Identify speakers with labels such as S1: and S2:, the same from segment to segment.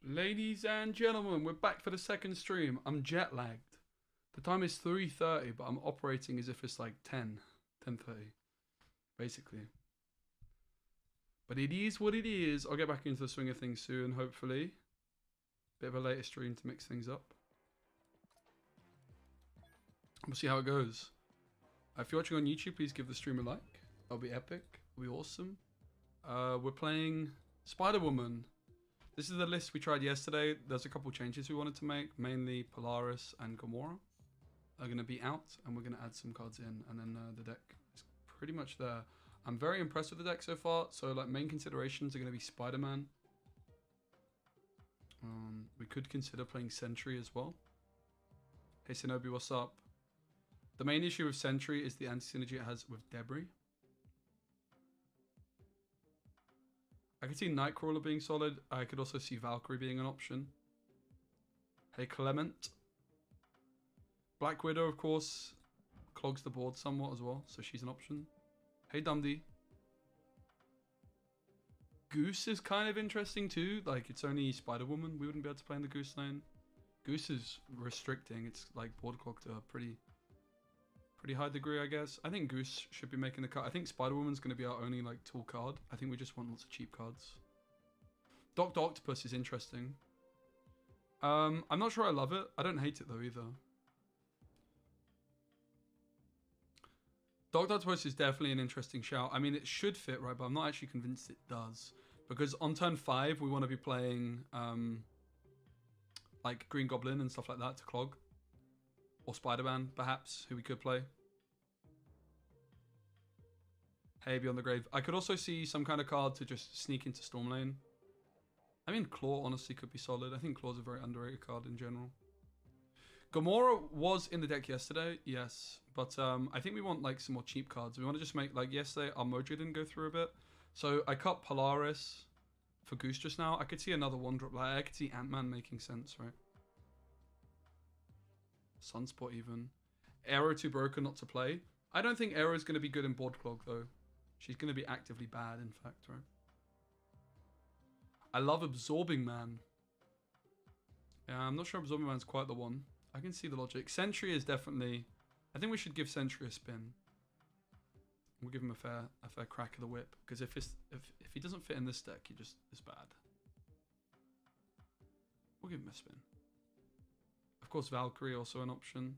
S1: Ladies and gentlemen, we're back for the second stream. I'm jet lagged. The time is 3:30, but I'm operating as if it's like 10:30, basically. But it is what it is. I'll get back into the swing of things soon, hopefully. Bit of a later stream to mix things up. We'll see how it goes. If you're watching on YouTube, please give the stream a like. That'll be epic. It'll be awesome. We're playing Spider-Woman. This is the list we tried yesterday. There's a couple changes we wanted to make. Mainly Polaris and Gamora are going to be out, and we're going to add some cards in, and then the deck is pretty much there. I'm very impressed with the deck so far. So like main considerations are going to be Spider-Man. We could consider playing Sentry as well. Hey Shinobi, what's up? The main issue with Sentry is the anti-synergy it has with Debris. I could see Nightcrawler being solid. I could also see Valkyrie being an option. Hey Clement. Black Widow, of course, clogs the board somewhat as well, so she's an option. Hey Dundee. Goose is kind of interesting too. Like, it's only Spider-Woman. We wouldn't be able to play in the Goose lane. Goose is restricting. It's like board clogged to a pretty high degree, I guess. I think Goose should be making the cut. I think Spider-Woman's going to be our only like tool card. I think we just want lots of cheap cards. Dr. Octopus is interesting. I'm not sure I love it. I don't hate it though either. Dr. Octopus is definitely an interesting shout. I mean, it should fit, right? But I'm not actually convinced it does. Because on turn 5, we want to be playing like Green Goblin and stuff like that to clog. Or Spider-Man, perhaps, who we could play. Hey, Beyond the Grave. I could also see some kind of card to just sneak into Storm Lane. I mean, Claw honestly could be solid. I think Claw's a very underrated card in general. Gamora was in the deck yesterday, yes. But I think we want like some more cheap cards. We want to just make, like yesterday, our Mojo didn't go through a bit. So I cut Polaris for Goose just now. I could see another one drop. Like, I could see Ant-Man making sense, right? Sunspot even. Arrow too broken not to play. I don't think Arrow is going to be good in board clog though. She's going to be actively bad, in fact, right? I love Absorbing Man. Yeah, I'm not sure Absorbing Man's quite the one. I can see the logic. Sentry is definitely... I think we should give Sentry a spin. We'll give him a fair crack of the whip. Because if he doesn't fit in this deck, he just is bad. We'll give him a spin. Of course, Valkyrie also an option.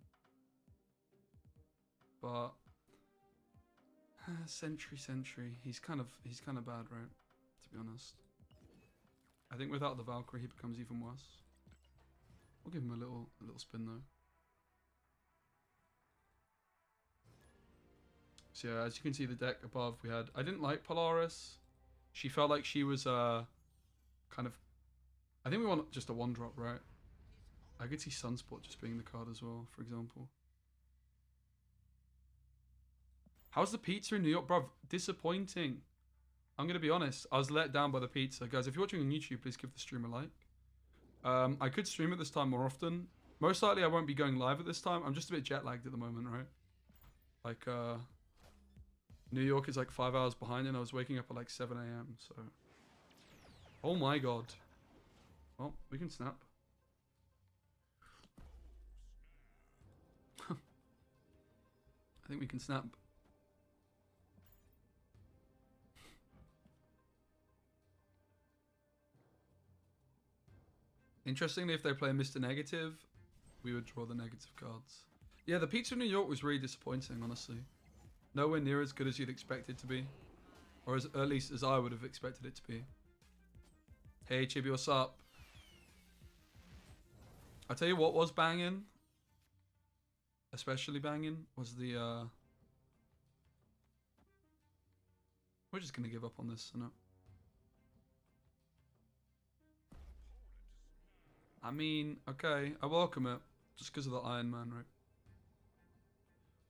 S1: But... Sentry. He's kind of bad, right? To be honest. I think without the Valkyrie, he becomes even worse. We'll give him a little spin though. So yeah, as you can see the deck above we had... I didn't like Polaris. She felt like she was kind of... I think we want just a 1-drop, right? I could see Sunspot just being the card as well, for example. How's the pizza in New York, bruv? Disappointing. I'm going to be honest. I was let down by the pizza. Guys, if you're watching on YouTube, please give the stream a like. I could stream at this time more often. Most likely I won't be going live at this time. I'm just a bit jet lagged at the moment, right? Like, New York is like 5 hours behind and I was waking up at like 7 AM, so... Oh my god. Well, we can snap. I think we can snap. Interestingly, if they play Mr. Negative, we would draw the negative cards. Yeah, the pizza in New York was really disappointing, honestly. Nowhere near as good as you'd expect it to be. Or as, at least as I would have expected it to be. Hey, Chibi, what's up? I'll tell you what was banging. Especially banging was the... We're just going to give up on this, isn't it? I mean, okay, I welcome it. Just because of the Iron Man, right?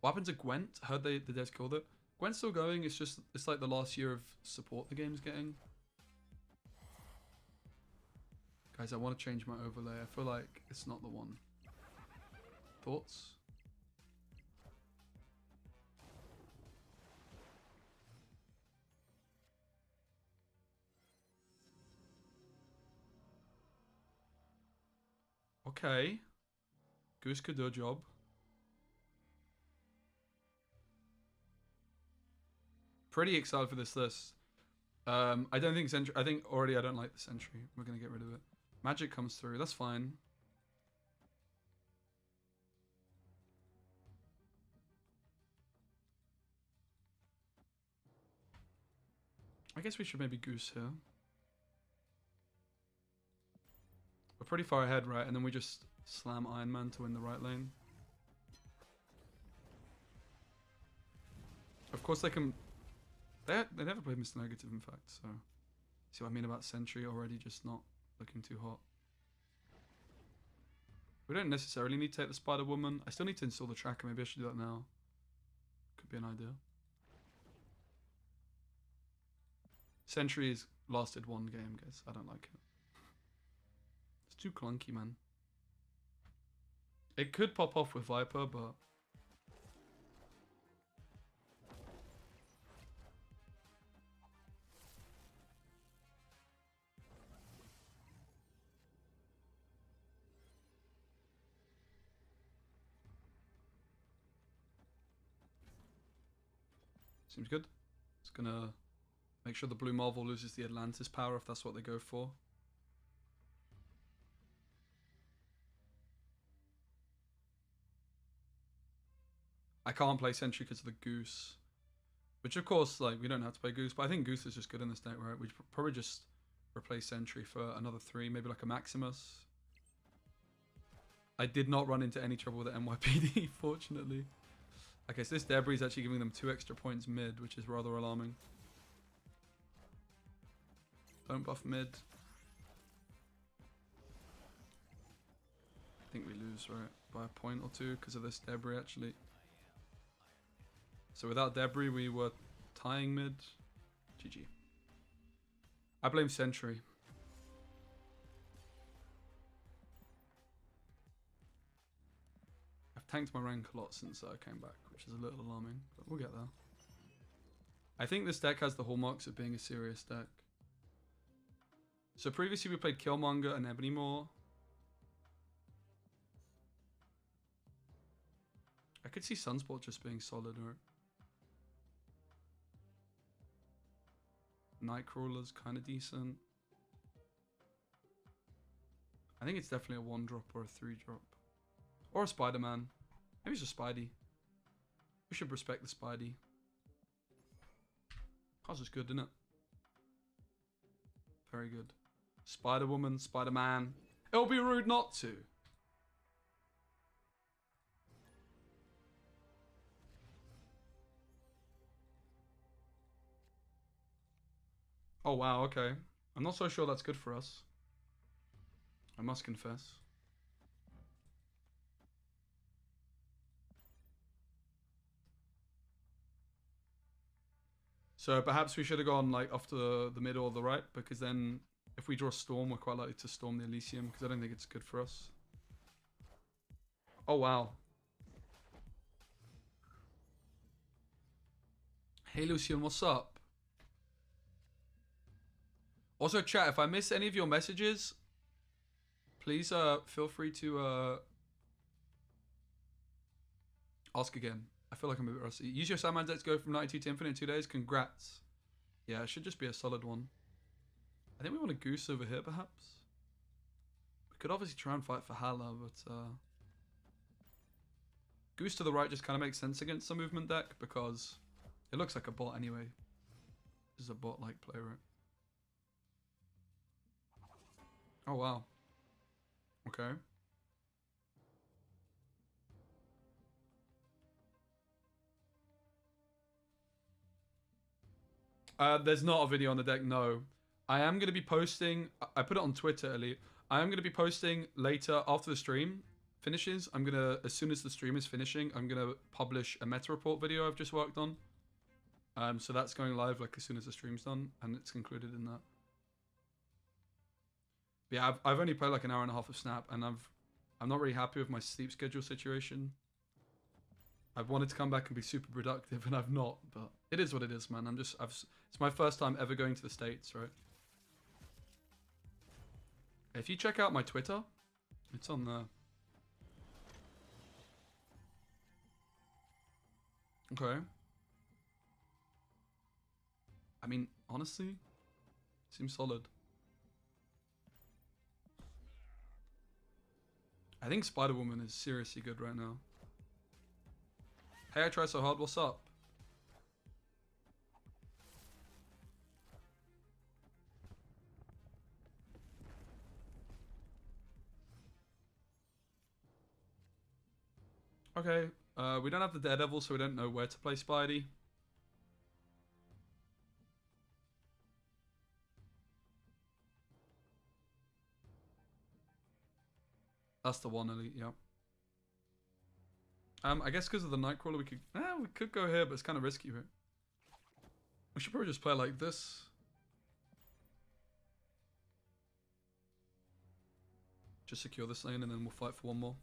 S1: What happened to Gwent? I heard the devs killed it. Gwent's still going, it's like the last year of support the game's getting. Guys, I want to change my overlay. I feel like it's not the one. Thoughts? Okay. Goose could do a job. Pretty excited for this list. I don't think Sentry... I think already I don't like the Sentry. We're going to get rid of it. Magic comes through. That's fine. I guess we should maybe Goose here. We're pretty far ahead, right? And then we just slam Iron Man to win the right lane. Of course they can... They never played Mr. Negative, in fact, so... See what I mean about Sentry already just not looking too hot. We don't necessarily need to take the Spider-Woman. I still need to install the tracker. Maybe I should do that now. Could be an idea. Sentry's lasted one game, guys. I don't like it. It's too clunky, man. It could pop off with Viper, but... Seems good. It's gonna make sure the Blue Marvel loses the Atlantis power if that's what they go for. I can't play Sentry because of the Goose. Which of course, like, we don't have to play Goose, but I think Goose is just good in this deck, right? We'd probably just replace Sentry for another 3, maybe like a Maximus. I did not run into any trouble with the NYPD, fortunately. Okay, so this Debris is actually giving them 2 extra points mid, which is rather alarming. Don't buff mid. I think we lose, right? By a point or 2 because of this Debris, actually. So without Debris, we were tying mid. GG. I blame Sentry. I've tanked my rank a lot since I came back, which is a little alarming, but we'll get there. I think this deck has the hallmarks of being a serious deck. So previously we played Killmonger and Ebony Maw. I could see Sunspot just being solid, right? Nightcrawler's kind of decent. I think it's definitely a 1-drop or a 3-drop. Or a Spider-Man. Maybe it's a Spidey. We should respect the Spidey. That's just good, isn't it? Very good. Spider-Woman, Spider-Man. It'll be rude not to. Oh wow, okay. I'm not so sure that's good for us. I must confess. So perhaps we should have gone like off to the middle or the right, because then if we draw Storm, we're quite likely to Storm the Elysium, because I don't think it's good for us. Oh wow. Hey Lucian, what's up? Also chat, if I miss any of your messages, please feel free to ask again. I feel like I'm a bit rusty. Use your Sandman deck to go from 92 to Infinite in 2 days. Congrats. Yeah, it should just be a solid one. I think we want a Goose over here, perhaps. We could obviously try and fight for Hala, but Goose to the right just kind of makes sense against the movement deck because it looks like a bot anyway. This is a bot-like play, right? Oh, wow. Okay. There's not a video on the deck, no. I am going to be posting... I put it on Twitter, Elite. I am going to be posting later after the stream finishes. I'm going to... As soon as the stream is finishing, I'm going to publish a meta report video I've just worked on. So that's going live like as soon as the stream's done, and it's included in that. But yeah, I've only played like an hour and a half of Snap, and I'm not really happy with my sleep schedule situation. I've wanted to come back and be super productive, and I've not, but it is what it is, man. It's my first time ever going to the States, right? If you check out my Twitter, It's on there. Okay. I mean, honestly, seems solid. I think Spider-Woman is seriously good right now. Hey, I try so hard. What's up? Okay. We don't have the Daredevil, so we don't know where to play Spidey. That's the one elite, yeah. I guess because of the Nightcrawler, we could go here, but it's kind of risky, right? We should probably just play like this. Just secure this lane, and then we'll fight for one more.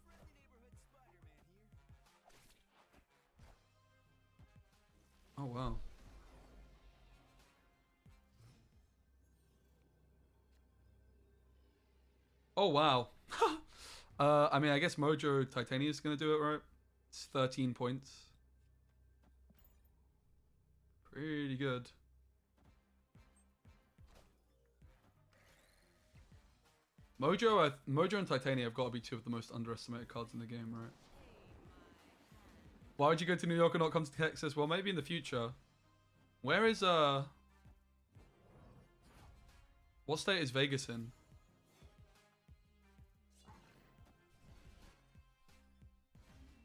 S1: Oh wow. Oh wow. I mean, I guess Mojo Titania is gonna do it, right? It's 13 points. Pretty good. Mojo and Titania have got to be two of the most underestimated cards in the game, right? Why would you go to New York and not come to Texas? Well, maybe in the future. Where is what state is Vegas in?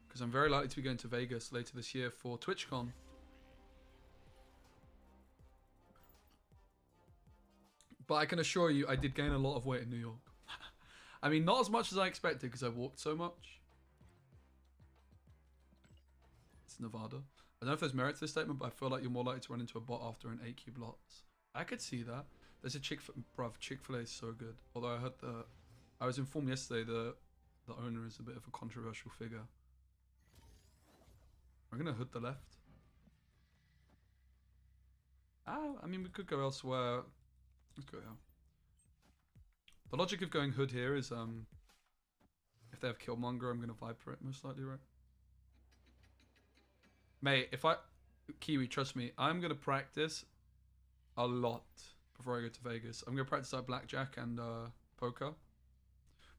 S1: Because I'm very likely to be going to Vegas later this year for TwitchCon. But I can assure you, I did gain a lot of weight in New York. I mean, not as much as I expected because I walked so much. It's Nevada. I don't know if there's merit to this statement, but I feel like you're more likely to run into a bot after an 8 cube lots. I could see that. There's a Chick-fil-A is so good. Although I was informed yesterday the owner is a bit of a controversial figure. I'm gonna hood the left. I mean, we could go elsewhere. Let's go here. The logic of going hood here is if they have Killmonger, I'm gonna Viper it most likely, right? Mate, Kiwi, trust me, I'm gonna practice a lot before I go to Vegas. I'm gonna practice like blackjack and poker.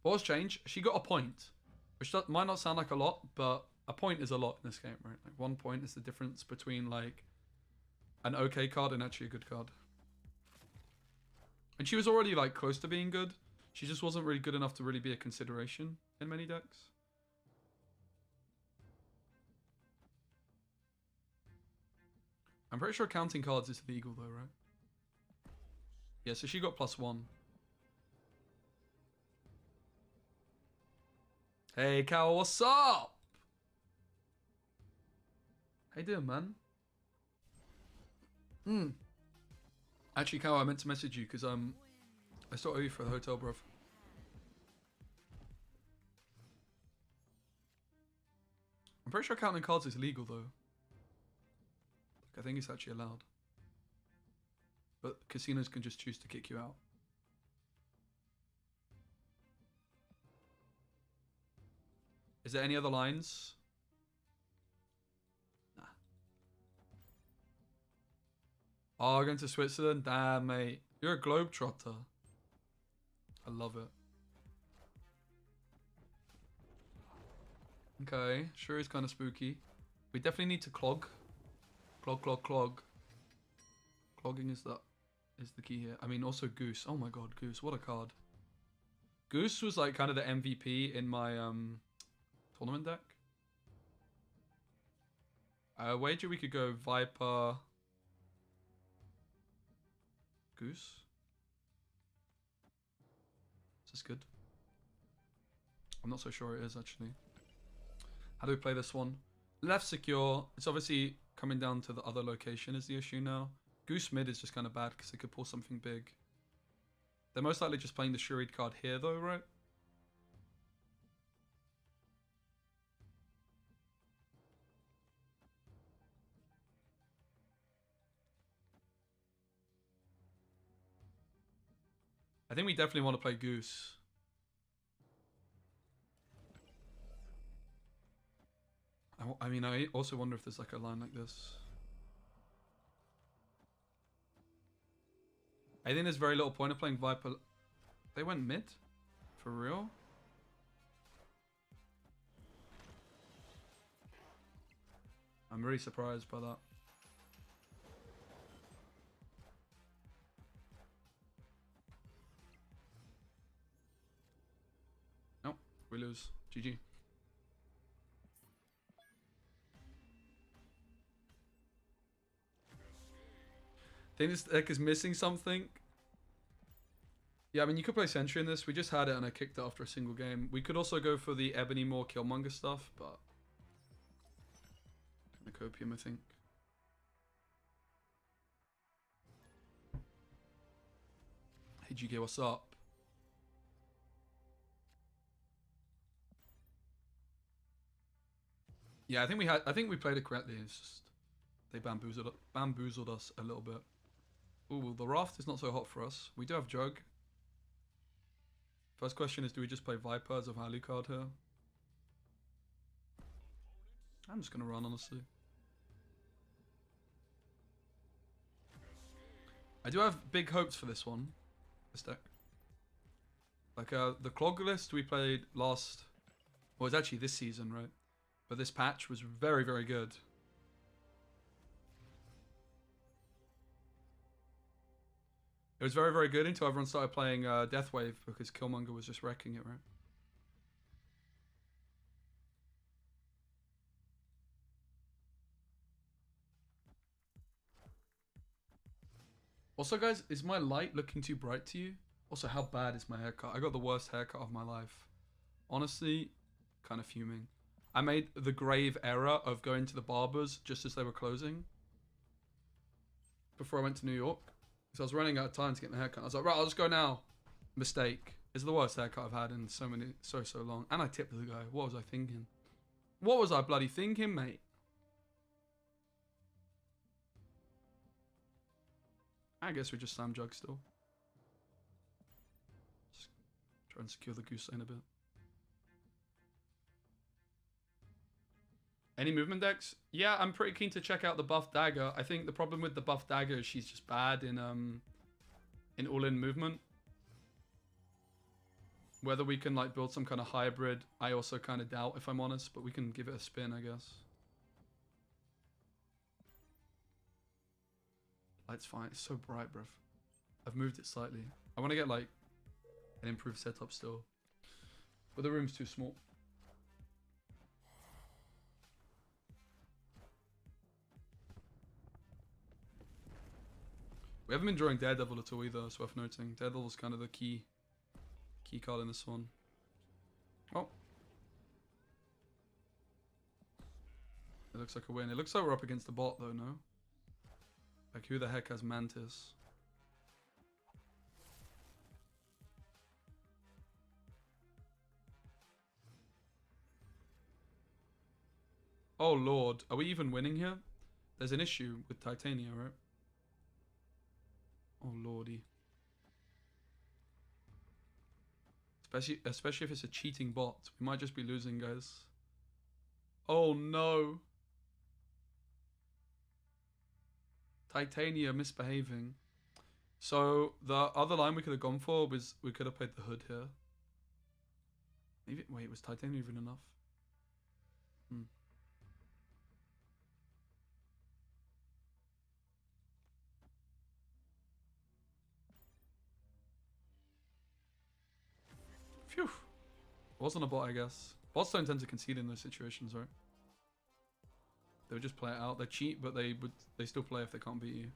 S1: But what's changed? She got a point, which might not sound like a lot, but a point is a lot in this game, right? Like 1 point is the difference between like an okay card and actually a good card. And she was already like close to being good. She just wasn't really good enough to really be a consideration in many decks. I'm pretty sure counting cards is legal though, right? Yeah, so she got +1. Hey, Cal, what's up? How you doing, man? Actually, Cal, I meant to message you because I still owe you for the hotel, bruv. I'm pretty sure counting cards is legal though. I think it's actually allowed. But casinos can just choose to kick you out. Is there any other lines? Nah. Oh, going to Switzerland? Damn, mate. You're a globetrotter. I love it. Okay, sure is kind of spooky. We definitely need to clog. Clog. Clogging is the key here. I mean, also Goose. Oh my god, Goose. What a card. Goose was like kind of the MVP in my tournament deck. I wager we could go Viper, Goose. Is this good? I'm not so sure it is actually. How do we play this one? Left secure. It's obviously coming down to the other location is the issue now. Goose mid is just kind of bad because they could pull something big. They're most likely just playing the Shuried card here though, right? I think we definitely want to play Goose. I mean, I also wonder if there's like a line like this. I think there's very little point of playing Viper. They went mid? For real? I'm really surprised by that. Nope, we lose. GG. I think this deck is missing something. Yeah, I mean, you could play Sentry in this. We just had it and I kicked it after a single game. We could also go for the Ebony Maw Killmonger stuff, but... kind of copium, I think. Hey, GK, what's up? Yeah, I think we played it correctly. It's just... they bamboozled us a little bit. Ooh, the raft is not so hot for us. We do have Jug. First question is, do we just play Viper as a value card here? I'm just going to run, honestly. I do have big hopes for this one. This deck. Like, the Clog list we played last... well, it's actually this season, right? But this patch was very, very good. It was very, very good until everyone started playing Deathwave because Killmonger was just wrecking it, right? Also, guys, is my light looking too bright to you? Also, how bad is my haircut? I got the worst haircut of my life. Honestly, kind of fuming. I made the grave error of going to the barbers just as they were closing. Before I went to New York. So I was running out of time to get my haircut. I was like, right, I'll just go now. Mistake. It's the worst haircut I've had in so long. And I tipped the guy. What was I thinking? What was I bloody thinking, mate? I guess we just slam Jug still. Just try and secure the goose lane a bit. Any movement decks? Yeah, I'm pretty keen to check out the buff dagger. I think the problem with the buff dagger is she's just bad in all-in movement. Whether we can like build some kind of hybrid, I also kind of doubt, if I'm honest, but we can give it a spin, I guess. Light's fine. It's so bright, bruv. I've moved it slightly. I want to get like an improved setup still, but the room's too small. We haven't been drawing Daredevil at all either, it's worth noting. Daredevil's kind of the key card in this one. Oh. It looks like a win. It looks like we're up against the bot though, no? Like, who the heck has Mantis? Oh lord, are we even winning here? There's an issue with Titania, right? Oh lordy. Especially if it's a cheating bot. We might just be losing, guys. Oh no. Titania misbehaving. So the other line we could have gone for was we could have played the hood here. Maybe, wait, was Titania even enough? Phew. Wasn't a bot, I guess. Bots don't tend to concede in those situations, right? They would just play it out. They cheat, but they still play if they can't beat you.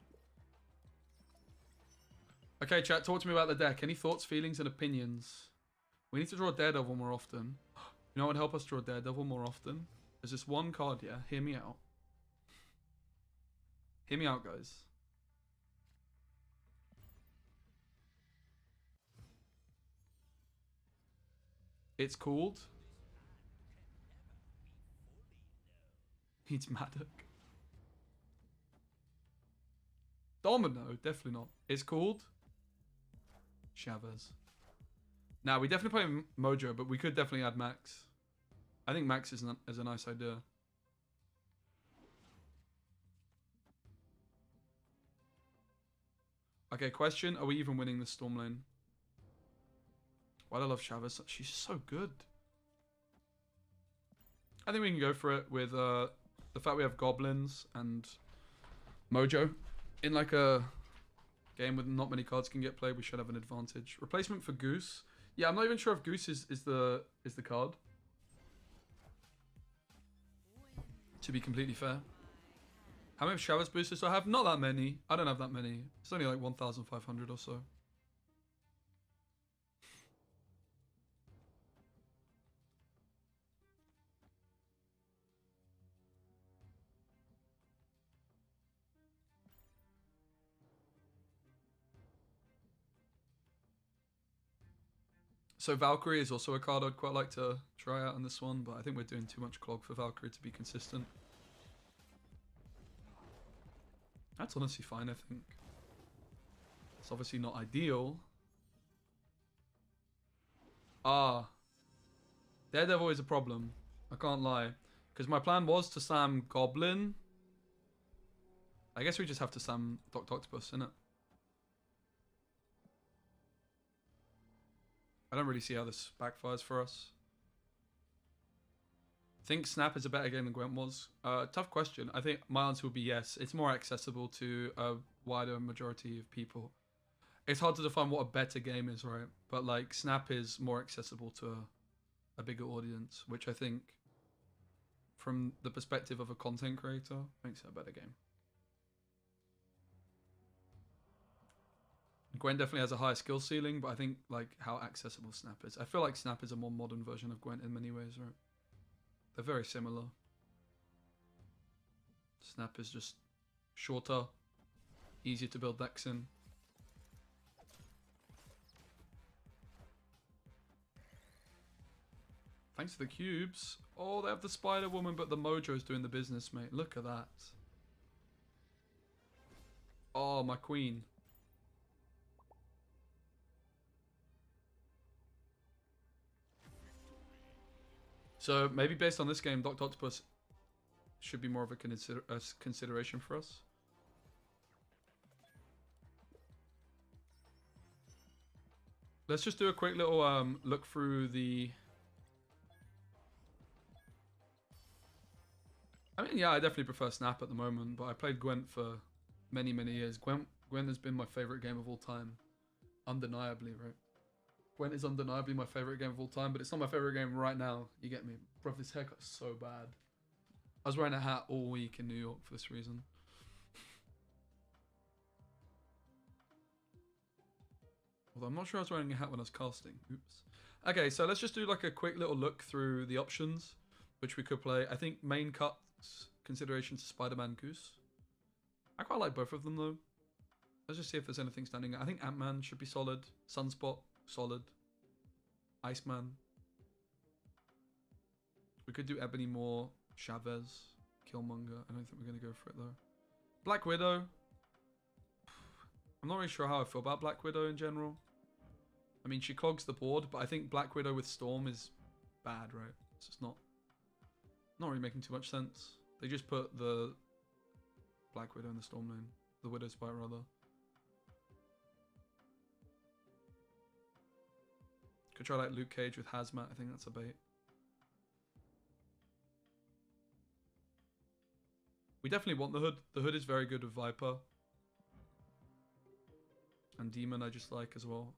S1: Okay, chat, talk to me about the deck. Any thoughts, feelings, and opinions? We need to draw Daredevil more often. You know what would help us draw Daredevil more often? There's this one card, yeah? Hear me out. Hear me out, guys. It's called... It's Maddock. Domino, definitely not. It's called... Chavez. Now, we definitely play Mojo, but we could definitely add Max. I think Max is a nice idea. Okay, question. Are we even winning the storm lane? Why do I love Chavez? She's so good. I think we can go for it with the fact we have goblins and Mojo. In like a game with not many cards can get played, we should have an advantage. Replacement for Goose. Yeah, I'm not even sure if Goose is the card. To be completely fair. How many Chavez boosters do I have? Not that many. I don't have that many. It's only like 1,500 or so. So Valkyrie is also a card I'd quite like to try out on this one, but I think we're doing too much clog for Valkyrie to be consistent. That's honestly fine, I think. It's obviously not ideal. Daredevil is a problem. I can't lie. Because my plan was to Sam Goblin. I guess we just have to Sam Dr. Octopus, innit? I don't really see how this backfires for us. Think Snap is a better game than Gwent was? Tough question. I think my answer would be yes. It's more accessible to a wider majority of people. It's hard to define what a better game is, right? But like Snap is more accessible to a bigger audience, which I think from the perspective of a content creator makes it a better game. Gwen definitely has a higher skill ceiling, but I think like how accessible Snap is. I feel like Snap is a more modern version of Gwen in many ways, right? They're very similar. Snap is just shorter, easier to build decks in. Thanks for the cubes. Oh, they have the Spider Woman, but the Mojo's doing the business, mate. Look at that. Oh, my queen. So maybe based on this game, Dr. Octopus should be more of a consideration for us. Let's just do a quick little look through the... I mean, yeah, I definitely prefer Snap at the moment, but I played Gwent for many, many years. Gwent has been my favorite game of all time. Undeniably, right? Gwent is undeniably my favorite game of all time, but it's not my favorite game right now. You get me? Bro, this haircut's so bad. I was wearing a hat all week in New York for this reason. Although I'm not sure I was wearing a hat when I was casting. Oops. Okay, so let's just do like a quick little look through the options, which we could play. I think main cuts, considerations, Spider-Man, Goose. I quite like both of them though. Let's just see if there's anything standing out. I think Ant-Man should be solid. Sunspot, solid. Iceman. We could do Ebony Maw, Chavez, Killmonger. I don't think we're going to go for it though. Black Widow. I'm not really sure how I feel about Black Widow in general. I mean, she clogs the board, but I think Black Widow with Storm is bad, right? It's just not really making too much sense. They just put the Black Widow in the Storm lane. The Widow's Bite, rather. Could try like Luke Cage with Hazmat. I think that's a bait. We definitely want the Hood. The Hood is very good with Viper. And Demon I just like as well.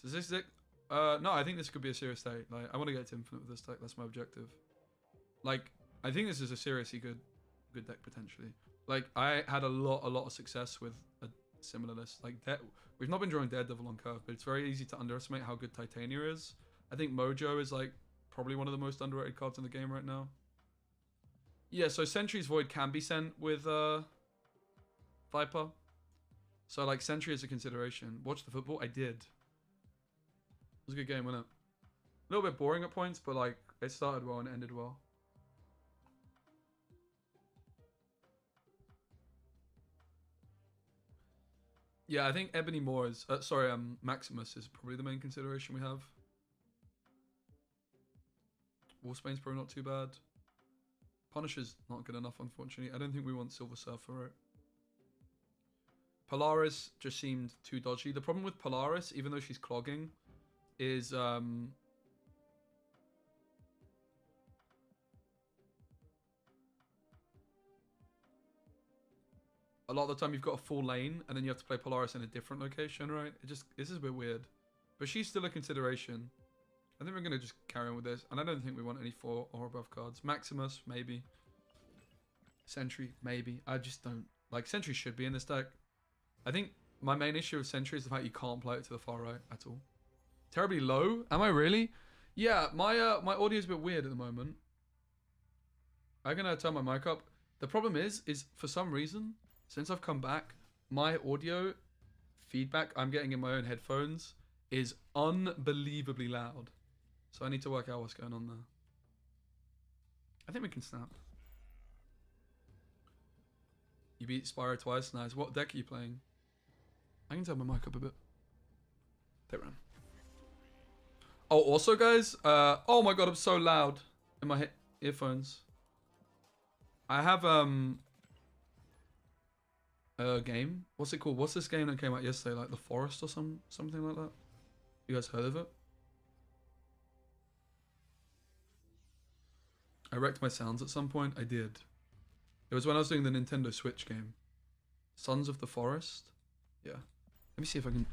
S1: Does this deck... no, I think this could be a serious deck. Like, I want to get to Infinite with this deck. That's my objective. Like, I think this is a seriously good deck potentially. Like, I had a lot of success with a similar list. Like, we've not been drawing Daredevil on curve, but it's very easy to underestimate how good Titania is. I think Mojo is like probably one of the most underrated cards in the game right now. Yeah, so Sentry's Void can be sent with Viper. So like Sentry is a consideration. Watch the football. I did. It was a good game, wasn't it? A little bit boring at points, but like it started well and it ended well. Yeah, I think Ebony Maw is... Maximus is probably the main consideration we have. Wolfsbane's probably not too bad. Punisher's not good enough, unfortunately. I don't think we want Silver Surfer, right? Polaris just seemed too dodgy. The problem with Polaris, even though she's clogging, is a lot of the time you've got a full lane and then you have to play Polaris in a different location, right? This is a bit weird. But she's still a consideration. I think we're going to just carry on with this. And I don't think we want any 4 or above cards. Maximus, maybe. Sentry, maybe. I just don't. Like, Sentry should be in this deck. I think my main issue with Sentry is the fact you can't play it to the far right at all. Terribly low? Am I really? Yeah, my audio is a bit weird at the moment. I'm going to turn my mic up. The problem is for some reason, since I've come back, my audio feedback I'm getting in my own headphones is unbelievably loud. So I need to work out what's going on there. I think we can snap. You beat Spyro twice. Nice. What deck are you playing? I can turn my mic up a bit. They ran. Oh, also, guys. Oh my god, I'm so loud in my earphones. I have a game. What's it called? What's this game that came out yesterday? Like The Forest or something like that? You guys heard of it? I wrecked my sounds at some point. I did. It was when I was doing the Nintendo Switch game. Sons of the Forest? Yeah. Let me see if I can...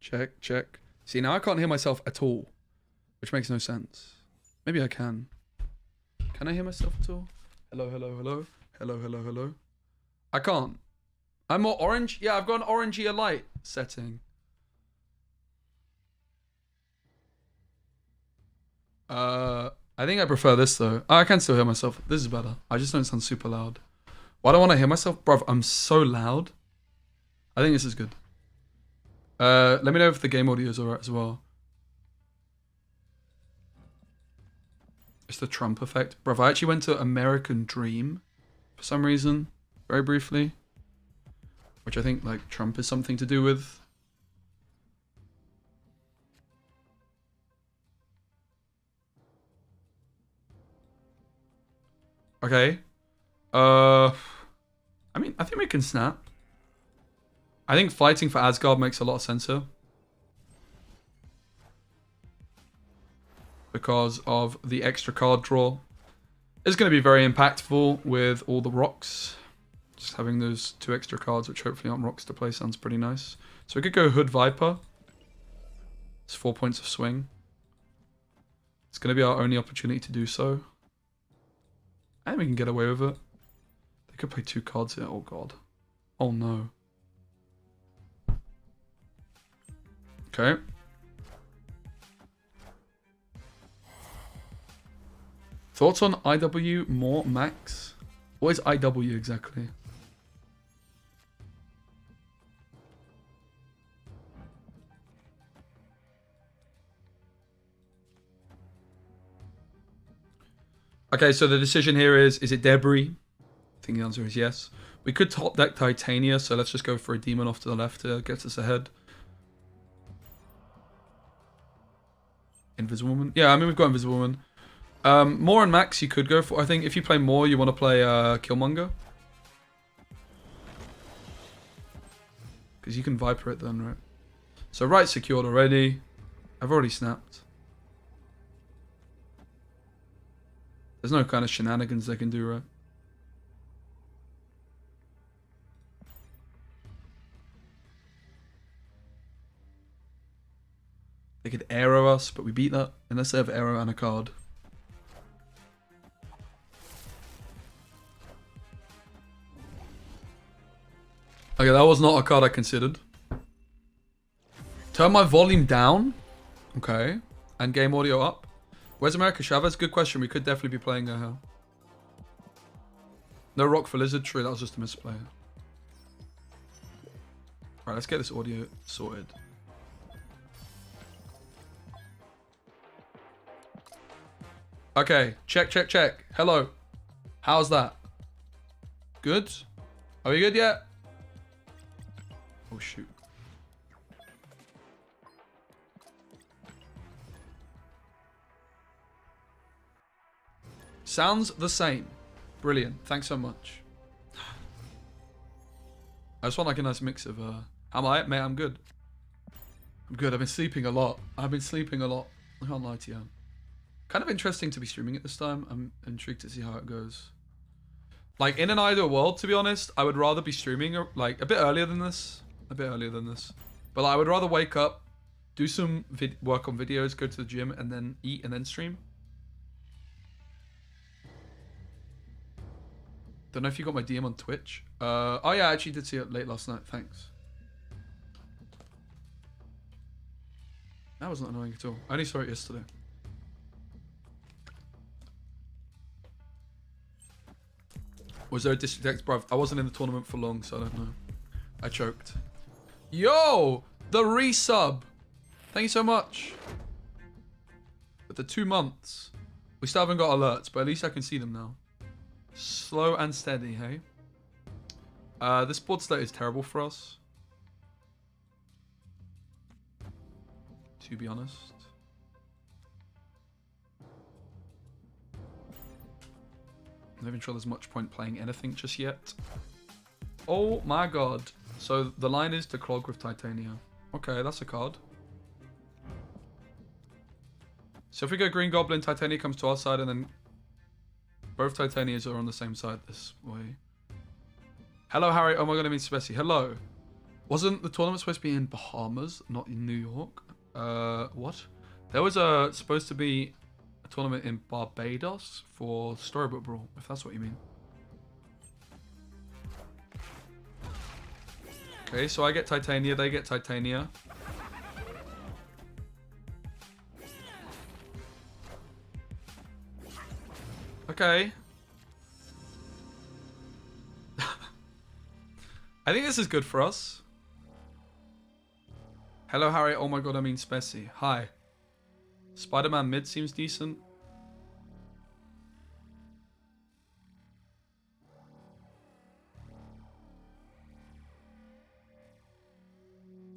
S1: Check, check. See, now I can't hear myself at all. Which makes no sense. Maybe I can. Can I hear myself at all? Hello, hello, hello. Hello, hello, hello. I can't. I'm more orange. Yeah, I've got an orangey light setting. I think I prefer this though. Oh, I can still hear myself. This is better. I just don't sound super loud. Why do I want to hear myself? Bruv, I'm so loud. I think this is good. Let me know if the game audio is alright as well. It's the Trump effect. Bruv, I actually went to American Dream for some reason. Very briefly. Which I think like Trump is something to do with. Okay. I mean, I think we can snap. I think fighting for Asgard makes a lot of sense here. Because of the extra card draw. It's going to be very impactful with all the rocks. Just having those 2 extra cards, which hopefully aren't rocks to play, sounds pretty nice. So we could go Hood Viper. It's 4 points of swing. It's going to be our only opportunity to do so. And we can get away with it. They could play 2 cards here. Oh god. Oh no. Okay. Thoughts on IW more max? What is IW exactly? Okay, so the decision here is it Debris? I think the answer is yes. We could top deck Titania, so let's just go for a demon off to the left here. Gets us ahead. Invisible Woman? Yeah, I mean, we've got Invisible Woman. More and Max you could go for. I think if you play more, you want to play Killmonger. Because you can Viper it then, right? So right secured already. I've already snapped. There's no kind of shenanigans they can do, right? They could arrow us, but we beat that. Unless they have arrow and a card. Okay, that was not a card I considered. Turn my volume down. Okay. And game audio up. Where's America Chavez? Good question. We could definitely be playing her. No rock for Lizard. True, that was just a misplay. Alright, let's get this audio sorted. Okay, check, check, check. Hello. How's that? Good? Are we good yet? Oh, shoot. Sounds the same. Brilliant. Thanks so much. I just want like a nice mix of how am I? Mate, I'm good. I'm good. I've been sleeping a lot. I can't lie to you. Kind of interesting to be streaming at this time. I'm intrigued to see how it goes. Like, in an ideal world, to be honest, I would rather be streaming like a bit earlier than this. But like, I would rather wake up, do some work on videos, go to the gym, and then eat and then stream. Don't know if you got my DM on Twitch. Oh yeah, I actually did see it late last night. Thanks. That wasn't annoying at all. I only saw it yesterday. Was there a district X, bruv? I wasn't in the tournament for long, so I don't know. I choked. Yo! The resub! Thank you so much. But the 2 months. We still haven't got alerts, but at least I can see them now. Slow and steady, hey? This board state is terrible for us. To be honest. I'm not even sure there's much point playing anything just yet. Oh my god. So the line is to clog with Titania. Okay, that's a card. So if we go Green Goblin, Titania comes to our side, and then both Titanias are on the same side this way. Hello, Harry. Oh my god, I mean Speci. Hello. Wasn't the tournament supposed to be in Bahamas, not in New York? What? There was supposed to be a tournament in Barbados for Storybook Brawl, if that's what you mean. Okay, so I get Titania, they get Titania. Okay. I think this is good for us. Hello, Harry. Oh my god, I mean Speci. Hi. Spider-Man mid seems decent.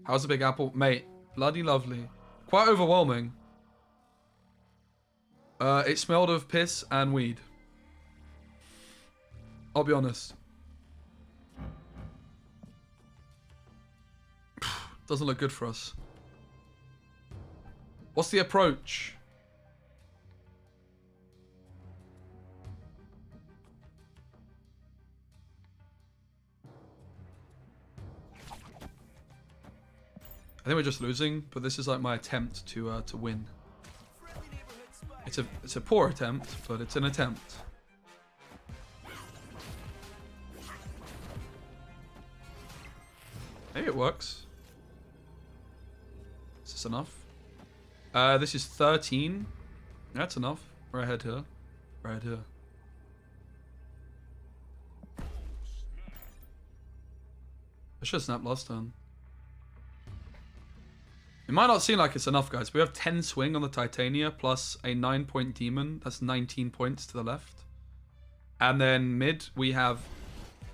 S1: How's the Big Apple? Mate, bloody lovely. Quite overwhelming. It smelled of piss and weed. I'll be honest. Doesn't look good for us. What's the approach? I think we're just losing, but this is like my attempt to win. It's a poor attempt, but it's an attempt. Maybe it works. Is this enough? This is 13. That's enough. We're ahead here. We're ahead here. I should have snapped last turn. It might not seem like it's enough, guys. We have 10 swing on the Titania plus a 9-point demon. That's 19 points to the left. And then mid, we have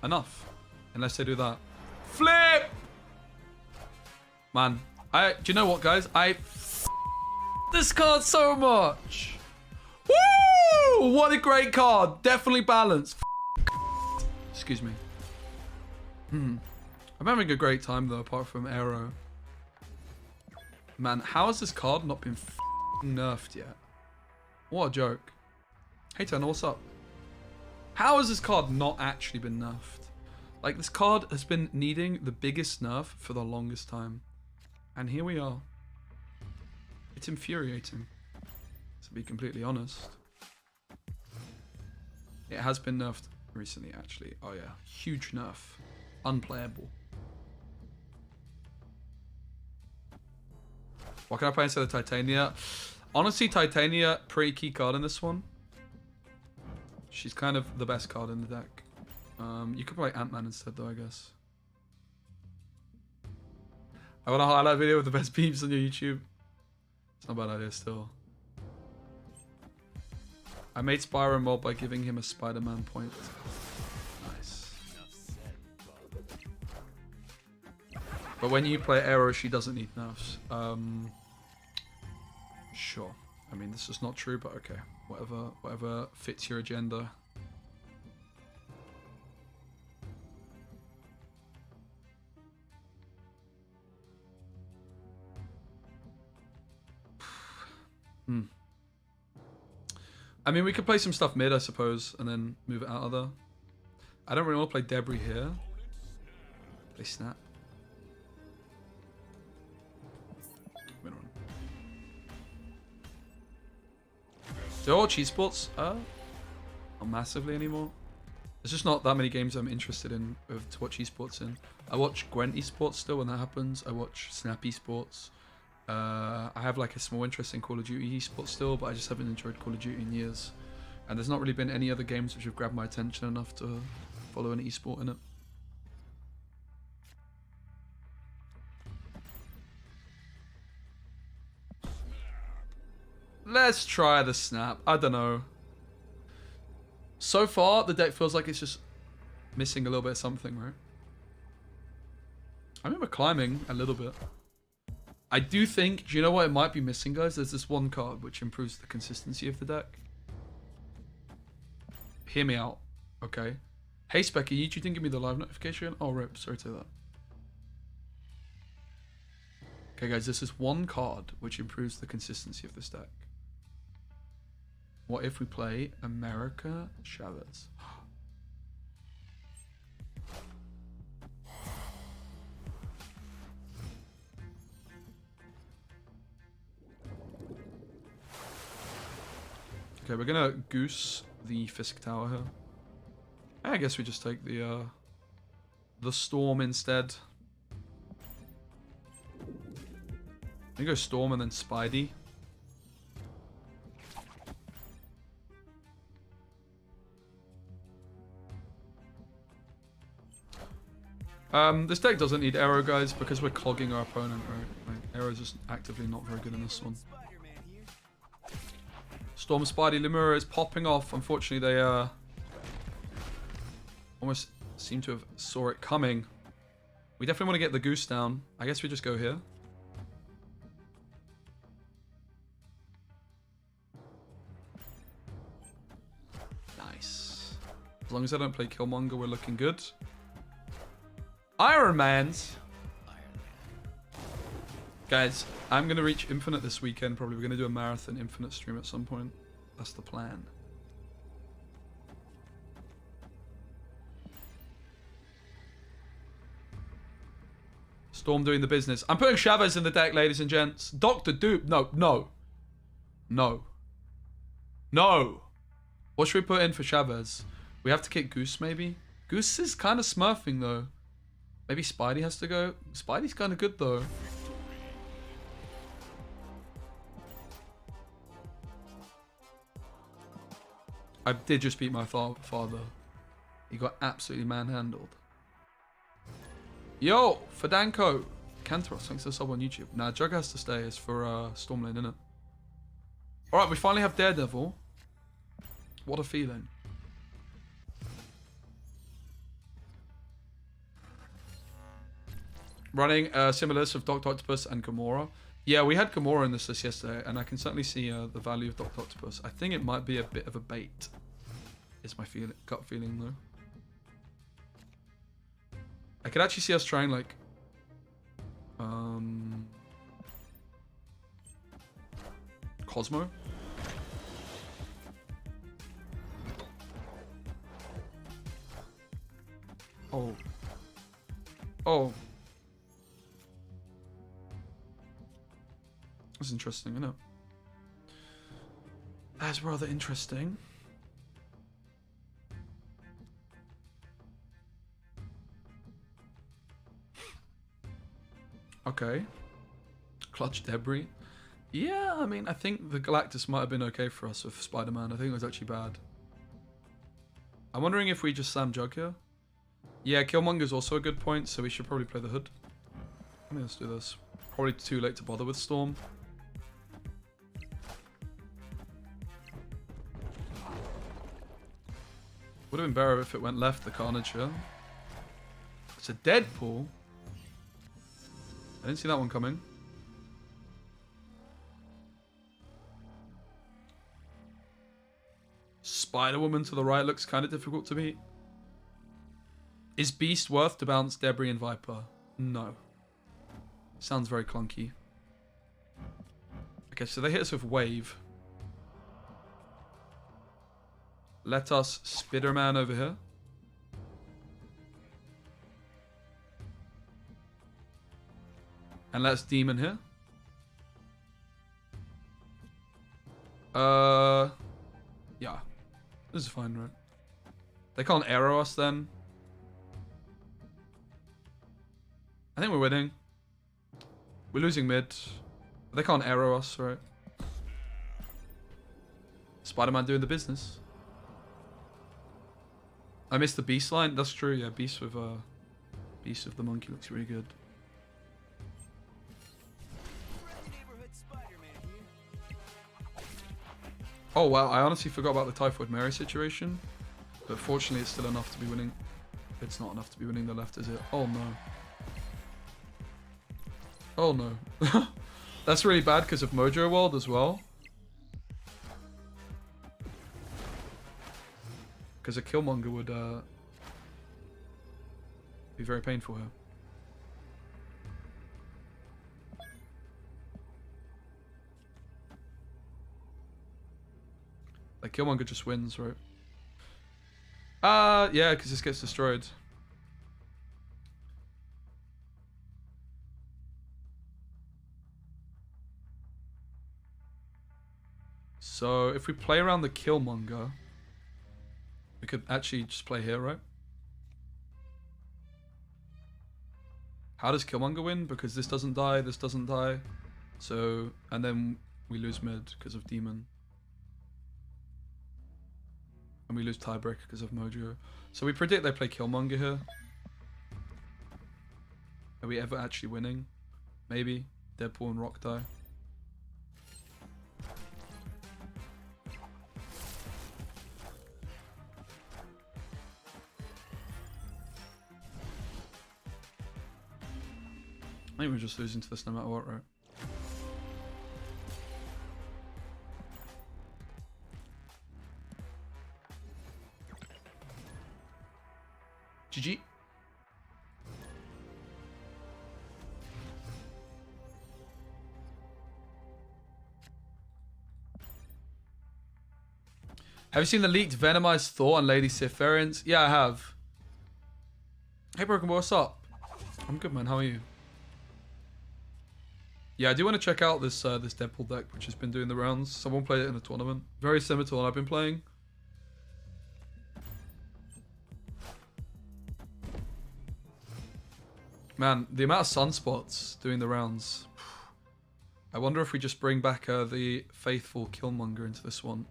S1: enough. Unless they do that. Flip! Man, do you know what, guys? This card so much. Woo! What a great card. Definitely balanced. Excuse me. I'm having a great time, though, apart from Arrow. Man, how has this card not been nerfed yet? What a joke. Hey, Turner, what's up? How has this card not actually been nerfed? Like, this card has been needing the biggest nerf for the longest time. And here we are. It's infuriating, to be completely honest. It has been nerfed recently, actually. Oh, yeah. Huge nerf. Unplayable. What can I play instead of Titania? Honestly, Titania, pretty key card in this one. She's kind of the best card in the deck. You could play Ant-Man instead, though, I guess. I want a highlight video with the best beams on your YouTube. It's not a bad idea still. I made Spyro mob by giving him a Spider-Man point. Nice. But when you play Arrow, she doesn't need nerfs. Sure. I mean, this is not true, but okay. Whatever fits your agenda. I mean, we could play some stuff mid, I suppose, and then move it out other. I don't really want to play Debris here. Play Snap. Not cheese sports? Not massively anymore. There's just not that many games I'm interested in to watch esports in. I watch Gwent esports still when that happens. I watch Snap esports. I have like a small interest in Call of Duty esports still, but I just haven't enjoyed Call of Duty in years. And there's not really been any other games which have grabbed my attention enough to follow an esport in it. Let's try the Snap. I don't know. So far, the deck feels like it's just missing a little bit of something, right? I remember climbing a little bit. I do think, do you know what it might be missing, guys? There's this one card which improves the consistency of the deck. Hear me out, okay? Hey, Speci, you didn't give me the live notification? Oh, rip, sorry to that. Okay, guys, this is one card which improves the consistency of this deck. What if we play America Chavez? Okay, we're gonna goose the Fisk Tower here. I guess we just take the Storm instead. We go Storm and then Spidey. This deck doesn't need Arrow, guys, because we're clogging our opponent, right? Like, Arrow's just actively not very good in this one. Storm, Spidey, Lemura is popping off. Unfortunately, they almost seem to have saw it coming. We definitely want to get the goose down. I guess we just go here. Nice. As long as I don't play Killmonger, we're looking good. Iron Man's. Guys, I'm going to reach Infinite this weekend, probably. We're going to do a marathon Infinite stream at some point. That's the plan. Storm doing the business. I'm putting Chavez in the deck, ladies and gents. Dr. Dupe. No, no. No. No. What should we put in for Chavez? We have to kick Goose, maybe? Goose is kind of smurfing, though. Maybe Spidey has to go. Spidey's kind of good, though. I did just beat my father. He got absolutely manhandled. Yo, Fadanko. Cantoros, thanks for the sub on YouTube. Nah, Jug has to stay. It's for Storm Lane, innit? Alright, we finally have Daredevil. What a feeling. Running a similar list of Dr. Octopus and Gamora. Yeah, we had Gamora in this list yesterday, and I can certainly see the value of Dr. Octopus. I think it might be a bit of a bait. Is my gut feeling, though. I could actually see us trying, like... Cosmo? Oh. Oh. That's interesting, isn't it? That's rather interesting. Okay. Clutch Debris. Yeah, I mean, I think the Galactus might have been okay for us with Spider-Man. I think it was actually bad. I'm wondering if we just Sam Jug here. Yeah, Killmonger's also a good point, so we should probably play the Hood. I mean, let's do this. Probably too late to bother with Storm. Would have been better if it went left, the Carnage here. It's a Deadpool. I didn't see that one coming. Spider-Woman to the right looks kind of difficult to beat. Is Beast worth to bounce Debris and Viper? No. Sounds very clunky. Okay, so they hit us with Wave. Let us Spider-Man over here. And let's Demon here. Yeah. This is fine, right? They can't arrow us then. I think we're winning. We're losing mid. They can't arrow us, right? Spider-Man doing the business. I missed the Beast line. That's true, yeah. Beast with the monkey looks really good. Oh wow, I honestly forgot about the Typhoid Mary situation. But fortunately it's still enough to be winning. It's not enough to be winning the left, is it? Oh no. Oh no. That's really bad because of Mojo World as well. Because a Killmonger would be very painful here. Like Killmonger just wins, right? Yeah, because this gets destroyed. So if we play around the Killmonger, we could actually just play here, right? How does Killmonger win? Because this doesn't die, this doesn't die. So, and then we lose mid because of Demon. And we lose tiebreaker because of Mojo. So we predict they play Killmonger here. Are we ever actually winning? Maybe. Deadpool and Rock die. I think we're just losing to this no matter what, right? GG. Have you seen the leaked Venomized Thor and Lady Sif variants? Yeah, I have. Hey, Broken Boy, what's up? I'm good, man. How are you? Yeah, I do want to check out this this Deadpool deck, which has been doing the rounds. Someone played it in a tournament. Very similar to what I've been playing. Man, the amount of sunspots doing the rounds. I wonder if we just bring back the faithful Killmonger into this one.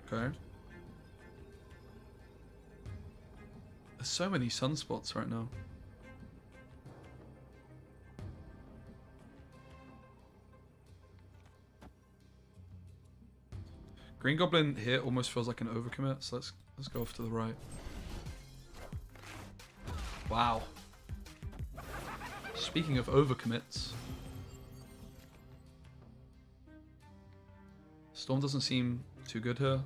S1: Okay. There's so many sunspots right now. Green Goblin here almost feels like an overcommit, so let's go off to the right. Wow. Speaking of overcommits, Storm doesn't seem too good here.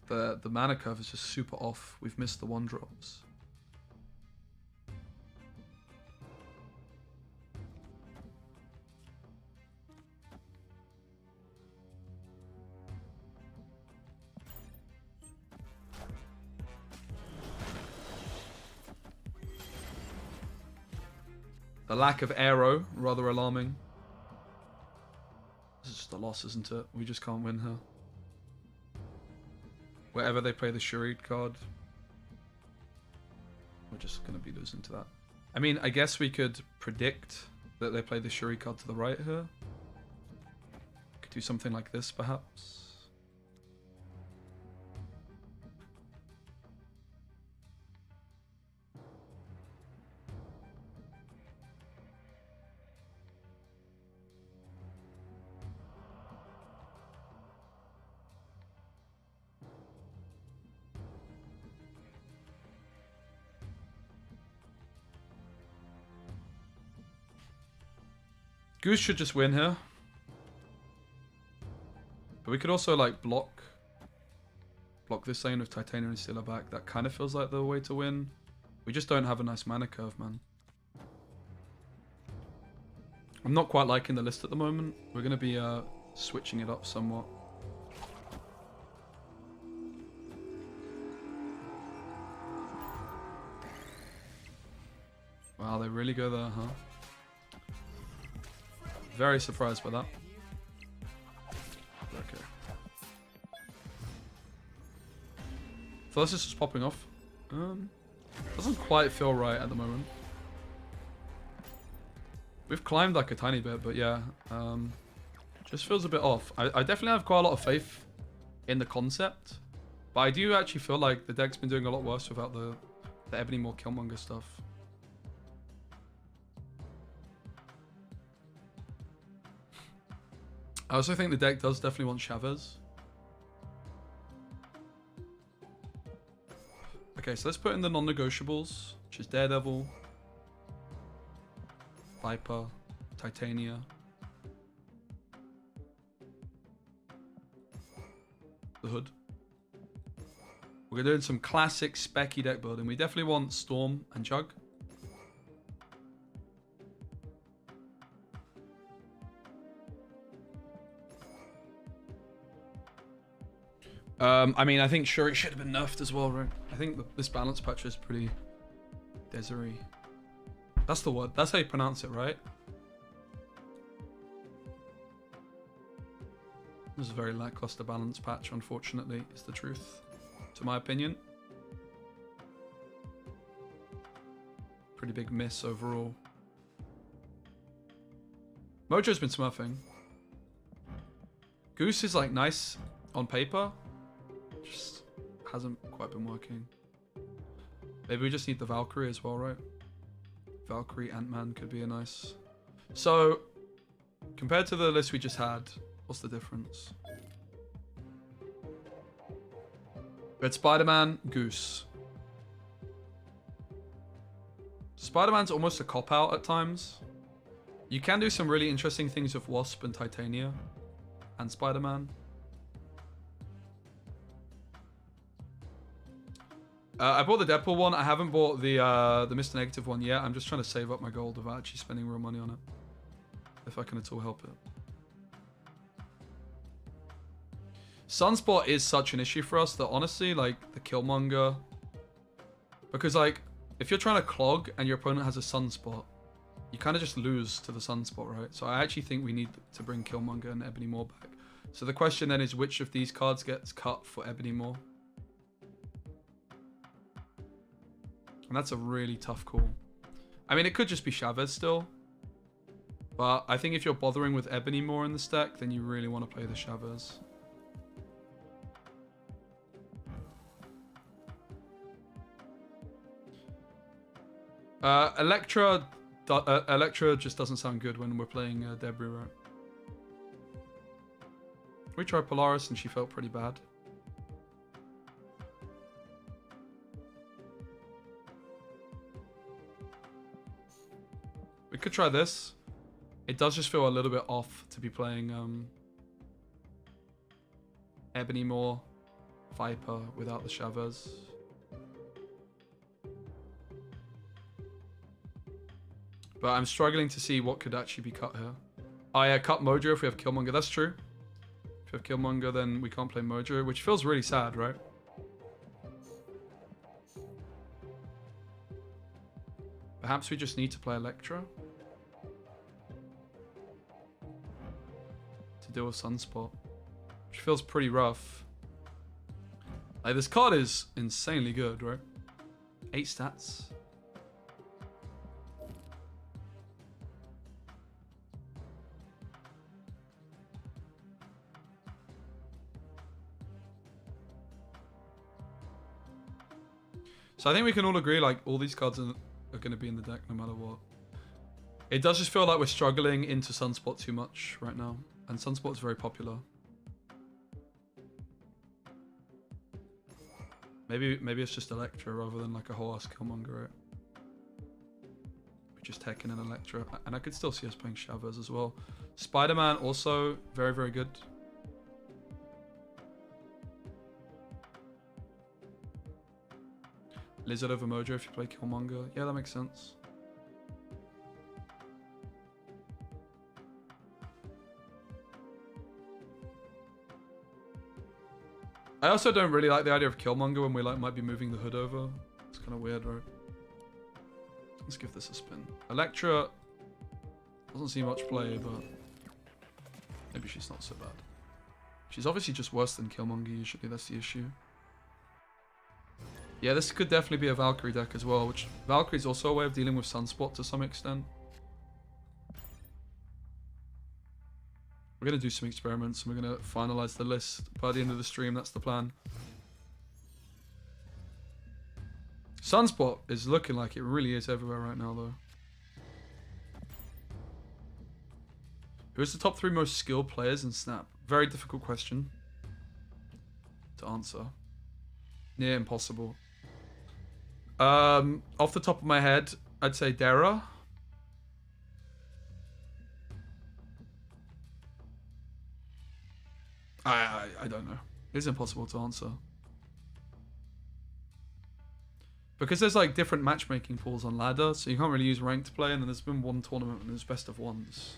S1: The mana curve is just super off. We've missed the 1-drops. The lack of arrow, rather alarming. This is just a loss, isn't it? We just can't win here. Wherever they play the Shuri'd card, we're just going to be losing to that. I mean, I guess we could predict that they play the Shuri card to the right here. Could do something like this, perhaps. Goose should just win here. But we could also like block this lane with Titania and steal her back. That kind of feels like the way to win. We just don't have a nice mana curve, man. I'm not quite liking the list at the moment. We're going to be switching it up somewhat. Wow, they really go there, huh? Very surprised by that. Okay. So this is just popping off. Doesn't quite feel right at the moment. We've climbed like a tiny bit, but yeah. Just feels a bit off. I definitely have quite a lot of faith in the concept. But I do actually feel like the deck's been doing a lot worse without the Ebony Maw Killmonger stuff. I also think the deck does definitely want Chavez. Okay, so let's put in the non-negotiables, which is Daredevil, Viper, Titania, the Hood. We're doing some classic Speci deck building. We definitely want Storm and Jug. I mean, I think sure it should have been nerfed as well, right? I think this balance patch is pretty Desiree. That's the word. That's how you pronounce it, right? This is a very lackluster balance patch, unfortunately, is the truth, to my opinion. Pretty big miss overall. Mojo's been smurfing. Goose is like nice on paper. Just hasn't quite been working. Maybe we just need the Valkyrie as well, right? Valkyrie, Ant-Man could be a nice... So, compared to the list we just had, what's the difference? We had Spider-Man, Goose. Spider-Man's almost a cop-out at times. You can do some really interesting things with Wasp and Titania and Spider-Man. I bought the Deadpool one. I haven't bought the Mr. Negative one yet. I'm just trying to save up my gold without actually spending real money on it. If I can at all help it. Sunspot is such an issue for us that honestly, like, the Killmonger... Because, like, if you're trying to clog and your opponent has a Sunspot, you kind of just lose to the Sunspot, right? So I actually think we need to bring Killmonger and Ebony Maw back. So the question then is, which of these cards gets cut for Ebony Maw? And that's a really tough call. I mean, it could just be Chavez still. But I think if you're bothering with Ebony Maw in this deck, then you really want to play the Chavez. Electra just doesn't sound good when we're playing Debris, right? We tried Polaris and she felt pretty bad. We could try this. It does just feel a little bit off to be playing Ebony Maw, Viper without the Chavez. But I'm struggling to see what could actually be cut here. Oh yeah, cut Mojo if we have Killmonger. That's true. If we have Killmonger, then we can't play Mojo, which feels really sad, right? Perhaps we just need to play Electra to deal with Sunspot, which feels pretty rough. Like, this card is insanely good, right? 8 stats. So I think we can all agree, like, all these cards are going to be in the deck no matter what. It does just feel like we're struggling into Sunspot too much right now. And Sunspot's very popular. Maybe it's just Electra rather than like a whole ass Killmonger, right? We just hecking an Electra. And I could still see us playing Chavez as well. Spider-Man also very, very good. Lizard over Mojo if you play Killmonger. Yeah, that makes sense. I also don't really like the idea of Killmonger when we like might be moving the hood over. It's kind of weird, right? Let's give this a spin. Electra doesn't see much play, but maybe she's not so bad. She's obviously just worse than Killmonger usually, that's the issue. Yeah, this could definitely be a Valkyrie deck as well, which Valkyrie is also a way of dealing with Sunspot to some extent. We're going to do some experiments and we're going to finalize the list by the end of the stream. That's the plan. Sunspot is looking like it really is everywhere right now, though. Who's the top 3 most skilled players in Snap? Very difficult question to answer. Near impossible. Off the top of my head, I'd say Dara. I don't know. It's impossible to answer. Because there's like different matchmaking pools on ladder, so you can't really use ranked play, and then there's been one tournament and there's best of ones.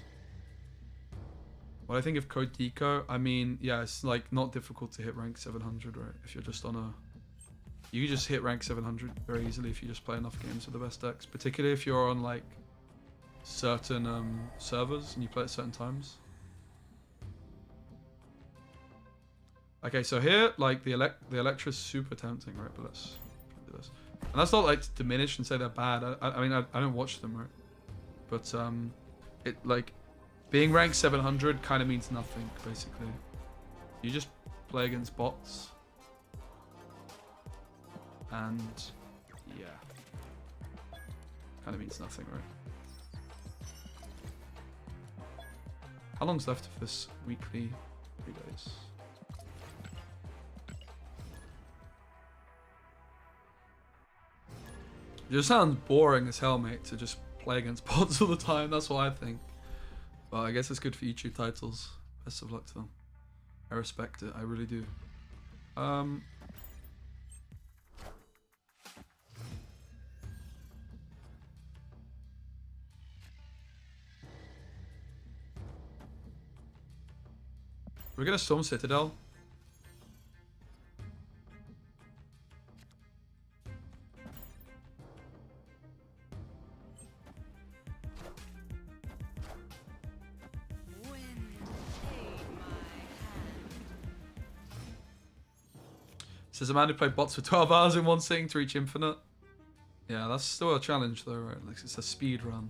S1: When I think of Code Deco, I mean, yeah, it's like not difficult to hit rank 700, right? If you're just on a... You can just hit rank 700 very easily if you just play enough games with the best decks, particularly if you're on like certain servers and you play at certain times. Okay, so here, like the Electra's super tempting, right? But let's do this. And that's not like to diminish and say they're bad. I mean, I don't watch them, right? But it like being ranked 700 kind of means nothing, basically. You just play against bots. And yeah, kind of means nothing, right? How long's left of this weekly? 3 days. It just sounds boring as hell, mate, to just play against bots all the time. That's what I think. But I guess it's good for YouTube titles. Best of luck to them. I respect it. I really do. We're gonna Storm Citadel. Says a man who played bots for 12 hours in one sitting to reach infinite. Yeah, that's still a challenge though, right? Like it's a speed run.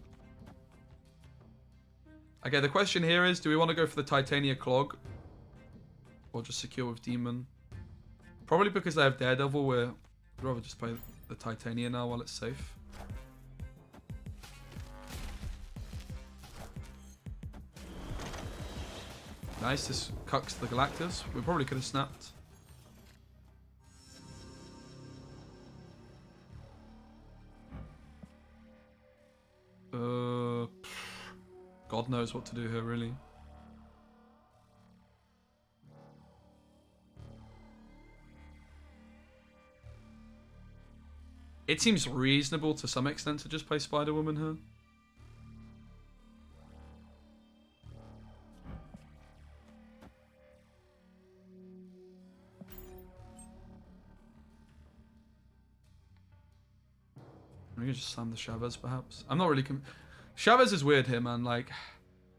S1: Okay, the question here is, do we want to go for the Titania Clog? Or just secure with Demon? Probably because they have Daredevil, we'd rather just play the Titania now while it's safe. Nice, this cucks the Galactus. We probably could have snapped. God knows what to do here, really. It seems reasonable to some extent to just play Spider-Woman here. We can just slam the Chavez, perhaps. I'm not really... Chavez is weird here, man. Like,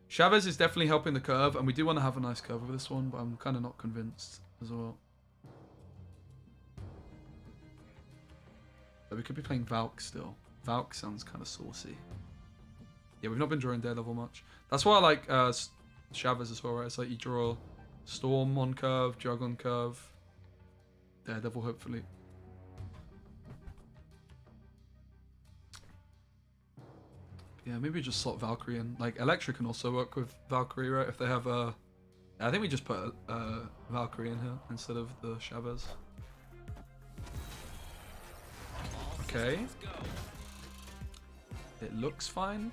S1: Chavez is definitely helping the curve, and we do want to have a nice curve with this one, but I'm kind of not convinced as well. But we could be playing Valk still. Valk sounds kind of saucy. Yeah, we've not been drawing Daredevil much. That's why I like Chavez as well, right? It's like you draw Storm on curve, Jug on curve, Daredevil hopefully. Yeah, maybe just slot Valkyrie in. Like, Electra can also work with Valkyrie, right? If they have a... I think we just put Valkyrie in here instead of the Chavez. Okay. It looks fine.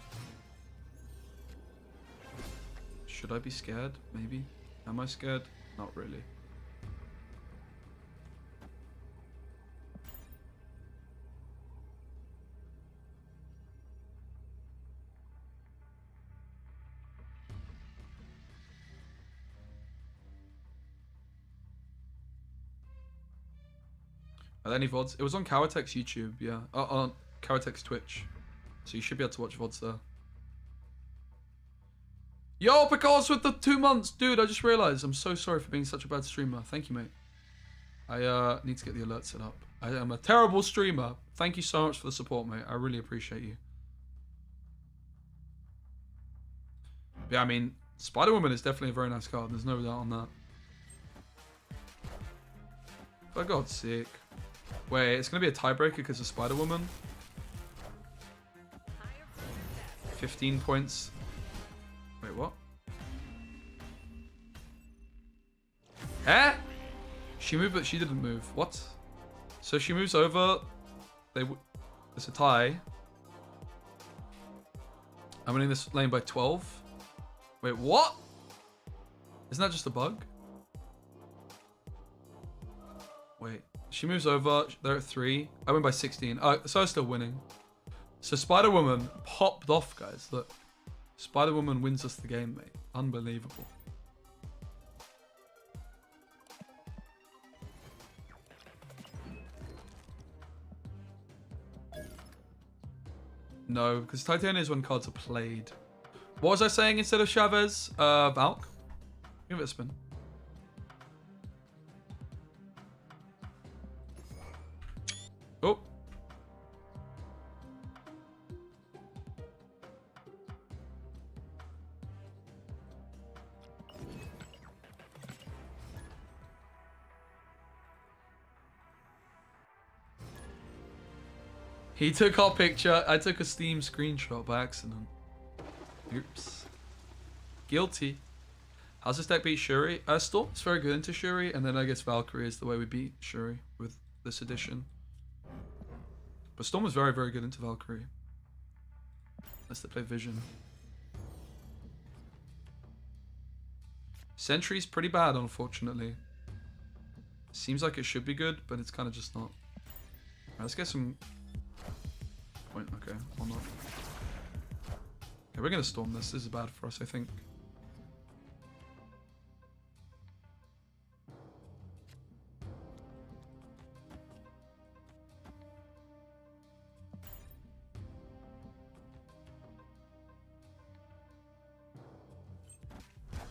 S1: Should I be scared? Maybe. Am I scared? Not really. Are there any VODs? It was on Kawatek's YouTube, yeah. On Kawatek's Twitch. So you should be able to watch VODs there. Yo, Picasso with the 2 months! Dude, I just realized I'm so sorry for being such a bad streamer. Thank you, mate. I need to get the alert set up. I am a terrible streamer. Thank you so much for the support, mate. I really appreciate you. Yeah, I mean, Spider-Woman is definitely a very nice card. There's no doubt on that. For God's sake. Wait, it's going to be a tiebreaker because of Spider-Woman. 15 points. Wait, what? Eh? She moved, but she didn't move. What? So she moves over. It's a tie. I'm winning this lane by 12. Wait, what? Isn't that just a bug? Wait. She moves over. They're at 3. I win by 16. So I'm still winning. So Spider-Woman popped off, guys. Look. Spider-Woman wins us the game, mate. Unbelievable. No, because Titania is when cards are played. What was I saying instead of Chavez? Valk? Give it a spin. Oh. He took our picture. I took a Steam screenshot by accident. Oops. Guilty. How's this deck beat Shuri? Storm's very good into Shuri, and then I guess Valkyrie is the way we beat Shuri with this edition. But Storm was very, very good into Valkyrie. Unless they play Vision. Sentry's pretty bad, unfortunately. Seems like it should be good, but it's kind of just not. Right, let's get some... Point, okay, or not. Okay, we're gonna storm this. This is bad for us, I think.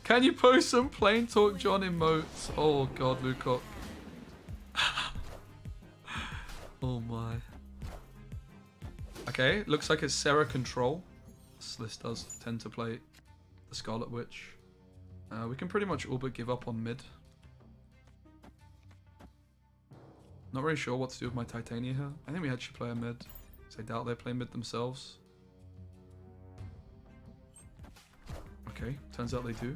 S1: Can you post some plain talk John emotes? Oh god, Lucock. Oh my. Okay, looks like it's Sarah Control. This list does tend to play the Scarlet Witch. We can pretty much all but give up on mid. Not really sure what to do with my Titania here. I think we actually play a mid. Because I doubt they play mid themselves. Okay, turns out they do.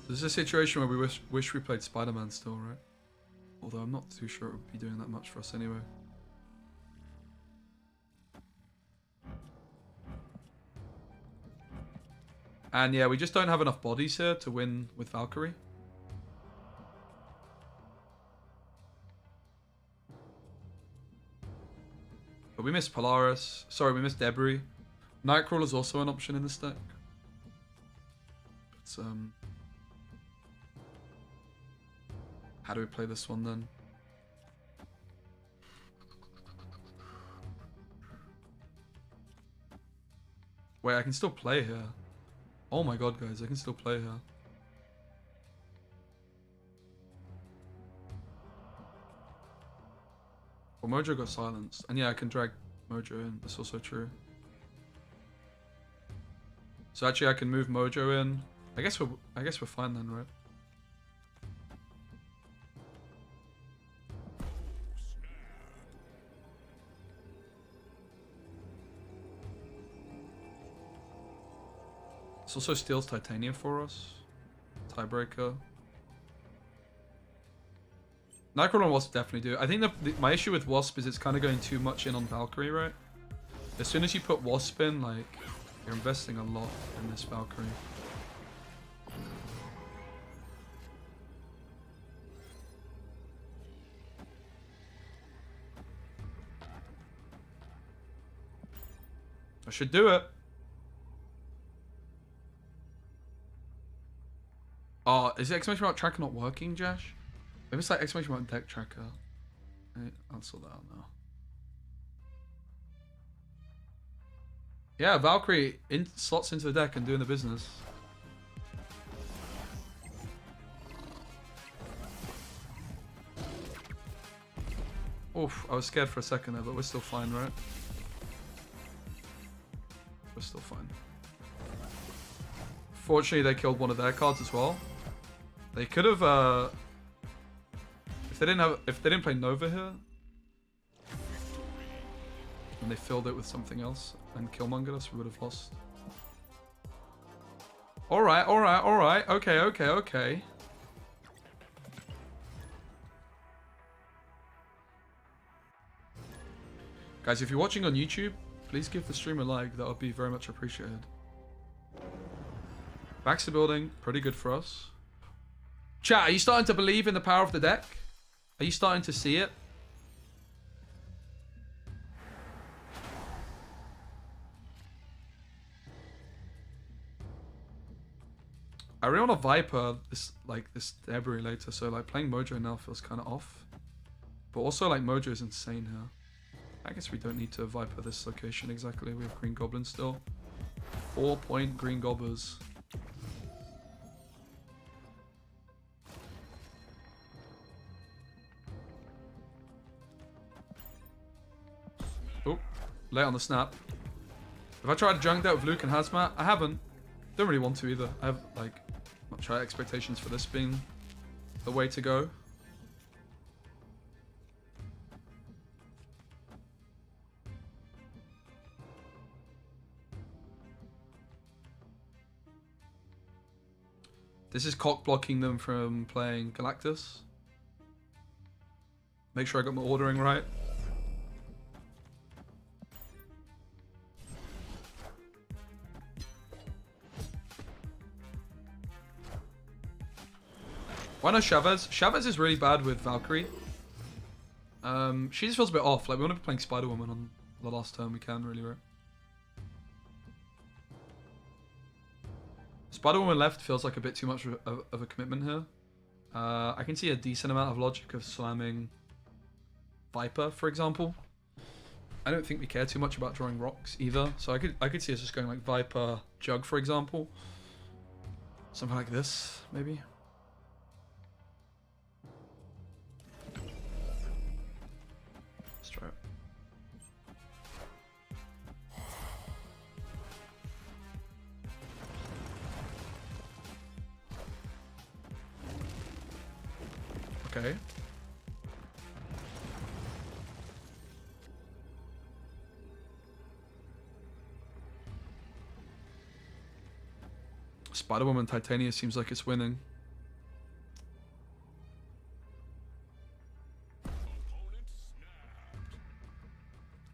S1: This is a situation where we wish we played Spider-Man still, right? Although I'm not too sure it would be doing that much for us anyway. And yeah, we just don't have enough bodies here to win with Valkyrie. But we missed Polaris. Sorry, we missed Debris. Nightcrawler's also an option in this deck. But, how do we play this one then? Wait, I can still play here. Oh my god, guys, I can still play here. Well, Mojo got silenced. And yeah, I can drag Mojo in. That's also true. So actually I can move Mojo in. I guess we're fine then, right? This also steals titanium for us. Tiebreaker. Nightcrawler and Wasp definitely do. I think my issue with Wasp is it's kind of going too much in on Valkyrie, right? As soon as you put Wasp in, like, you're investing a lot in this Valkyrie. I should do it. Oh, is the exclamation mark tracker not working, Josh? Maybe it's like exclamation mark deck tracker. Right, I'll sort that out now. Yeah, Valkyrie slots into the deck and doing the business. Oof, I was scared for a second there, but we're still fine, right? We're still fine. Fortunately, they killed one of their cards as well. They could have, if they didn't play Nova here, and they filled it with something else and Killmongered us, we would have lost. Alright, alright, alright. Okay, okay, okay. Guys, if you're watching on YouTube, please give the stream a like. That would be very much appreciated. Back to building. Pretty good for us. Chat, are you starting to believe in the power of the deck? Are you starting to see it? I really want to Viper this Ebony later, so like playing Mojo now feels kind of off. But also like Mojo is insane here. I guess we don't need to Viper this location exactly. We have Green Goblins still. 4-point Green Gobbers. Oh, late on the snap. Have I tried to junk that with Luke and Hazmat? I haven't. Don't really want to either. I have like much higher expectations for this being the way to go. This is cock blocking them from playing Galactus. Make sure I got my ordering right. Why not Chavez? Chavez is really bad with Valkyrie. She just feels a bit off. Like, we want to be playing Spider-Woman on the last turn we can, really, right? Spider-Woman left feels like a bit too much of a commitment here. I can see a decent amount of logic of slamming Viper, for example. I don't think we care too much about drawing rocks either. So I could see us just going like Viper, Jug, for example. Something like this, maybe. Let's try it. Okay. Spider-Woman Titania seems like it's winning.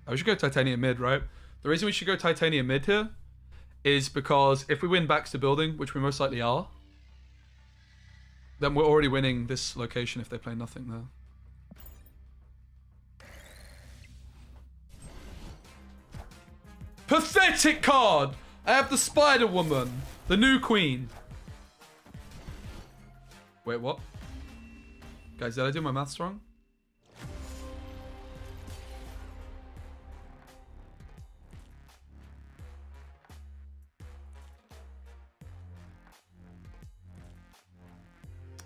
S1: We should go Titania mid, right? The reason we should go Titania mid here is because if we win backs to building, which we most likely are, then we're already winning this location if they play nothing there. Pathetic card! I have the Spider-Woman, the new queen. Wait, what? Guys, did I do my maths wrong?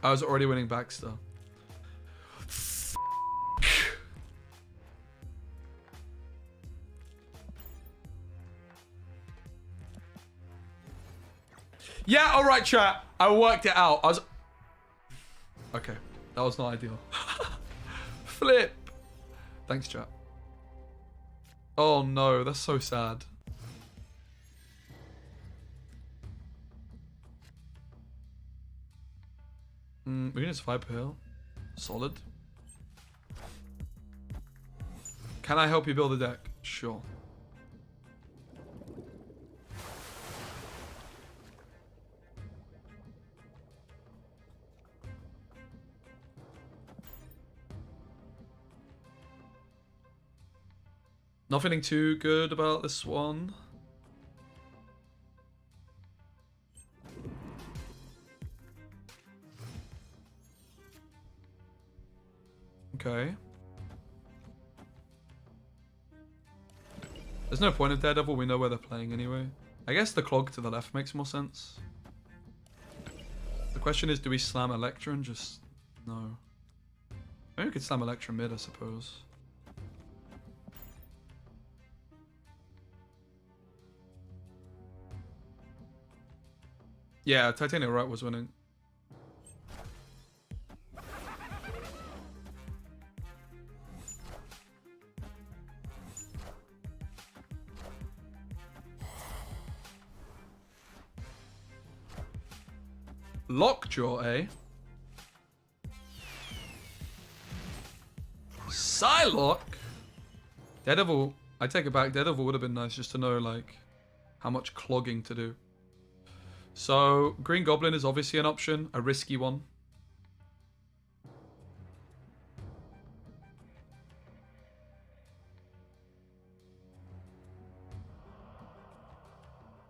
S1: I was already winning Baxter. Yeah, alright chat. I worked it out. I was... Okay, that was not ideal. Flip. Thanks chat. Oh no, that's so sad. We can just Viper Hill. Solid. Can I help you build a deck? Sure. Not feeling too good about this one. Okay. There's no point of Daredevil, we know where they're playing anyway. I guess the Clog to the left makes more sense. The question is, do we slam Electra and just... No. Maybe we could slam Electra mid, I suppose. Yeah, Titania Right was winning. Lockjaw, eh? Psylocke? Daredevil, I take it back. Daredevil would have been nice just to know, like, how much clogging to do. So, Green Goblin is obviously an option, a risky one.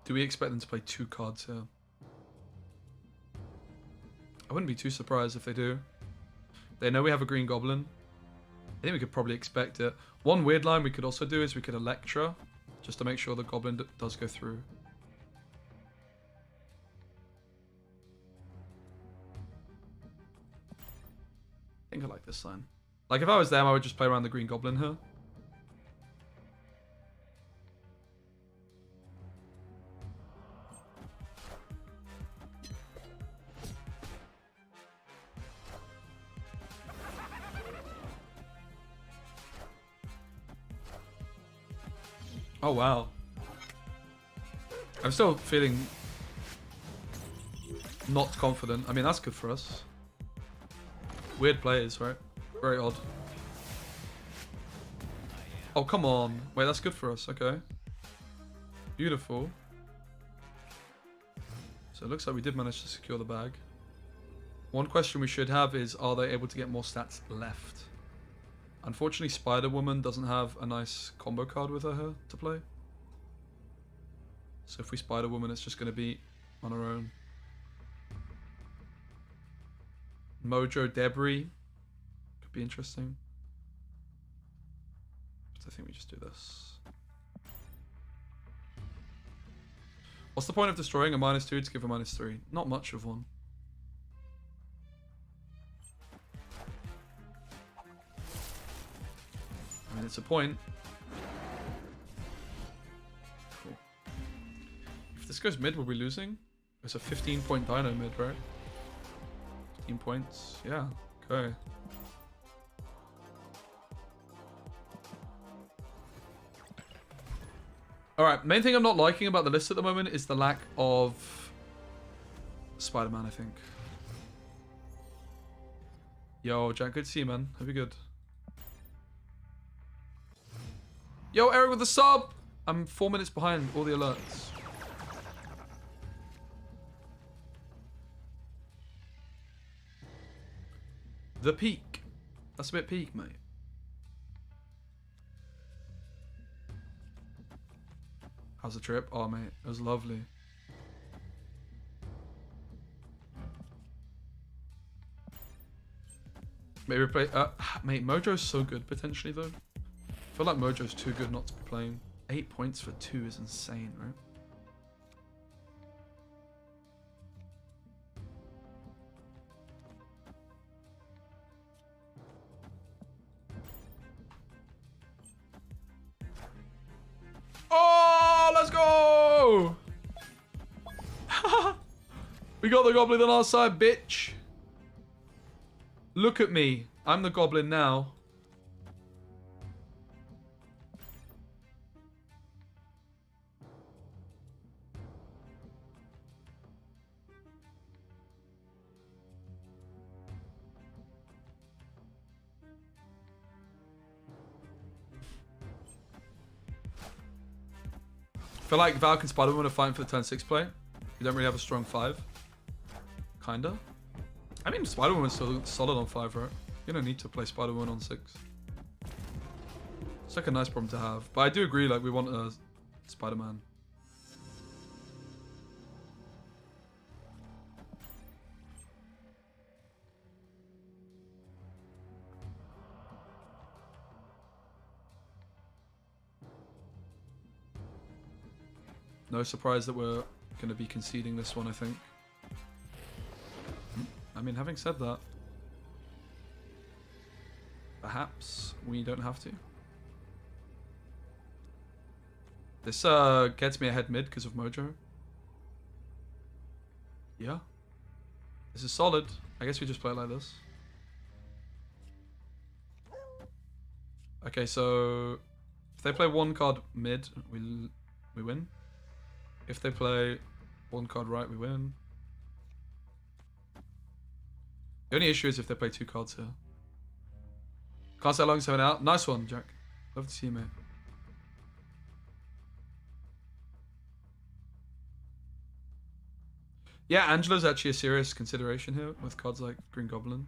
S1: Do we expect them to play 2 cards here? I wouldn't be too surprised if they do. They know we have a Green Goblin. I think we could probably expect it. One weird line we could also do is we could Electra, just to make sure the Goblin does go through. I think I like this line. Like, if I was them, I would just play around the Green Goblin here. Oh, wow. I'm still feeling not confident. I mean, that's good for us. Weird players, right? Very odd. Oh, come on. Wait, that's good for us. Okay. Beautiful. So it looks like we did manage to secure the bag. One question we should have is, are they able to get more stats left? Unfortunately, Spider-Woman doesn't have a nice combo card with her to play. So if we Spider-Woman, it's just going to be on our own. Mojo Debris could be interesting. But I think we just do this. What's the point of destroying a -2 to give a -3? Not much of one. I mean, it's a point. Cool. If this goes mid, will we be losing? It's a 15-point dino mid, right? 15 points. Yeah. Okay. Alright, main thing I'm not liking about the list at the moment is the lack of Spider-Man, I think. Yo, Jack, good to see you, man. Hope you're good. Yo, Eric with the sub! I'm 4 minutes behind all the alerts. The peak. That's a bit peak, mate. How's the trip? Oh, mate, it was lovely. Maybe play... mate, Mojo's so good, potentially, though. I feel like Mojo's too good not to be playing. 8 points for 2 is insane, right? Oh, let's go! We got the Goblin on our side, bitch. Look at me. I'm the Goblin now. I feel like Valk and Spider-Woman are fighting for the turn 6 play. We don't really have a strong 5. Kinda. I mean, Spider-Woman's still solid on 5, right? You don't need to play Spider-Woman on 6. It's like a nice problem to have. But I do agree, like, we want a Spider-Man. No surprise that we're going to be conceding this one, I think. I mean, having said that, perhaps we don't have to. This gets me ahead mid because of Mojo. Yeah. This is solid. I guess we just play it like this. Okay, so if they play one card mid, we win. If they play one card right, we win. The only issue is if they play 2 cards here. Can't stay long 7 out. Nice one, Jack. Love to see you, mate. Yeah, Angela's actually a serious consideration here with cards like Green Goblin.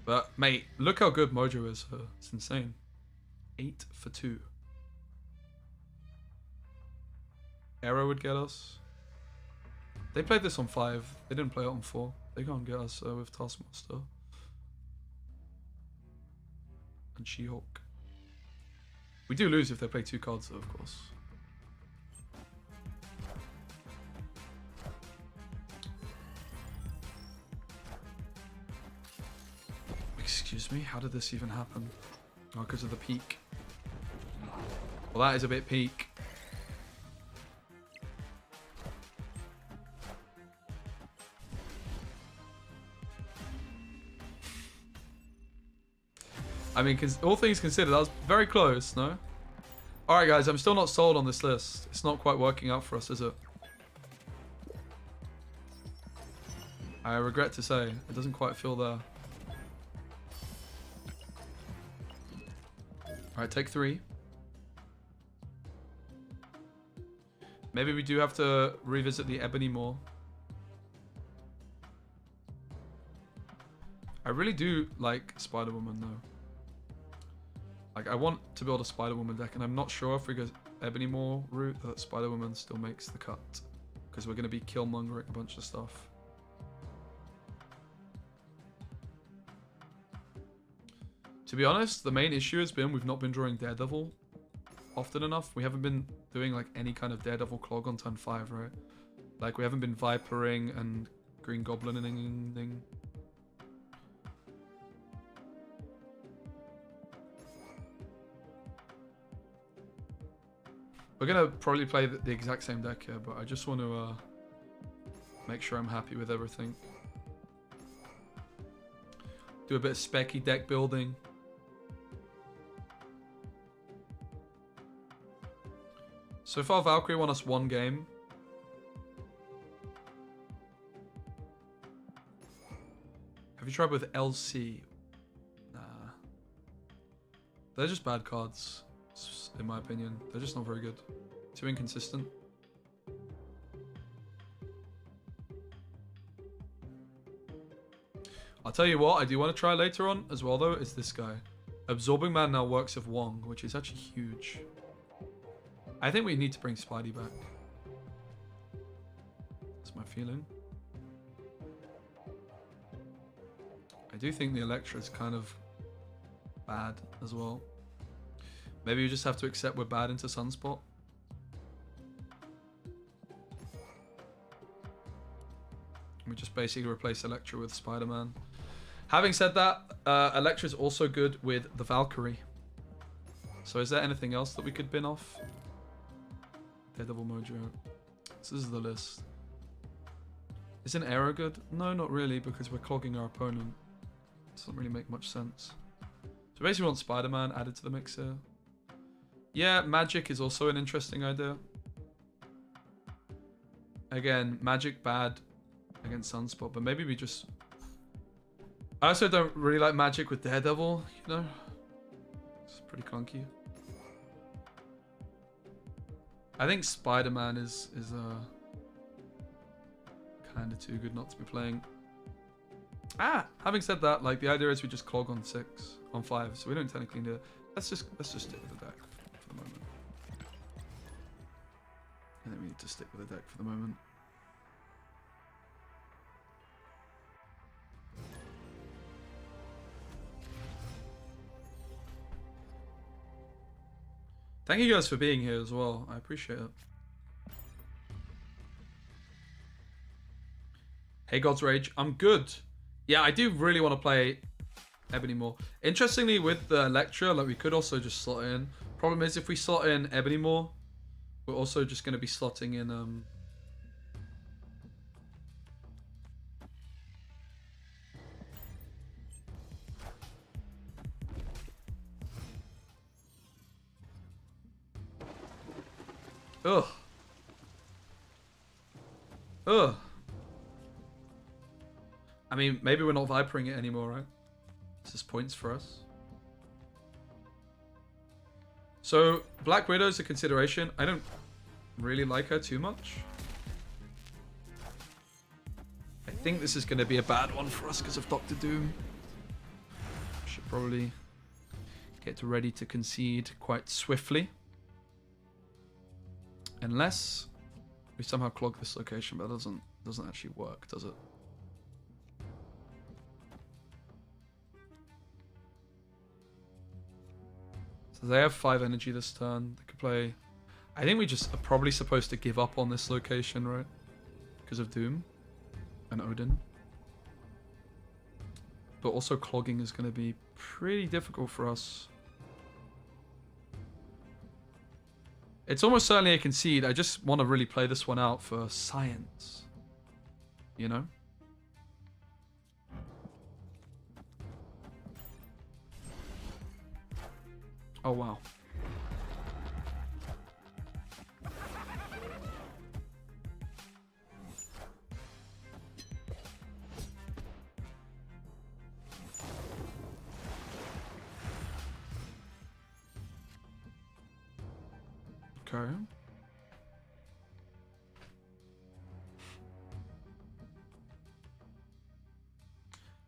S1: But, mate, look how good Mojo is. It's insane. 8 for 2. Arrow would get us. They played this on 5. They didn't play it on 4. They can't get us with Taskmaster. And She-Hulk. We do lose if they play 2 cards though, of course. Excuse me, how did this even happen? Oh, because of the peak. Well, that is a bit peak. I mean, all things considered, that was very close, no? Alright guys, I'm still not sold on this list. It's not quite working out for us, is it? I regret to say, it doesn't quite feel there. Alright, take 3. Maybe we do have to revisit the Ebony Maw. I really do like Spider-Woman though. Like, I want to build a Spider-Woman deck, and I'm not sure if we go Ebony Maw route that Spider-Woman still makes the cut. Because we're going to be Killmongering a bunch of stuff. To be honest, the main issue has been we've not been drawing Daredevil often enough. We haven't been doing like any kind of Daredevil clog on turn 5, right? Like, we haven't been Vipering and Green Goblin and anything. We're going to probably play the exact same deck here, but I just want to make sure I'm happy with everything. Do a bit of Speci deck building. So far, Valkyrie won us 1 game. Have you tried with LC? Nah. They're just bad cards. In my opinion, they're just not very good. Too inconsistent. I'll tell you what, I do want to try later on as well though, is this guy. Absorbing Man now works with Wong, which is actually huge. I think we need to bring Spidey back. That's my feeling. I do think the Electra is kind of bad as well. Maybe we just have to accept we're bad into Sunspot. We just basically replace Electra with Spider-Man. Having said that, Electra is also good with the Valkyrie. So is there anything else that we could bin off? Daredevil Mojo. So this is the list. Is an Arrow good? No, not really, because we're clogging our opponent. Doesn't really make much sense. So basically we want Spider-Man added to the mix here. Yeah, Magic is also an interesting idea. Again, Magic bad against Sunspot, but maybe we just... I also don't really like Magic with Daredevil, you know? It's pretty clunky. I think Spider-Man is kind of too good not to be playing. Having said that, like the idea is we just clog on 5, so we don't technically need it. Let's just stick with the deck for the moment. I think we need to stick with the deck for the moment. Thank you guys for being here as well. I appreciate it. Hey, God's Rage. I'm good. Yeah, I do really want to play Ebony Maw. Interestingly, with the Electra, like we could also just slot in. Problem is, if we slot in Ebony Maw, we're also just going to be slotting in Ugh. I mean, maybe we're not vipering it anymore, right? This is points for us. So, Black Widow's a consideration. I don't really like her too much. I think this is going to be a bad one for us because of Doctor Doom. Should probably get ready to concede quite swiftly. Unless we somehow clog this location, but that doesn't actually work, does it? So they have 5 energy this turn. They could play... I think we just are probably supposed to give up on this location, right? Because of Doom and Odin. But also clogging is going to be pretty difficult for us. It's almost certainly a concede. I just want to really play this one out for science. You know? Oh, wow. Okay.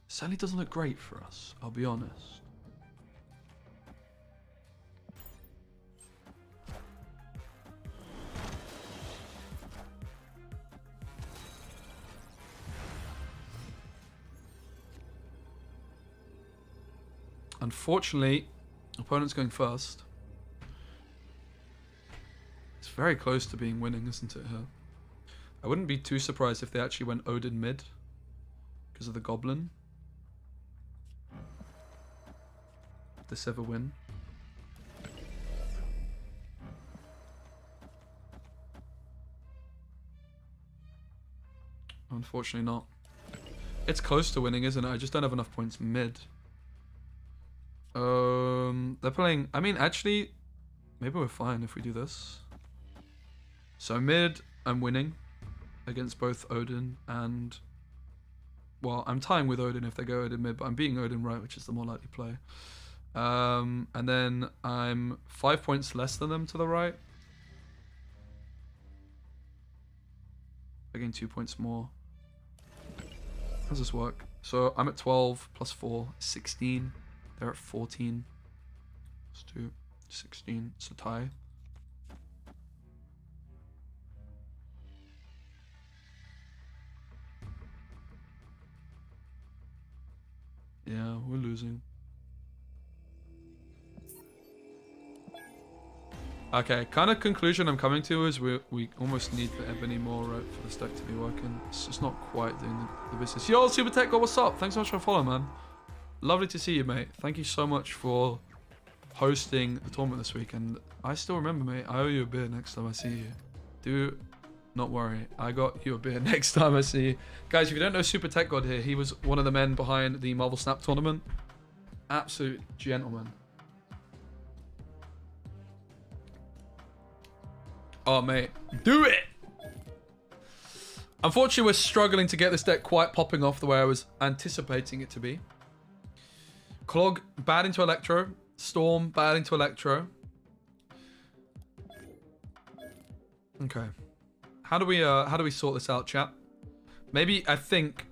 S1: Certainly doesn't look great for us, I'll be honest. Unfortunately, opponent's going first. It's very close to being winning, isn't it, here? I wouldn't be too surprised if they actually went Odin mid because of the Goblin. If this ever win. Unfortunately not. It's close to winning, isn't it? I just don't have enough points mid. They're playing... I mean, actually, maybe we're fine if we do this. So mid, I'm winning against both Odin and... Well, I'm tying with Odin if they go Odin mid, but I'm beating Odin right, which is the more likely play. And then I'm 5 points less than them to the right. I gain 2 points more. How does this work? So I'm at 12 plus 4, 16. They're at 14. Let's do 16. It's a tie. Yeah, we're losing. Okay, kind of conclusion I'm coming to is we almost need the Ebony Maw, right, for this deck to be working. It's just not quite doing the business. Yo, Super Tech, what's up? Thanks so much for following, man. Lovely to see you, mate. Thank you so much for hosting the tournament this week. And I still remember, mate, I owe you a beer next time I see you. Do not worry. I got you a beer next time I see you. Guys, if you don't know Super Tech God here, he was one of the men behind the Marvel Snap tournament. Absolute gentleman. Oh, mate. Do it! Unfortunately, we're struggling to get this deck quite popping off the way I was anticipating it to be. Clog, bad into Electro. Storm, bad into Electro. Okay. How do we sort this out, chat? Maybe I think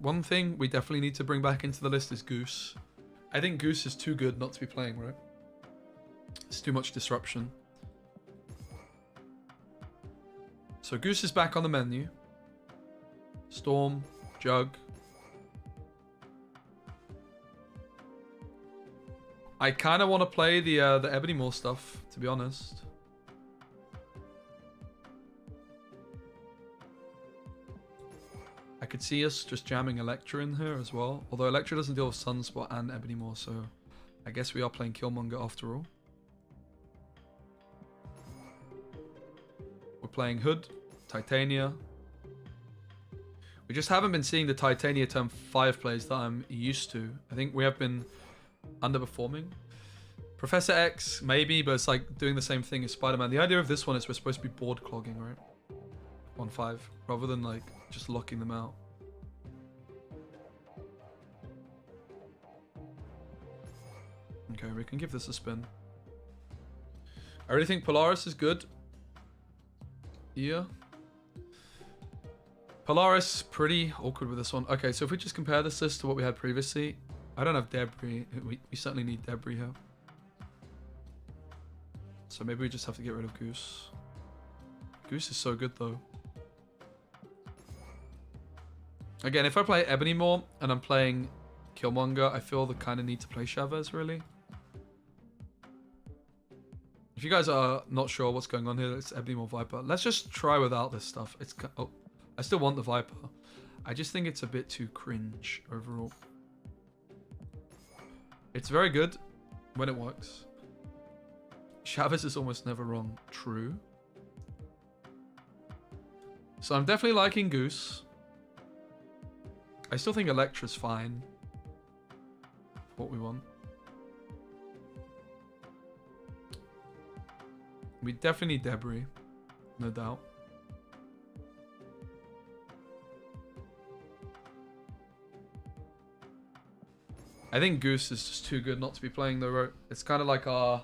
S1: one thing we definitely need to bring back into the list is Goose. I think Goose is too good not to be playing, right? It's too much disruption. So Goose is back on the menu. Storm, Jug. I kind of want to play the Ebony Maw stuff, to be honest. I could see us just jamming Electra in here as well. Although Electra doesn't deal with Sunspot and Ebony Maw, so I guess we are playing Killmonger after all. We're playing Hood, Titania. We just haven't been seeing the Titania turn 5 plays that I'm used to. I think we have been underperforming. Professor X, maybe, but it's like doing the same thing as Spider-Man. The idea of this one is we're supposed to be board clogging, right? 1-5, rather than like just locking them out. Okay, we can give this a spin. I really think Polaris is good. Yeah. Polaris, pretty awkward with this one. Okay, so if we just compare this list to what we had previously, I don't have Debris. We certainly need Debris here. So maybe we just have to get rid of Goose. Goose is so good though. Again, if I play Ebony Maw and I'm playing Killmonger, I feel the kind of need to play Chavez, really. If you guys are not sure what's going on here, it's Ebony Maw Viper. Let's just try without this stuff. It's oh, I still want the Viper. I just think it's a bit too cringe overall. It's very good when it works. Chavez is almost never wrong. True. So I'm definitely liking Goose. I still think Electra's fine. What we want. We definitely need Debris. No doubt. I think Goose is just too good not to be playing though. It's kind of like our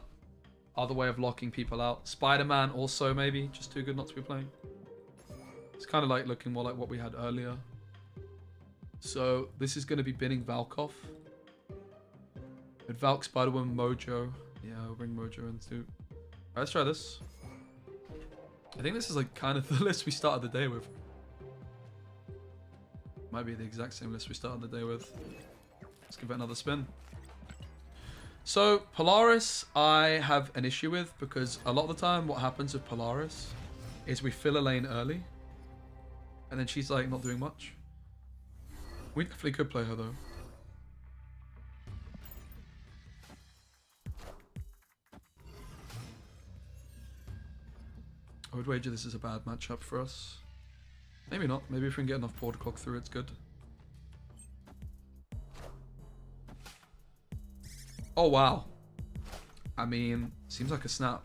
S1: other way of locking people out. Spider-Man also maybe, just too good not to be playing. It's kind of like looking more like what we had earlier. So this is going to be binning Valkov. With Valk, Spider-Woman, Mojo. Yeah, we'll bring Mojo in too. Alright, let's try this. I think this is like kind of the list we started the day with. Might be the exact same list we started the day with. Let's give it another spin. So Polaris I have an issue with because a lot of the time what happens with Polaris is we fill a lane early and then she's like not doing much. We definitely could play her though. I would wager this is a bad matchup for us. Maybe not. Maybe if we can get enough board clock through, it's good. Oh, wow. I mean, seems like a snap.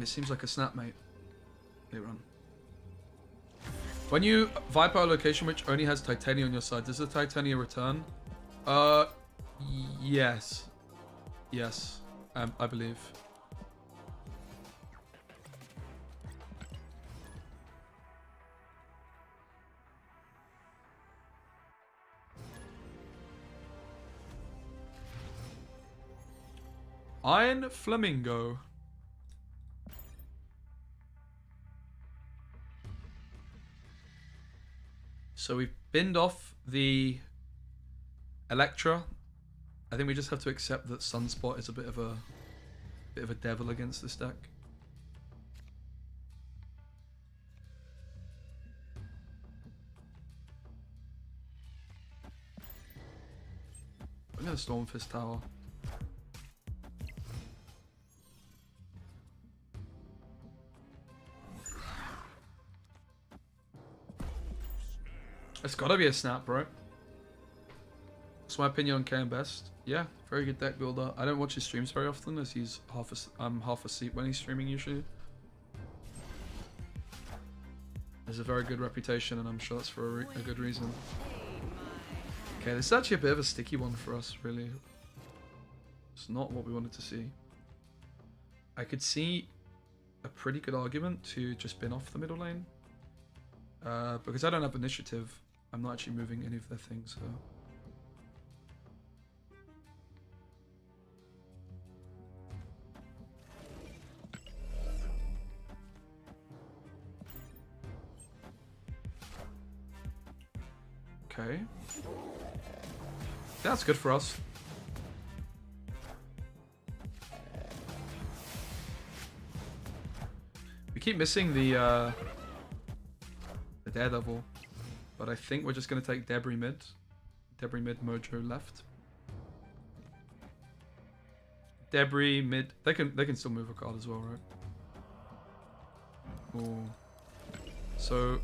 S1: It seems like a snap, mate. They run. When you Viper a location which only has Titania on your side, does the Titania return? Yes. Yes, I believe. Iron Flamingo. So we've binned off the Electra. I think we just have to accept that Sunspot is a bit of a devil against this deck. I'm gonna Stormfist Tower. It's gotta be a snap, bro. That's my opinion on KM Best. Yeah, very good deck builder. I don't watch his streams very often as he's half asleep when he's streaming usually. There's a very good reputation and I'm sure that's for a good reason. Okay, this is actually a bit of a sticky one for us, really. It's not what we wanted to see. I could see a pretty good argument to just bin off the middle lane. Because I don't have initiative, I'm not actually moving any of their things, so... Okay. That's good for us. We keep missing the Daredevil, but I think we're just gonna take Debris mid. Debris mid, Mojo left. Debris mid. They can still move a card as well, right? Ooh. So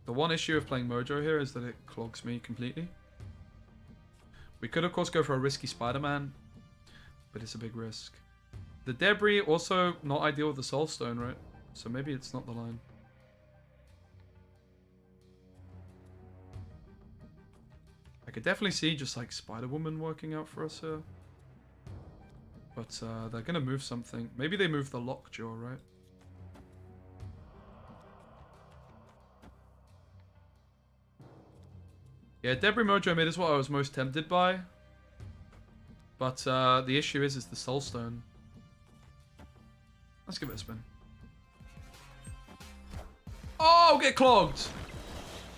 S1: the one issue of playing Mojo here is that it clogs me completely. We could of course go for a risky Spider-Man, but it's a big risk. The Debris also not ideal with the Soul Stone, right? So maybe it's not the line. I could definitely see just like Spider-Woman working out for us here. But they're gonna move something. Maybe they move the Lockjaw, right? Yeah, Debris Mojo mid is what I was most tempted by. But the issue is the Soul Stone. Let's give it a spin. Oh, get clogged!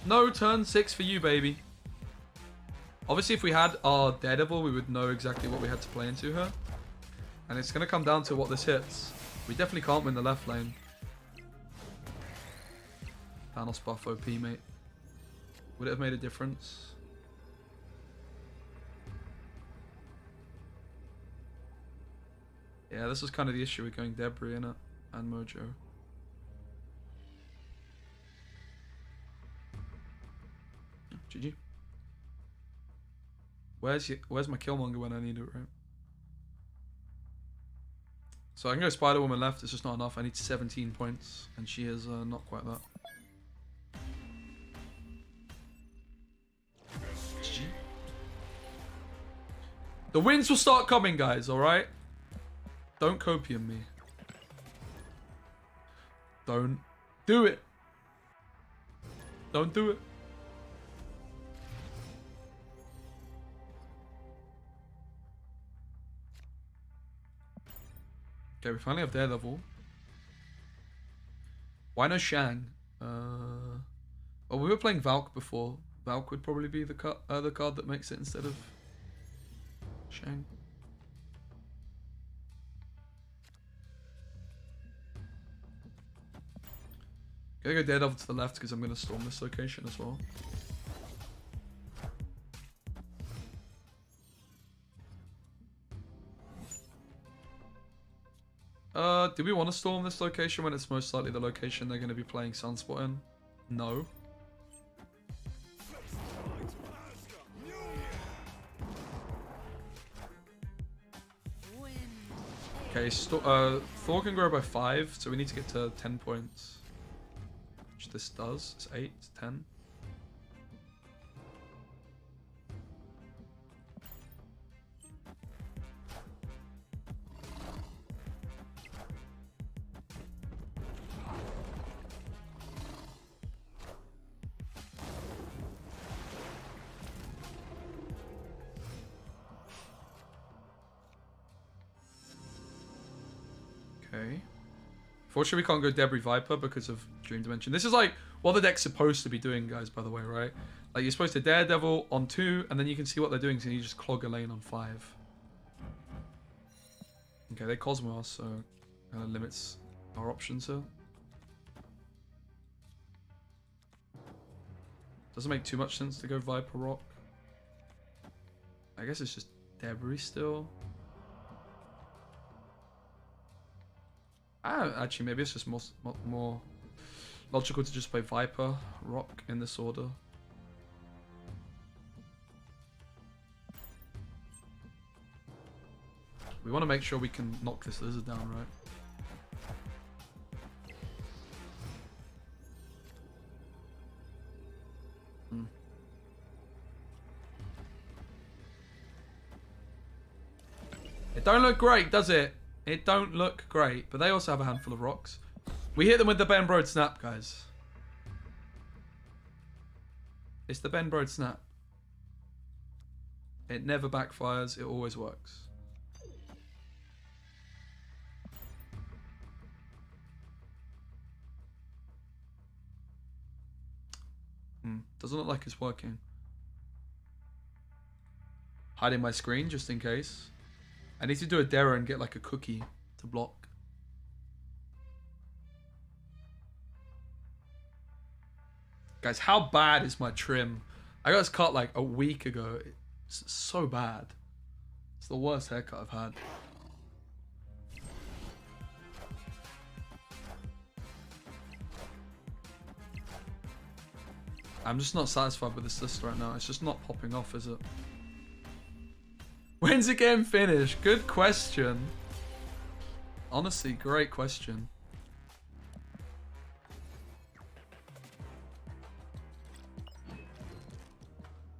S1: No turn 6 for you, baby. Obviously, if we had our Daredevil, we would know exactly what we had to play into her. And it's going to come down to what this hits. We definitely can't win the left lane. Thanos buff OP, mate. Would it have made a difference? Yeah, this is kind of the issue with going Debris in it and Mojo. GG. Where's my Killmonger when I need it, right? So I can go Spider-Woman left, it's just not enough. I need 17 points, and she is not quite that. GG. The wins will start coming, guys, alright? Don't copium me. Don't do it. Don't do it. Okay, we finally have Daredevil. Why no Shang? Well, we were playing Valk before. Valk would probably be the card that makes it instead of Shang. Gonna go Daredevil to the left because I'm gonna storm this location as well. Do we want to storm this location when it's most likely the location they're going to be playing Sunspot in? No. Okay, Thor can grow by 5, so we need to get to 10 points. Which this does. It's 8, it's 10. Okay. Fortunately, we can't go Debris Viper because of Dream Dimension. This is like what the deck's supposed to be doing, guys, by the way, right? Like, you're supposed to Daredevil on 2, and then you can see what they're doing, so you just clog a lane on 5. Okay, they Cosmo us, so kind of limits our options here. Doesn't make too much sense to go Viper Rock. I guess it's just Debris still. Actually, maybe it's just more logical to just play Viper Rock in this order. We want to make sure we can knock this lizard down, right? It don't look great, does it? It don't look great, but they also have a handful of rocks. We hit them with the Ben Brode snap, guys. It's the Ben Brode snap. It never backfires. It always works. Doesn't look like it's working. Hiding my screen just in case. I need to do a dare and get like a cookie to block. Guys, how bad is my trim? I got this cut like a week ago. It's so bad. It's the worst haircut I've had. I'm just not satisfied with this list right now. It's just not popping off, is it? When's the game finish? Good question. Honestly, great question.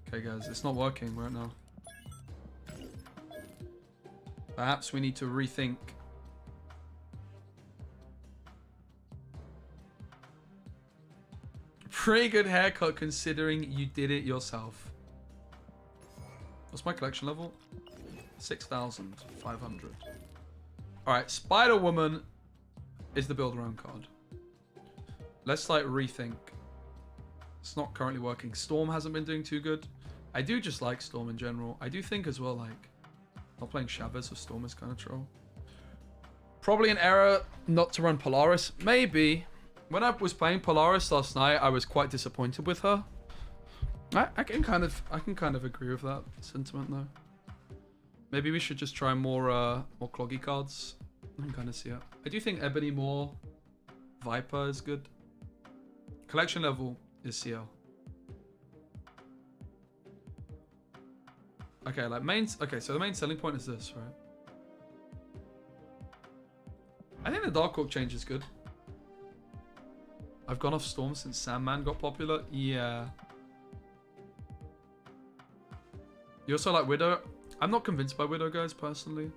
S1: Okay, guys, it's not working right now. Perhaps we need to rethink. Pretty good haircut considering you did it yourself. What's my collection level? 6,500. Alright, Spider Woman is the build around card. Let's like rethink. It's not currently working. Storm hasn't been doing too good. I do just like Storm in general. I do think as well, like, not playing Chavez or Storm is kind of troll. Probably an error not to run Polaris. Maybe. When I was playing Polaris last night, I was quite disappointed with her. I can kind of agree with that sentiment though. Maybe we should just try more Cloggy cards. I can kind of see it. I do think Ebony Maw, Viper is good. Collection level is CL. Okay, like so the main selling point is this, right? I think the Dark Orc change is good. I've gone off Storm since Sandman got popular. Yeah. You also like Widow? I'm not convinced by Widow, guys, personally.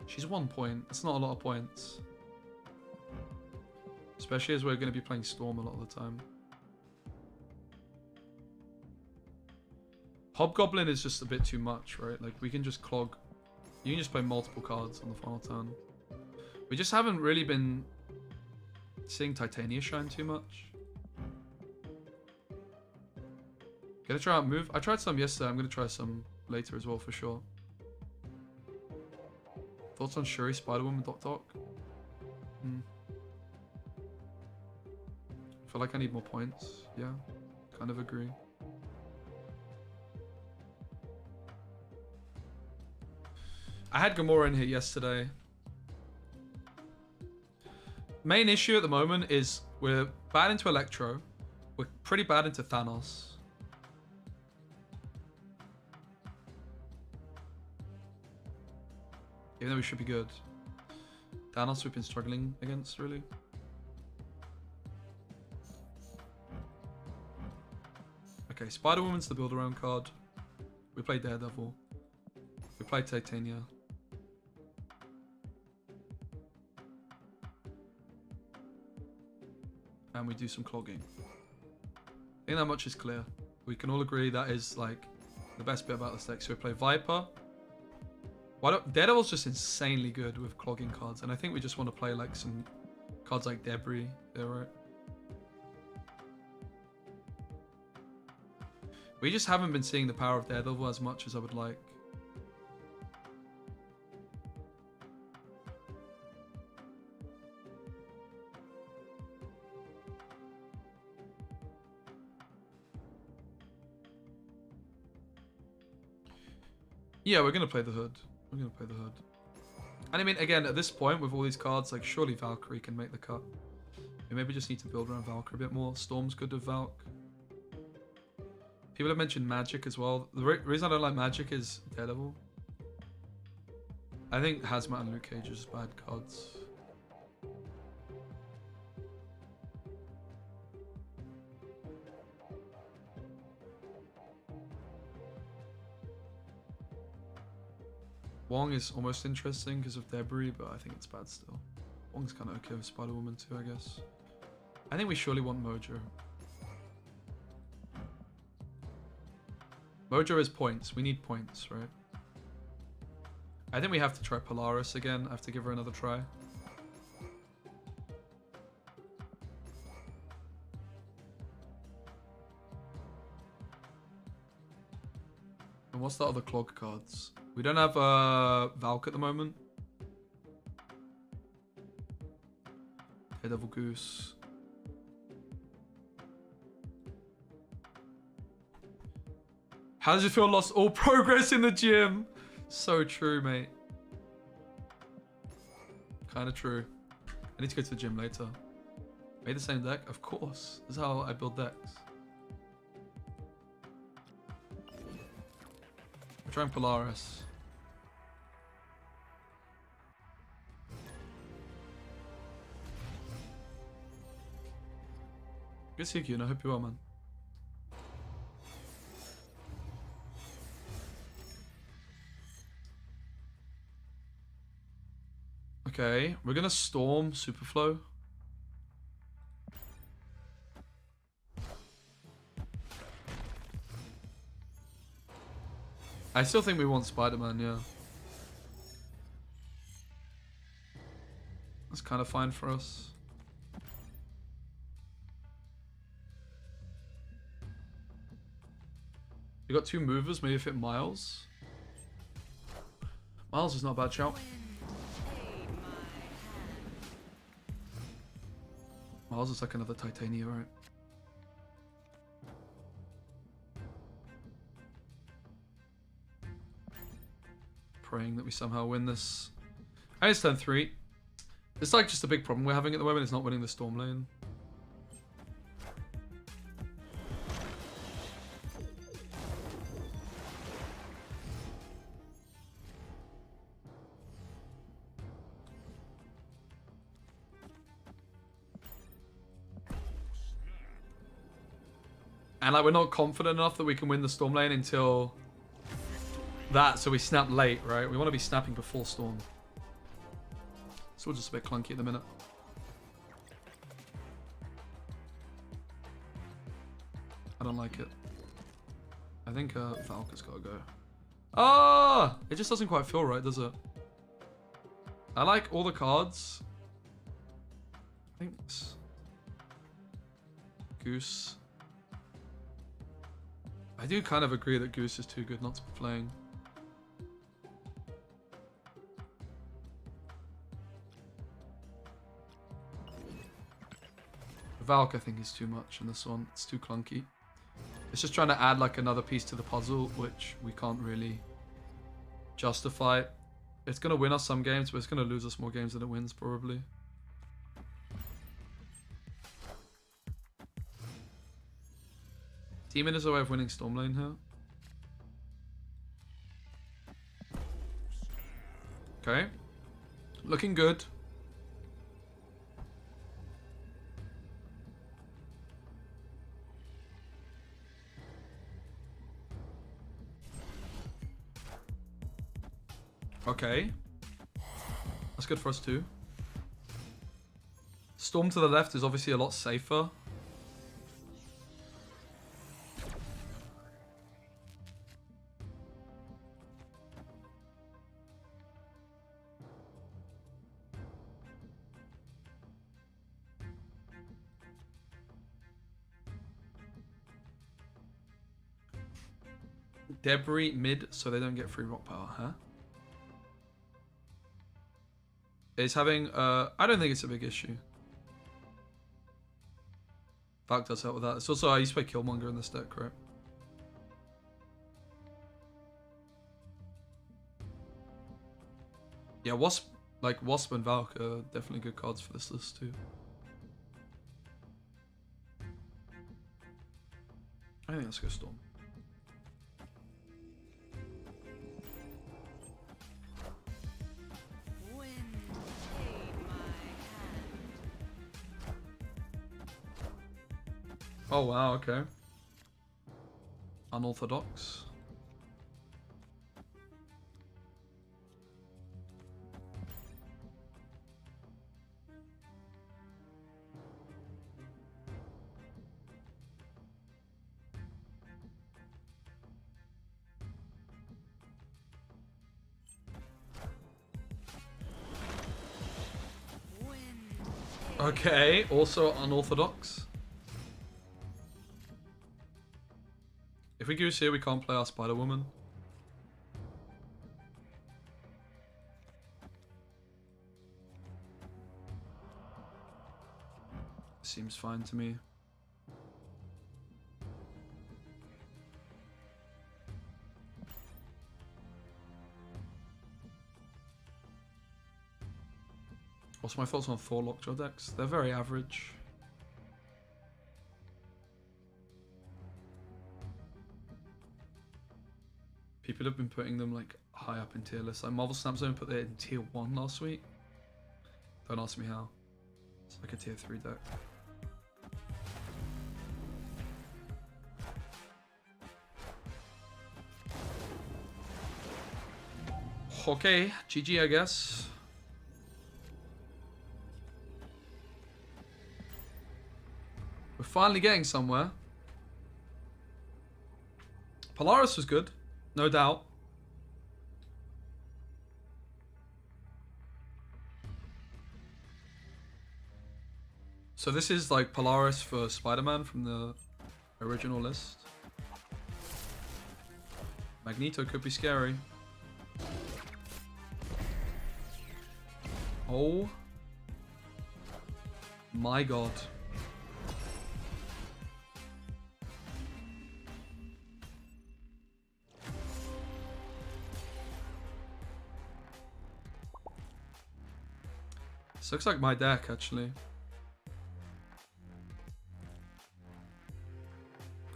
S1: She's 1 point. That's not a lot of points. Especially as we're going to be playing Storm a lot of the time. Hobgoblin is just a bit too much, right? Like, we can just clog. You can just play multiple cards on the final turn. We just haven't really been seeing Titania shine too much. Gonna try out move. I tried some yesterday. I'm gonna try some later as well for sure. Thoughts on Shuri, Spider-Woman, Doc? I feel like I need more points. Yeah, kind of agree. I had Gamora in here yesterday. Main issue at the moment is we're bad into Electro. We're pretty bad into Thanos. Even though we should be good. Thanos we've been struggling against, really. Okay, Spider-Woman's the build-around card. We play Daredevil. We play Titania. And we do some clogging. I think that much is clear. We can all agree that is like the best bit about this deck. So we play Viper. Daredevil's just insanely good with clogging cards, and I think we just want to play like some cards like Debris. Yeah, right. We just haven't been seeing the power of Daredevil as much as I would like. Yeah, we're gonna play the Hood. We're gonna play the Hood. And I mean, again, at this point, with all these cards, like, surely Valkyrie can make the cut. We maybe just need to build around Valkyrie a bit more. Storm's good with Valk. People have mentioned Magic as well. The reason I don't like Magic is Daredevil. I think Hazmat and Luke Cage are just bad cards. Wong is almost interesting because of Debris, but I think it's bad still. Wong's kind of okay with Spider-Woman too, I guess. I think we surely want Mojo. Mojo is points. We need points, right? I think we have to try Polaris again. I have to give her another try. And what's the other clog cards? We don't have Valk at the moment. Daredevil Goose. How does it feel lost all progress in the gym? So true, mate. Kind of true. I need to go to the gym later. Made the same deck? Of course. This is how I build decks. We're trying Polaris. Good to see you, and I hope you are, man. Okay, we're gonna Storm Superflow. I still think we want Spider-Man, yeah. That's kind of fine for us. We got 2 movers, maybe fit Miles. Miles is not a bad shout. Miles is like another Titania, right? Praying that we somehow win this. I just turn 3. It's like just a big problem we're having at the moment is not winning the Storm lane. And like we're not confident enough that we can win the Storm lane until that, so we snap late, right? We want to be snapping before Storm. It's all just a bit clunky at the minute. I don't like it. I think Valk's gotta go. Ah! It just doesn't quite feel right, does it? I like all the cards. I think it's Goose. I do kind of agree that Goose is too good not to be playing. Valk, I think, is too much in this one. It's too clunky. It's just trying to add like another piece to the puzzle, which we can't really justify. It's going to win us some games, but it's going to lose us more games than it wins, probably. Demon is a way of winning Storm lane here. Okay. Looking good. Okay. That's good for us too. Storm to the left is obviously a lot safer. Debris mid so they don't get free rock power, huh? Is having I don't think it's a big issue. Valk does help with that. It's also I used to play Killmonger in this deck, right? Yeah, Wasp and Valk are definitely good cards for this list too. I think let's go Storm. Oh wow, okay. Unorthodox. Okay, also unorthodox. If we goose here, we can't play our Spider-Woman. Seems fine to me. What's my thoughts on Thor Lockjaw decks? They're very average. People have been putting them like high up in tier lists. Like Marvel Snap Zone put it in tier 1 last week. Don't ask me how. It's like a tier 3 deck. Okay, GG I guess. We're finally getting somewhere. Polaris was good, no doubt. So this is like Polaris for Spider-Man from the original list. Magneto could be scary. Oh my god. This looks like my deck, actually.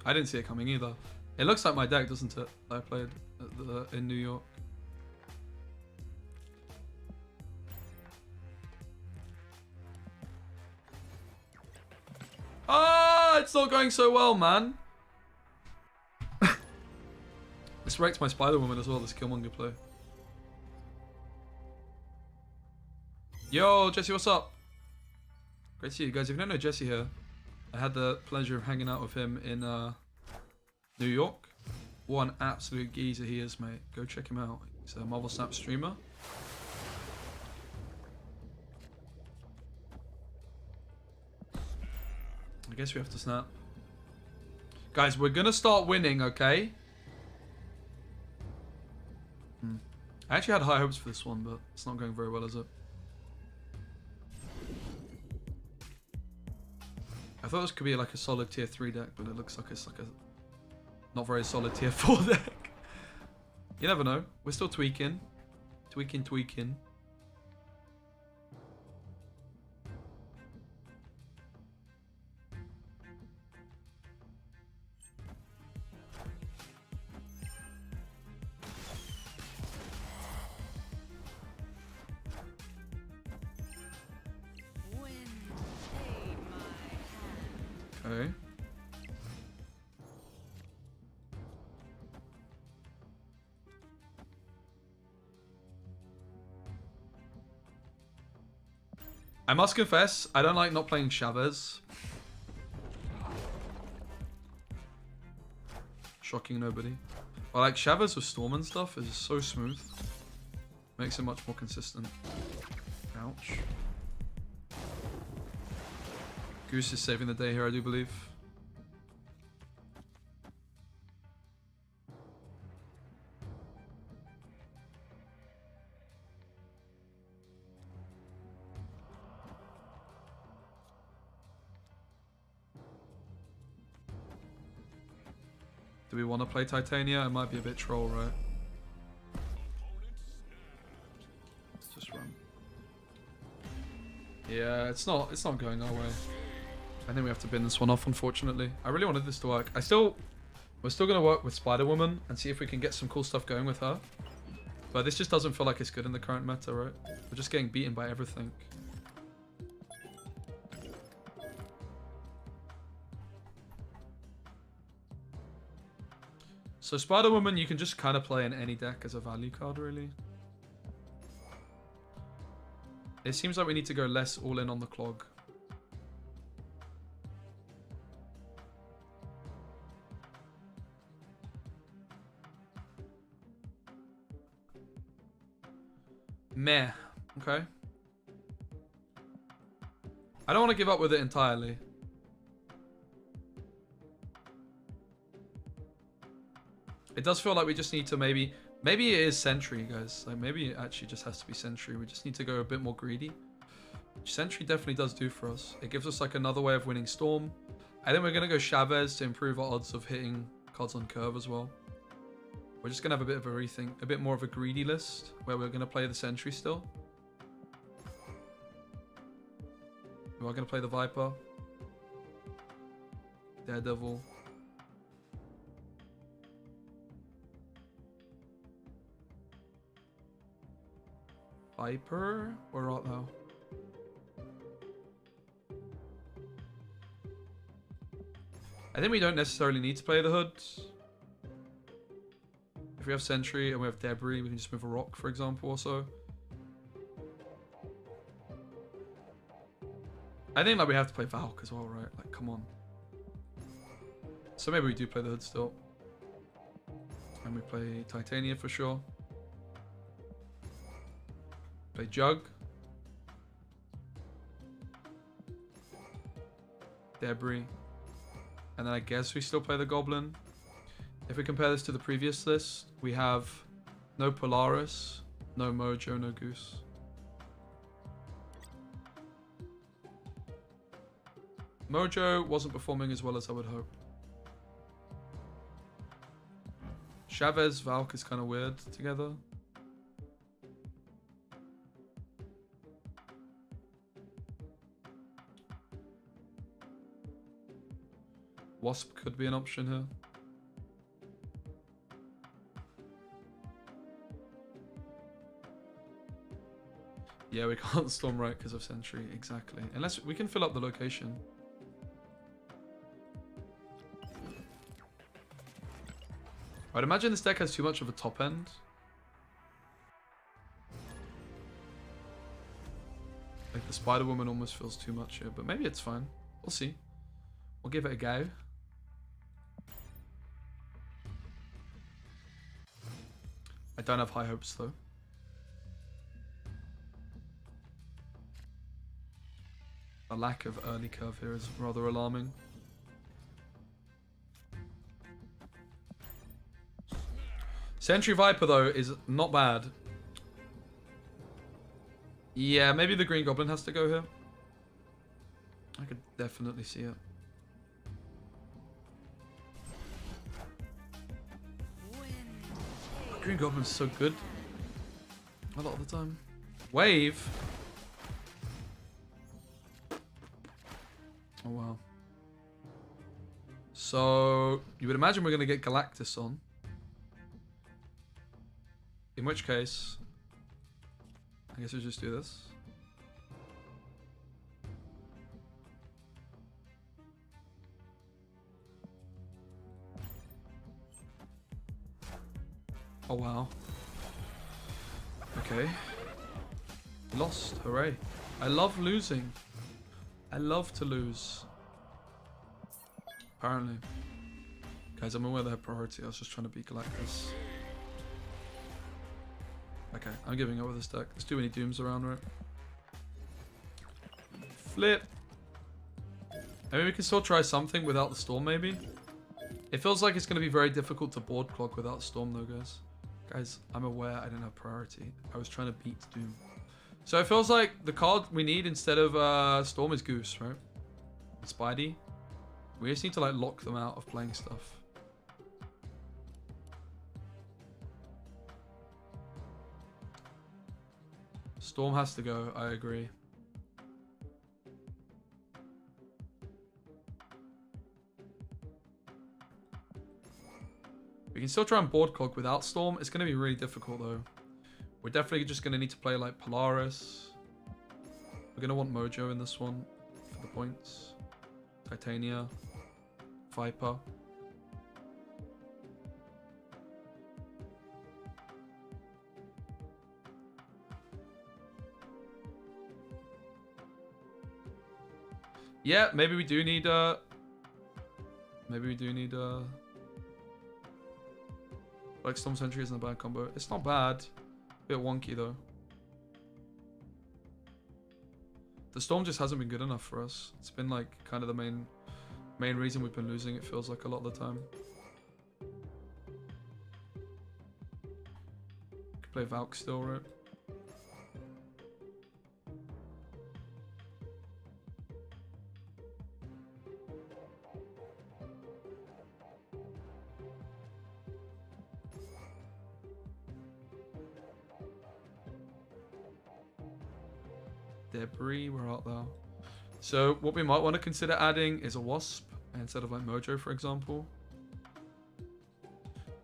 S1: I didn't see it coming either. It looks like my deck, doesn't it? That I played in New York. Ah, it's not going so well, man. This wrecked my Spider-Woman as well, this Killmonger play. Yo, Jesse, what's up? Great to see you guys. If you don't know Jesse here, I had the pleasure of hanging out with him in New York. What an absolute geezer he is, mate. Go check him out. He's a Marvel Snap streamer. I guess we have to snap. Guys, we're gonna start winning, okay? I actually had high hopes for this one, but it's not going very well, is it? I thought this could be like a solid tier 3 deck, but it looks like it's like a not very solid tier 4 deck. You never know. We're still tweaking. Tweaking. Okay. I must confess, I don't like not playing Chavez. Shocking nobody. But like Chavez with Storm and stuff is so smooth. Makes it much more consistent. Ouch. Goose is saving the day here, I do believe. Do we want to play Titania? It might be a bit troll, right? Let's just run. Yeah, it's not going our way. I think we have to bin this one off, unfortunately. I really wanted this to work. We're still gonna work with Spider-Woman and see if we can get some cool stuff going with her. But this just doesn't feel like it's good in the current meta, right? We're just getting beaten by everything. So Spider-Woman, you can just kind of play in any deck as a value card, really. It seems like we need to go less all in on the clog. Meh. Okay. I don't want to give up with it entirely. It does feel like we just need to maybe it is Sentry, guys. Like maybe it actually just has to be Sentry. We just need to go a bit more greedy. Which Sentry definitely does do for us. It gives us like another way of winning Storm. I think we're going to go Chavez to improve our odds of hitting cards on curve as well. We're just going to have a bit of a rethink, a bit more of a greedy list where we're going to play the Sentry still. We are going to play the Viper. Daredevil. Viper? Where art thou? I think we don't necessarily need to play the Hood. If we have Sentry and we have Debris, we can just move a rock, for example, or so. I think like we have to play Valk as well, right? Like, come on. So maybe we do play the Hood still. And we play Titania for sure. Play Jug. Debris. And then I guess we still play the Goblin. If we compare this to the previous list, we have no Polaris, no Mojo, no Goose. Mojo wasn't performing as well as I would hope. Chavez, Valk is kind of weird together. Wasp could be an option here. Yeah, we can't Storm right because of Sentry, exactly. Unless we can fill up the location. I'd imagine this deck has too much of a top end. Like the Spider-Woman almost feels too much here, but maybe it's fine. We'll see. We'll give it a go. I don't have high hopes though. A lack of early curve here is rather alarming. Sentry Viper though is not bad. Yeah, maybe the Green Goblin has to go here. I could definitely see it. Green Goblin's so good. A lot of the time. Wave. Oh wow. So you would imagine we're going to get Galactus on. In which case, I guess we'll just do this. Oh wow. Okay. Lost. Hooray. I love losing. I love to lose. Apparently. Guys, I'm aware they have priority. I was just trying to beat Galactus. Okay, I'm giving up with this deck. There's too many Dooms around, right? Flip. I mean, we can still try something without the Storm, maybe. It feels like it's going to be very difficult to board clog without Storm, though, guys. Guys, I'm aware I didn't have priority. I was trying to beat Doom. So it feels like the card we need instead of Storm is Goose, right? And Spidey. We just need to like lock them out of playing stuff. Storm has to go, I agree. We can still try and board clog without Storm. It's going to be really difficult though. We're definitely just going to need to play like Polaris. We're going to want Mojo in this one for the points. Titania. Viper. Yeah, maybe we do need like Storm Sentry isn't a bad combo. It's not bad. A bit wonky though. The Storm just hasn't been good enough for us. It's been like kind of the main reason we've been losing, it feels like a lot of the time. Could play Valk still, right? Debris, where art thou? So what we might want to consider adding is a Wasp instead of like Mojo, for example.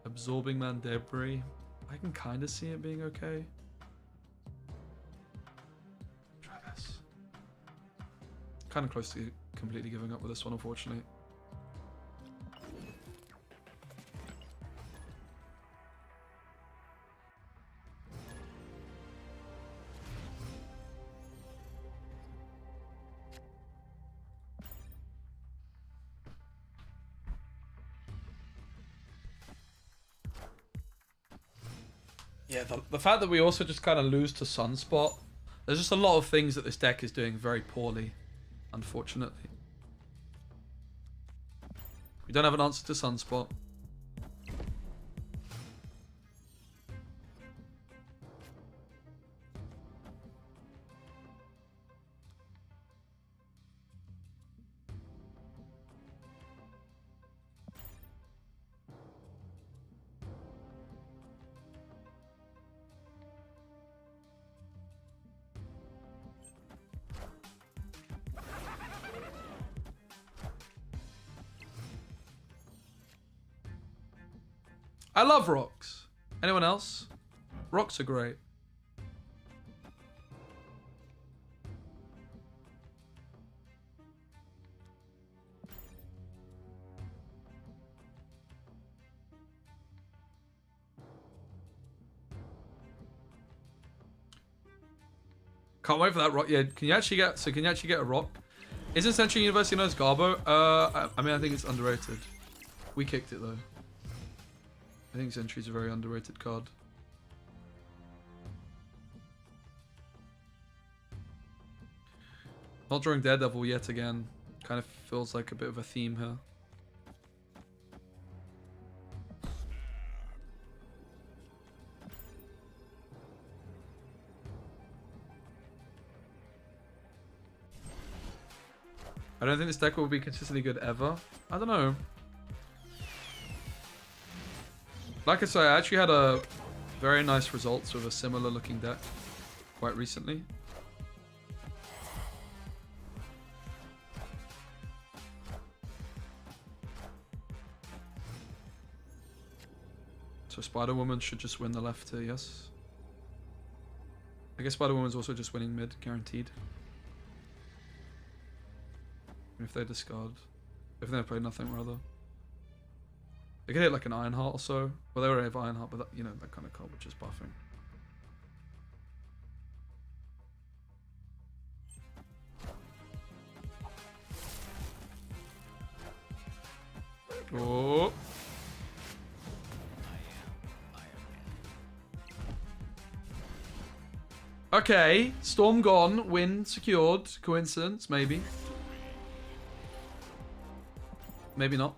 S1: Absorbing Man Debris. I can kind of see it being okay. Try this. Kind of close to completely giving up with this one, unfortunately. Yeah, the fact that we also just kind of lose to Sunspot, there's just a lot of things that this deck is doing very poorly, unfortunately. We don't have an answer to Sunspot. I love rocks. Anyone else? Rocks are great. Can't wait for that rock. Yeah, can you actually get a rock? Isn't Sentry University known as Garbo? I mean, I think it's underrated. We kicked it though. I think Sentry's a very underrated card. Not drawing Daredevil yet again. Kind of feels like a bit of a theme here. I don't think this deck will be consistently good ever. I don't know. Like I say, I actually had a very nice results with a similar looking deck quite recently. So Spider-Woman should just win the left here, yes. I guess Spider-Woman's also just winning mid, guaranteed. If they discard. If they play nothing, rather. They could hit like an Ironheart or so. Well, they already have Ironheart, but that, you know, that kind of card, which is buffing. Oh. Okay, Storm gone, win secured. Coincidence, maybe. Maybe not.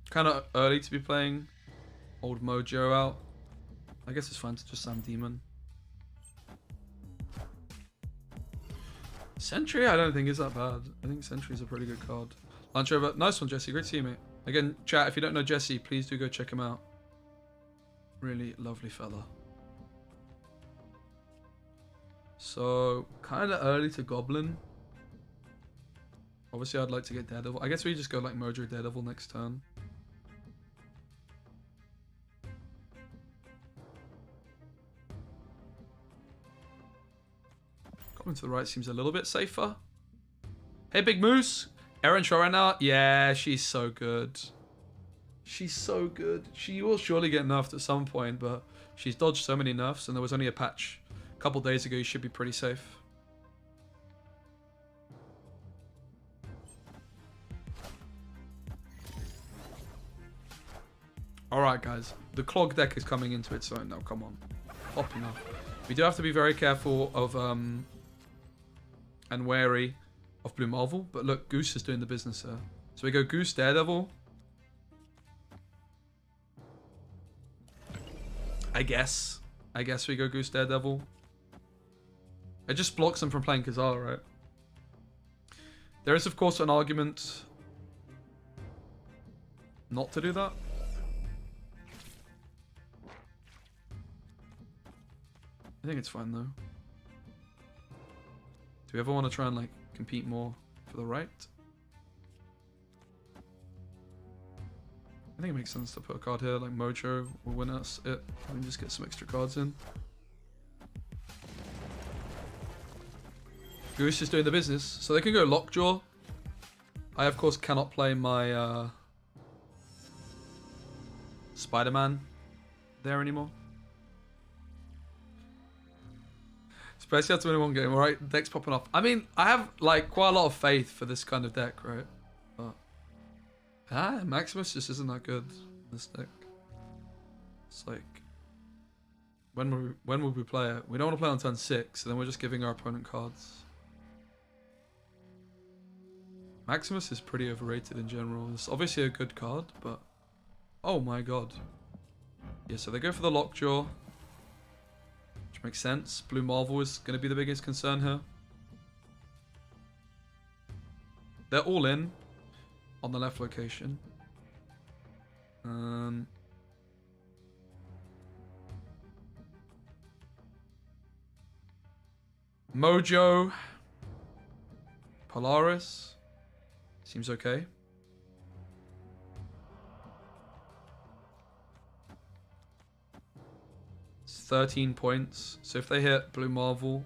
S1: Kind of early to be playing old Mojo out. I guess it's fine to just Sam Demon. Sentry, I don't think is that bad. I think Sentry's a pretty good card. Lunch over. Nice one, Jesse. Great to see you, mate. Again, chat, if you don't know Jesse, please do go check him out. Really lovely fella. So, kind of early to Goblin. Obviously, I'd like to get Daredevil. I guess we just go like Mojo Daredevil next turn. Going to the right seems a little bit safer. Hey, Big Moose. Erin Shaw right now. Yeah, she's so good. She's so good. She will surely get nerfed at some point, but she's dodged so many nerfs, and there was only a patch a couple days ago. You should be pretty safe. Alright, guys. The Clog deck is coming into its own now. Come on. Popping up. We do have to be very careful of, and wary of Blue Marvel. But look, Goose is doing the business here. So we go Goose, Daredevil. I guess we go Goose, Daredevil. It just blocks them from playing Kazar, right? There is, of course, an argument not to do that. I think it's fine, though. Do we ever want to try and, like, compete more for the right? I think it makes sense to put a card here, like Mojo will win us it. And just get some extra cards in. Goose is doing the business. So they can go Lockjaw. I, of course, cannot play my Spider-Man there anymore. Speci had to win one game, alright? Deck's popping off. I mean, I have, like, quite a lot of faith for this kind of deck, right? But Maximus just isn't that good in this deck. It's like, when would we play it? We don't want to play on turn 6, so then we're just giving our opponent cards. Maximus is pretty overrated in general. It's obviously a good card, but oh my god. Yeah, so they go for the Lockjaw, which makes sense. Blue Marvel is going to be the biggest concern here. They're all in on the left location. Mojo, Polaris, seems okay. It's 13 points. So if they hit Blue Marvel,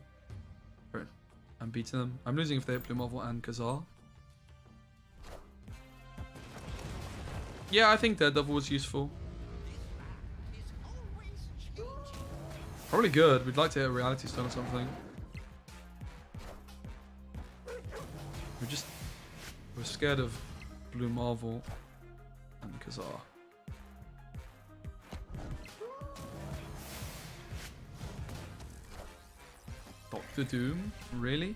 S1: I'm beating them. I'm losing if they hit Blue Marvel and Kazar. Yeah, I think Daredevil was useful. Probably good. We'd like to hit a Reality Stone or something. We're scared of Blue Marvel and Kazar. Dr. Doom? Really?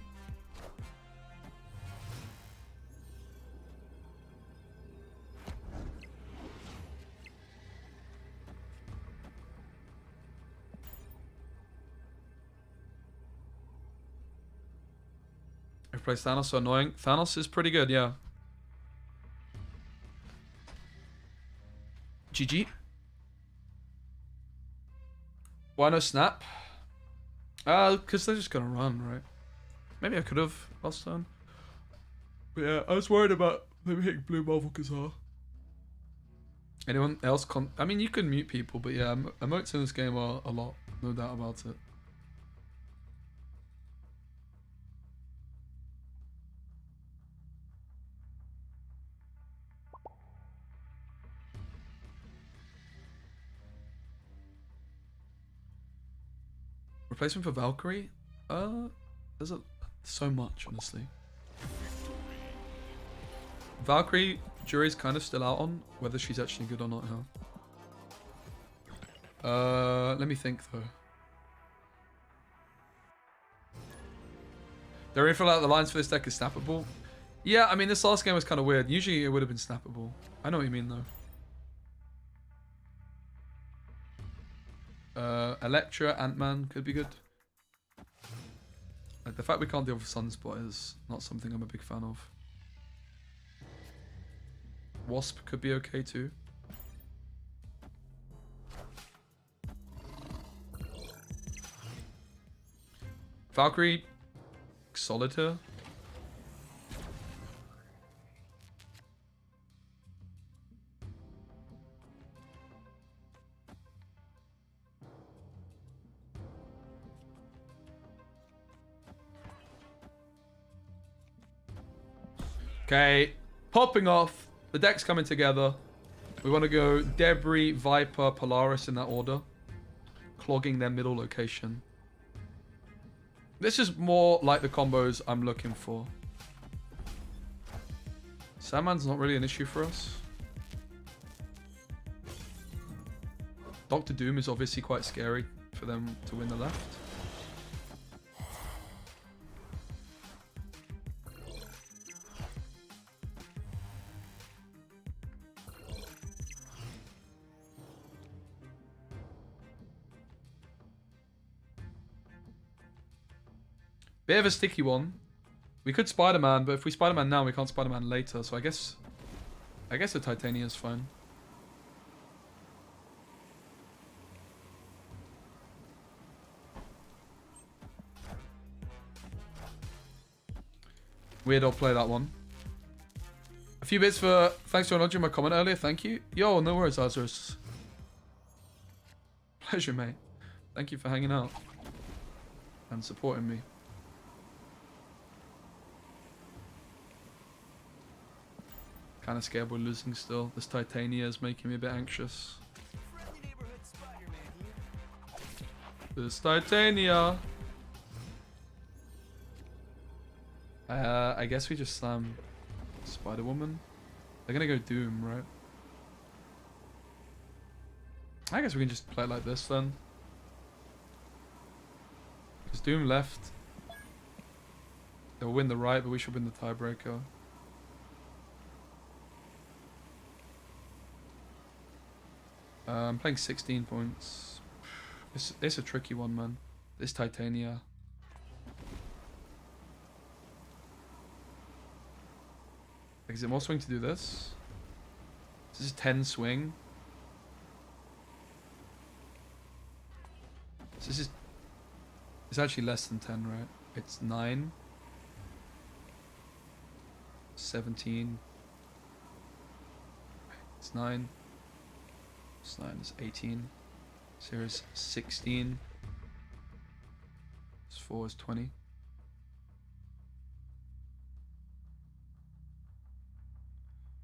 S1: Replace Thanos, so annoying. Thanos is pretty good, yeah. GG. Why no snap? Because they're just gonna run, right? Maybe I could have last turn. But yeah, I was worried about them hitting Blue Marvel Kazar. Anyone else? I mean, you can mute people, but yeah, emotes in this game are a lot. No doubt about it. Replacement for Valkyrie? There's so much, honestly. Valkyrie, jury's kind of still out on whether she's actually good or not, huh? Let me think, though. The refill out the lines for this deck is snappable. Yeah, I mean, this last game was kind of weird. Usually it would have been snappable. I know what you mean, though. Electra, Ant-Man could be good. Like, the fact we can't deal with Sunspot is not something I'm a big fan of. Wasp could be okay too. Valkyrie, solid here. Okay, popping off. The deck's coming together. We want to go Debris, Viper, Polaris in that order. Clogging their middle location. This is more like the combos I'm looking for. Sandman's not really an issue for us. Doctor Doom is obviously quite scary for them to win the left. Bit of a sticky one. We could Spider-Man, but if we Spider-Man now, we can't Spider-Man later. So I guess the Titania is fine. Weird, I'll play that one. A few bits for... Thanks for acknowledging my comment earlier. Thank you. Yo, no worries, Azarus. Pleasure, mate. Thank you for hanging out. And supporting me. Kind of scared we're losing still. This Titania is making me a bit anxious. This Titania. I guess we just slam Spider-Woman. They're gonna go Doom, right? I guess we can just play it like this then. Because Doom left. They'll win the right, but we should win the tiebreaker. I'm playing 16 points. It's a tricky one, man. This Titania. Is it more swing to do this? This is 10 swing. So this is... It's actually less than 10, right? It's 9. 17. It's 9. It's 9, it's 18. So here's 16. It's 4 is 20.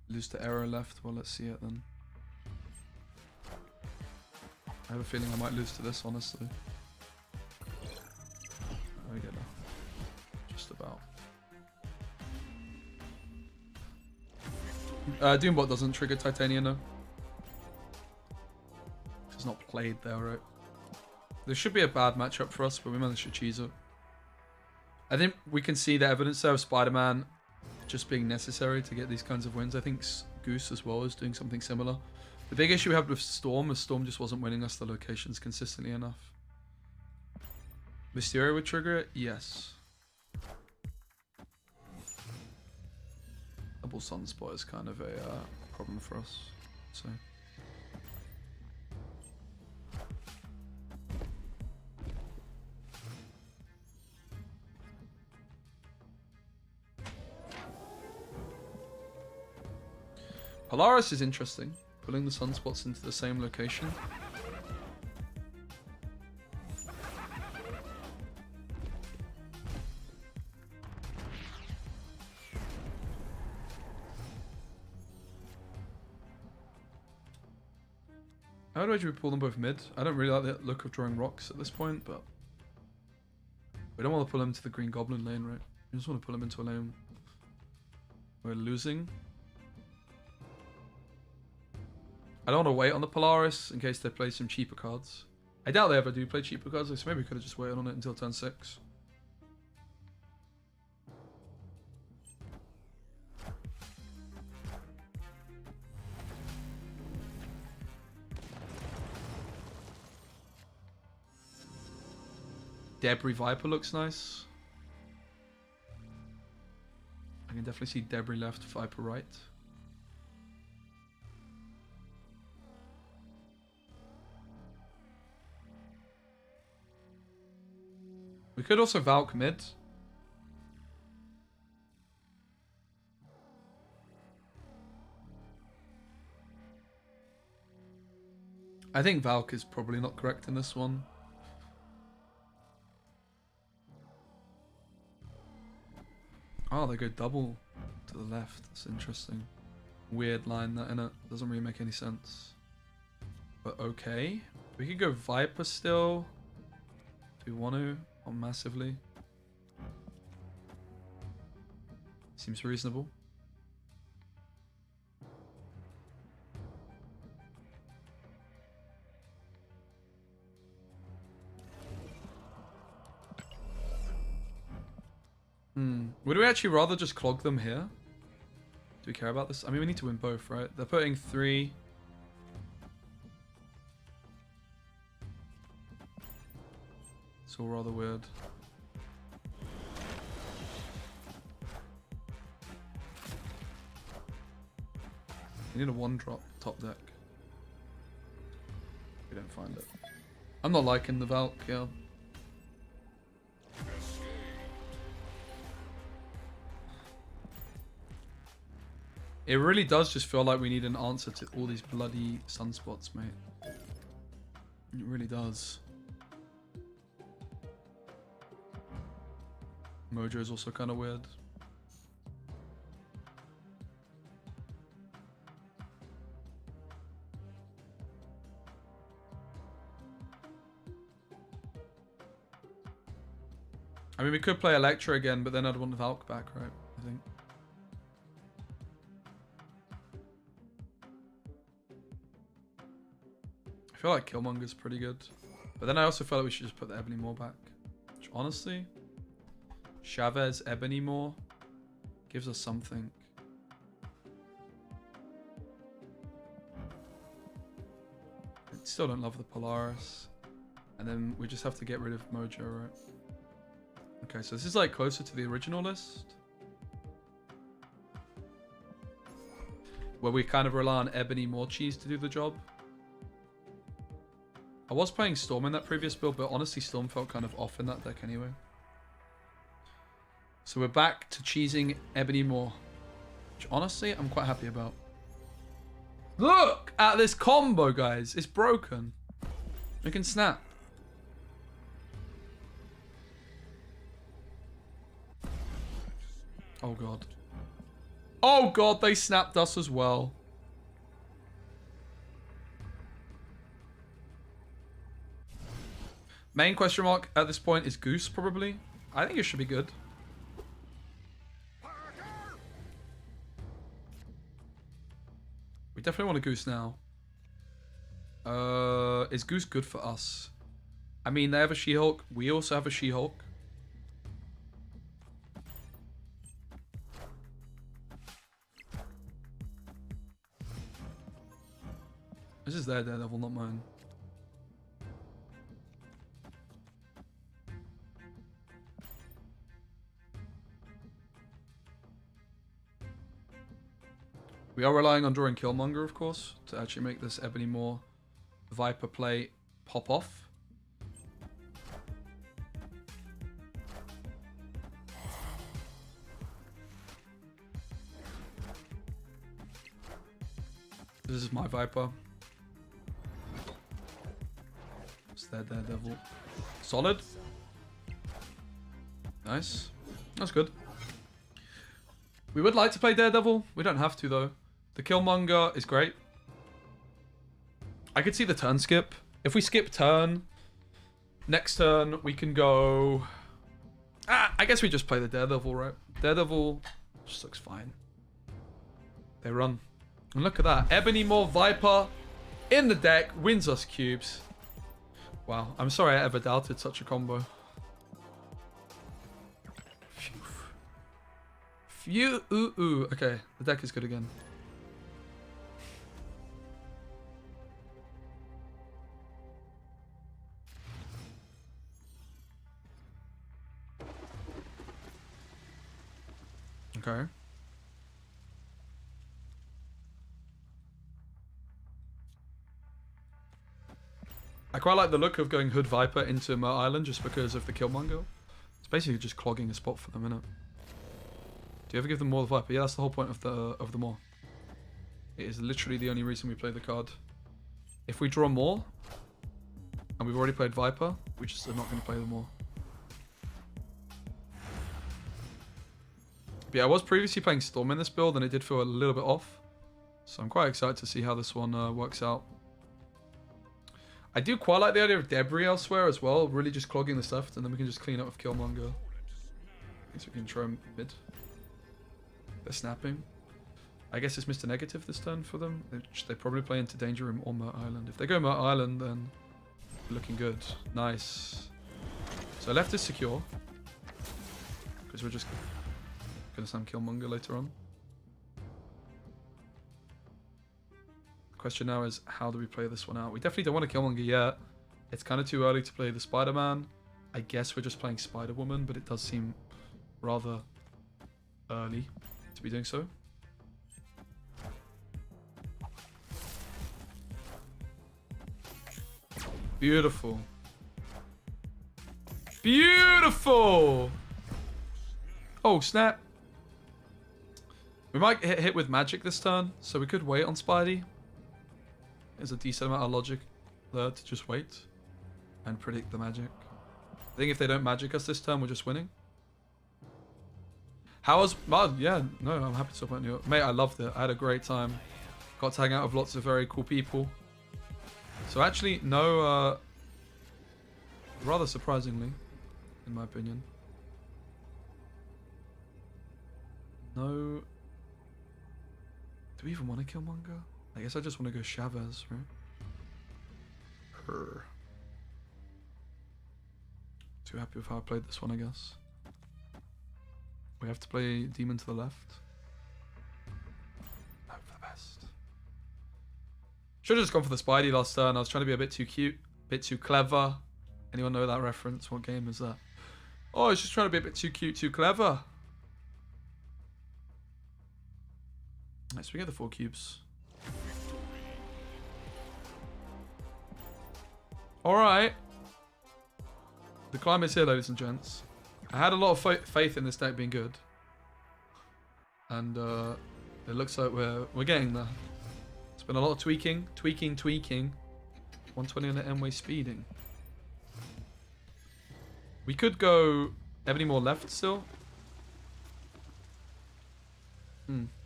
S1: Lose to error left. Well, let's see it then. I have a feeling I might lose to this, honestly. There we go now. Just about. Doombot doesn't trigger Titania, no. It's not played there, right? This should be a bad matchup for us, but we managed to cheese it. I think we can see the evidence there of Spider-Man just being necessary to get these kinds of wins. I think Goose as well is doing something similar. The big issue we had with Storm is Storm just wasn't winning us the locations consistently enough. Mysterio would trigger it? Yes. Double Sunspot is kind of a problem for us. So. Polaris is interesting, pulling the sunspots into the same location. How do we pull them both mid? I don't really like the look of drawing rocks at this point, but we don't want to pull them to the Green Goblin lane, right? We just want to pull them into a lane we're losing. I don't want to wait on the Polaris in case they play some cheaper cards. I doubt they ever do play cheaper cards, so maybe we could have just waited on it until turn 6. Debris Viper looks nice. I can definitely see Debris left, Viper right. We could also Valk mid. I think Valk is probably not correct in this one. Oh, they go double to the left. That's interesting. Weird line that in it. Doesn't really make any sense. But okay. We could go Viper still. Do we want to? Not massively. Seems reasonable. Would we actually rather just clog them here? Do we care about this? I mean, we need to win both, right? They're putting 3. It's all rather weird. We need a 1-drop top deck. We don't find it. I'm not liking the Valk, yeah. It really does just feel like we need an answer to all these bloody sunspots, mate. It really does. Mojo is also kind of weird. I mean, we could play Electra again, but then I'd want the Valk back, right? I think. I feel like Killmonger's pretty good. But then I also feel like we should just put the Ebony Maw back. Which, honestly, Chavez, Ebony Maw gives us something. I still don't love the Polaris. And then we just have to get rid of Mojo, right? Okay, so this is like closer to the original list. Where we kind of rely on Ebony Maw cheese to do the job. I was playing Storm in that previous build, but honestly Storm felt kind of off in that deck anyway. So we're back to cheesing Ebony Maw, which honestly I'm quite happy about. Look at this combo, guys. It's broken. We can snap. Oh god. Oh god, they snapped us as well. Main question mark at this point is Goose, probably. I think it should be good. We definitely want a Goose now. Is Goose good for us? I mean, they have a She-Hulk. We also have a She-Hulk. This is their Daredevil, not mine. We are relying on drawing Killmonger, of course, to actually make this Ebony Maw Viper play pop off. This is my Viper. It's their Daredevil. Solid. Nice. That's good. We would like to play Daredevil. We don't have to, though. The Killmonger is great. I could see the turn skip. If we skip turn, next turn we can go... I guess we just play the Daredevil, right? Daredevil just looks fine. They run. And look at that. Ebony Maw Viper in the deck wins us cubes. Wow. I'm sorry I ever doubted such a combo. Phew. Okay, the deck is good again. Okay. I quite like the look of going Hood Viper into Mer Island just because of the Killmonger. It's basically just clogging a spot for them, innit? Do you ever give them more Viper? Yeah, that's the whole point of the Maw. It is literally the only reason we play the card. If we draw more, and we've already played Viper, we just are not going to play them more. But yeah, I was previously playing Storm in this build, and it did feel a little bit off. So I'm quite excited to see how this one works out. I do quite like the idea of debris elsewhere as well. Really just clogging the stuff, and then we can just clean up with Killmonger. I guess we can try mid. They're snapping. I guess it's Mr. Negative this turn for them. They probably play into Danger Room or Mert Island. If they go Mert Island, then looking good. Nice. So left is secure. Because we're just going to slam Killmonger later on. The question now is, how do we play this one out? We definitely don't want to Killmonger yet. It's kind of too early to play the Spider-Man. I guess we're just playing Spider-Woman, but it does seem rather early to be doing so. Beautiful. Beautiful! Oh, snap. We might get hit with magic this turn, so we could wait on Spidey. There's a decent amount of logic there to just wait and predict the magic. I think if they don't magic us this turn, we're just winning. How was... Well, yeah, no, I'm happy to talk about New York. Mate, I loved it. I had a great time. Got to hang out with lots of very cool people. So actually, no... rather surprisingly, in my opinion. No... Do we even want to Killmonger? I guess I just want to go Chavez, right? Her. Too happy with how I played this one, I guess. We have to play Demon to the left. Hope for the best. Should have just gone for the Spidey last turn. I was trying to be a bit too cute, a bit too clever. Anyone know that reference? What game is that? Oh, I was just trying to be a bit too cute, too clever. Nice, we get the 4 cubes. Alright. The climb is here, ladies and gents. I had a lot of faith in this deck being good. And it looks like we're getting there. It's been a lot of tweaking. 120 on the M-way speeding. We could go Ebony Maw left still.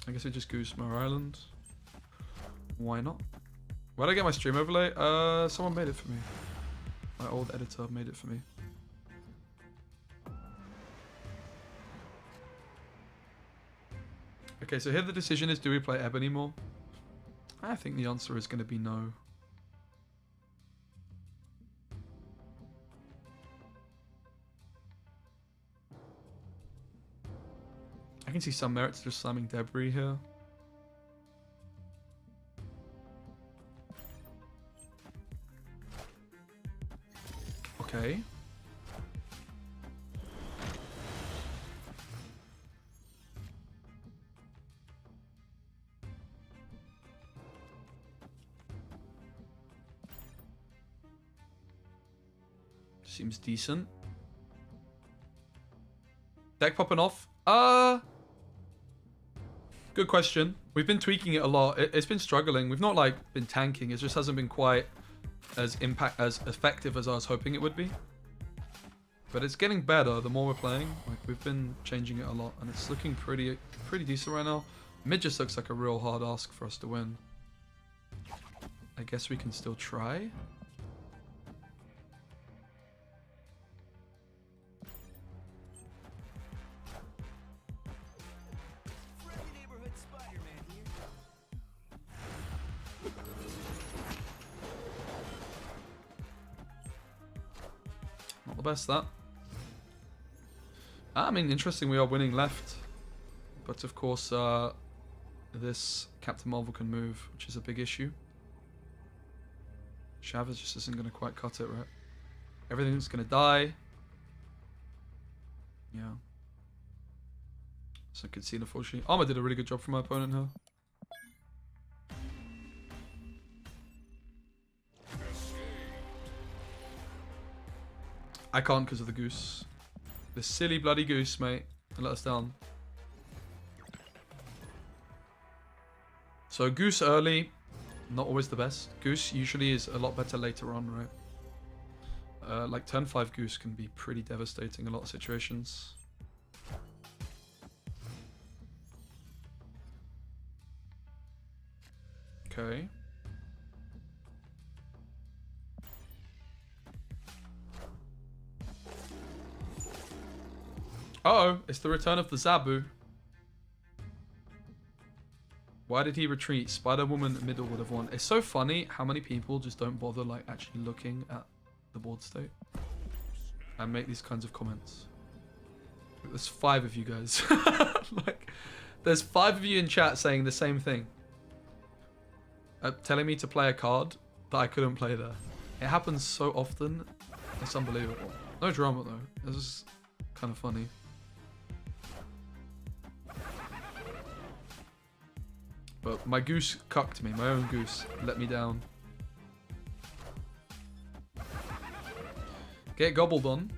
S1: I guess we just goose Mer Island. Why not? Where'd I get my stream overlay? Someone made it for me. My old editor made it for me. Okay, so here the decision is, do we play Ebony Maw? I think the answer is going to be no. I can see some merit to just slamming debris here. Okay. Seems decent. Deck popping off. Good question. We've been tweaking it a lot. It's been struggling. We've not like been tanking. It just hasn't been quite as effective as I was hoping it would be. But it's getting better the more we're playing. Like we've been changing it a lot, and it's looking pretty decent right now. Mid just looks like a real hard ask for us to win. I guess we can still try. Not the best, that. I mean, interesting, we are winning left. But of course, this Captain Marvel can move, which is a big issue. Chavez just isn't going to quite cut it, right? Everything's going to die. Yeah. So I could see, unfortunately. Armor did a really good job for my opponent here. I can't because of the goose. The silly bloody goose, mate. Let us down. So goose early, not always the best. Goose usually is a lot better later on, right? Like turn 5 goose can be pretty devastating in a lot of situations. Okay. Uh-oh, it's the return of the Zabu. Why did he retreat? Spider-Woman middle would have won. It's so funny how many people just don't bother like actually looking at the board state and make these kinds of comments. There's 5 of you guys. Like, there's 5 of you in chat saying the same thing. Telling me to play a card that I couldn't play there. It happens so often. It's unbelievable. No drama though. This is kind of funny. But my goose cucked me. My own goose let me down. Get gobbled on.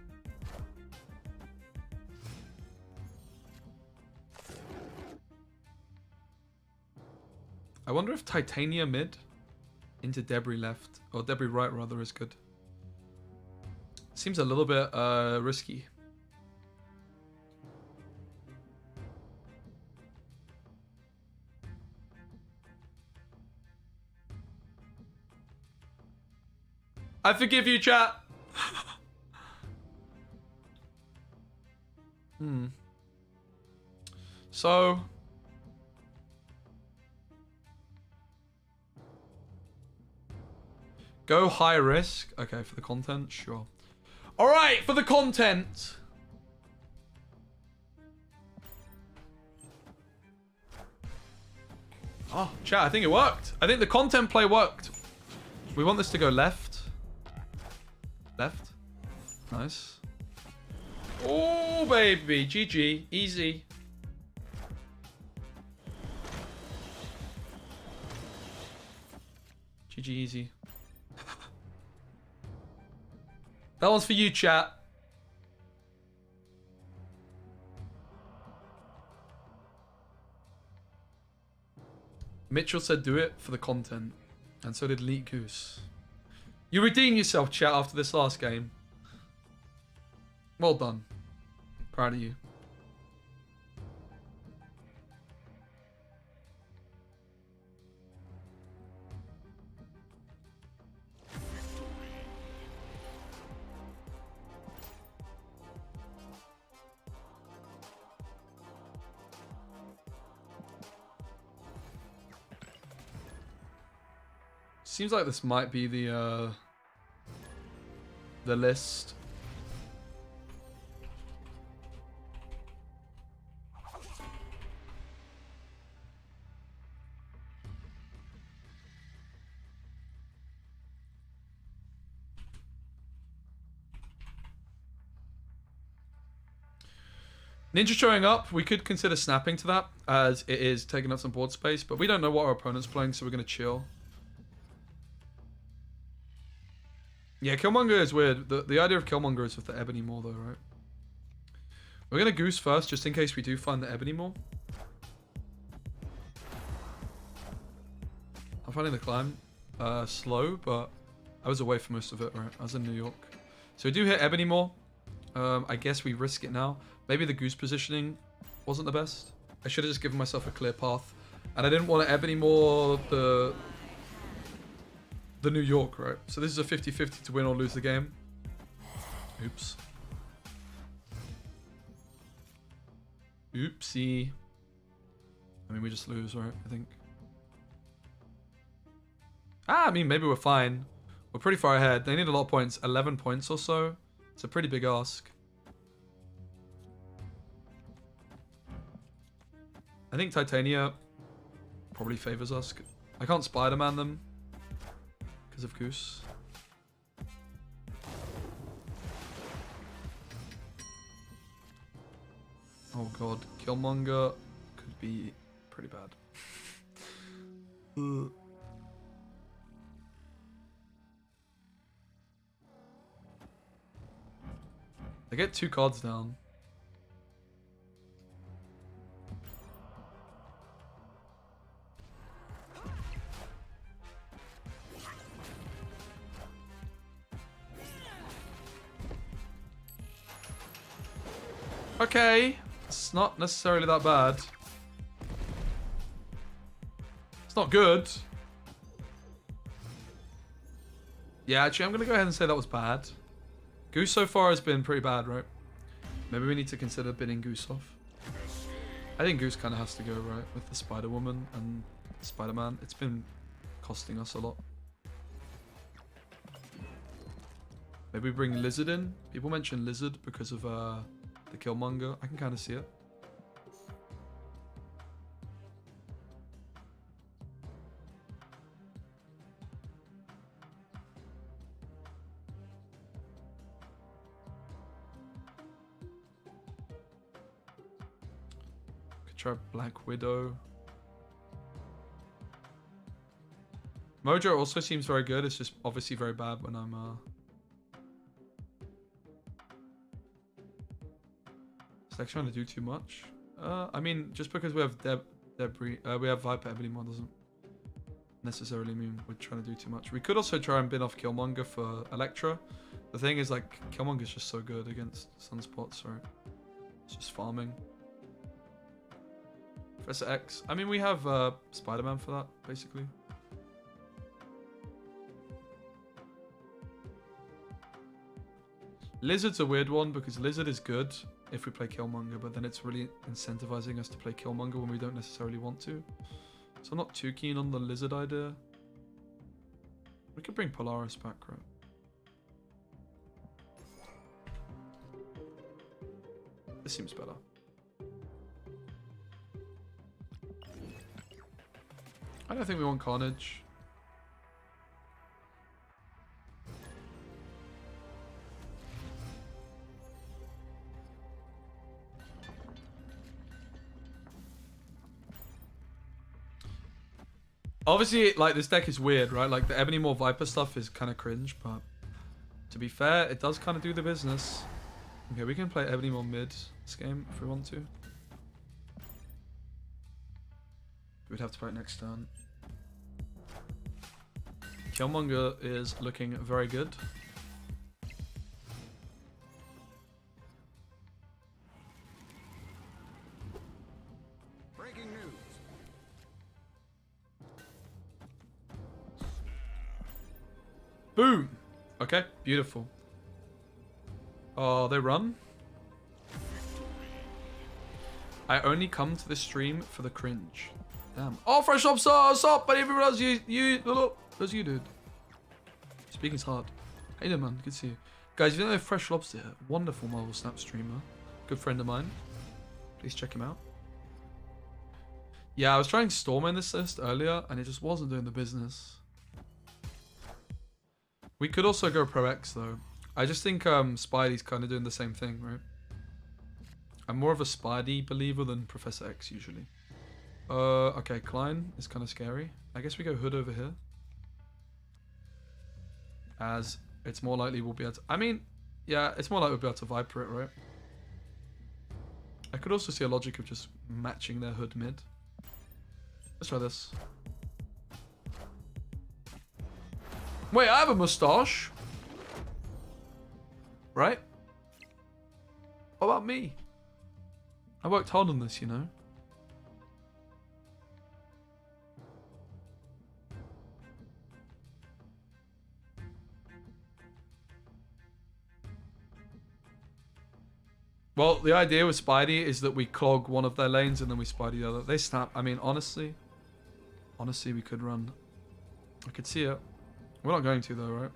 S1: I wonder if Titania mid into Debris left, or Debris right rather, is good. Seems a little bit risky. I forgive you, chat. So go high risk. Okay, for the content, sure. All right, for the content. Oh, chat, I think it worked. I think the content play worked. We want this to go left. Left. Nice. Oh, baby. GG. Easy. GG easy. That one's for you, chat. Mitchell said do it for the content. And so did Leet Goose. You redeem yourself, chat, after this last game. Well done. Proud of you. Seems like this might be the list. Ninja showing up, we could consider snapping to that, as it is taking up some board space, but we don't know what our opponent's playing, so we're going to chill. Yeah, Killmonger is weird. The idea of Killmonger is with the Ebony Maw, though, right? We're going to Goose first, just in case we do find the Ebony Maw. I'm finding the climb slow, but I was away for most of it, right? I was in New York. So we do hit Ebony Maw. I guess we risk it now. Maybe the Goose positioning wasn't the best. I should have just given myself a clear path. And I didn't want to Ebony Maw the New York, right? So this is a 50-50 to win or lose the game. Oops. Oopsie. I mean, we just lose, right? I think. I mean, maybe we're fine. We're pretty far ahead. They need a lot of points. 11 points or so. It's a pretty big ask. I think Titania probably favors us. I can't Spider-Man them because of Goose. Oh god, Killmonger could be pretty bad. They get 2 cards down. Okay, it's not necessarily that bad. It's not good, Yeah, actually, I'm going to go ahead and say that was bad. Goose so far has been pretty bad, right? Maybe we need to consider binning Goose off. I think Goose kind of has to go, right? With the Spider-Woman and Spider-Man. It's been costing us a lot. Maybe bring Lizard in. People mention Lizard because of the Killmonger. I can kind of see it. Try Black Widow. Mojo also seems very good. It's just obviously very bad when I'm it's like trying to do too much. I mean, just because we have Debris, we have Viper, Ebony Maw doesn't necessarily mean we're trying to do too much. We could also try and bin off Killmonger for Elektra. The thing is, like, Killmonger's just so good against Sunspots, right? It's just farming. Professor X. I mean, we have Spider-Man for that, basically. Lizard's a weird one because Lizard is good if we play Killmonger, but then it's really incentivizing us to play Killmonger when we don't necessarily want to. So I'm not too keen on the Lizard idea. We could bring Polaris back, right? This seems better. I don't think we want Carnage. Obviously, like, this deck is weird, right? Like, the Ebony Maw Viper stuff is kind of cringe, but to be fair, it does kind of do the business. Okay, we can play Ebony Maw mid this game if we want to. We'd have to play it next turn. Killmonger is looking very good.
S2: Breaking news.
S1: Boom! Okay, beautiful. Oh, they run? I only come to this stream for the cringe. Damn. Oh, fresh up, stop, but everyone else, that's you, dude. Speaking's hard. How you doing, man? Good to see you. Guys, if you don't know Fresh Lobster, wonderful Marvel Snap streamer. Good friend of mine. Please check him out. Yeah, I was trying Storm in this list earlier, and it just wasn't doing the business. We could also go Pro X, though. I just think Spidey's kind of doing the same thing, right? I'm more of a Spidey believer than Professor X, usually. Okay, Klein is kind of scary. I guess we go Hood over here. As it's more likely we'll be able to... I mean, yeah, it's more likely we'll be able to Viper it, right? I could also see a logic of just matching their Hood mid. Let's try this. Wait, I have a mustache. Right? What about me? I worked hard on this, you know? Well, the idea with Spidey is that we clog one of their lanes and then we Spidey the other. They snap. I mean, honestly, we could run. I could see it. We're not going to, though, right?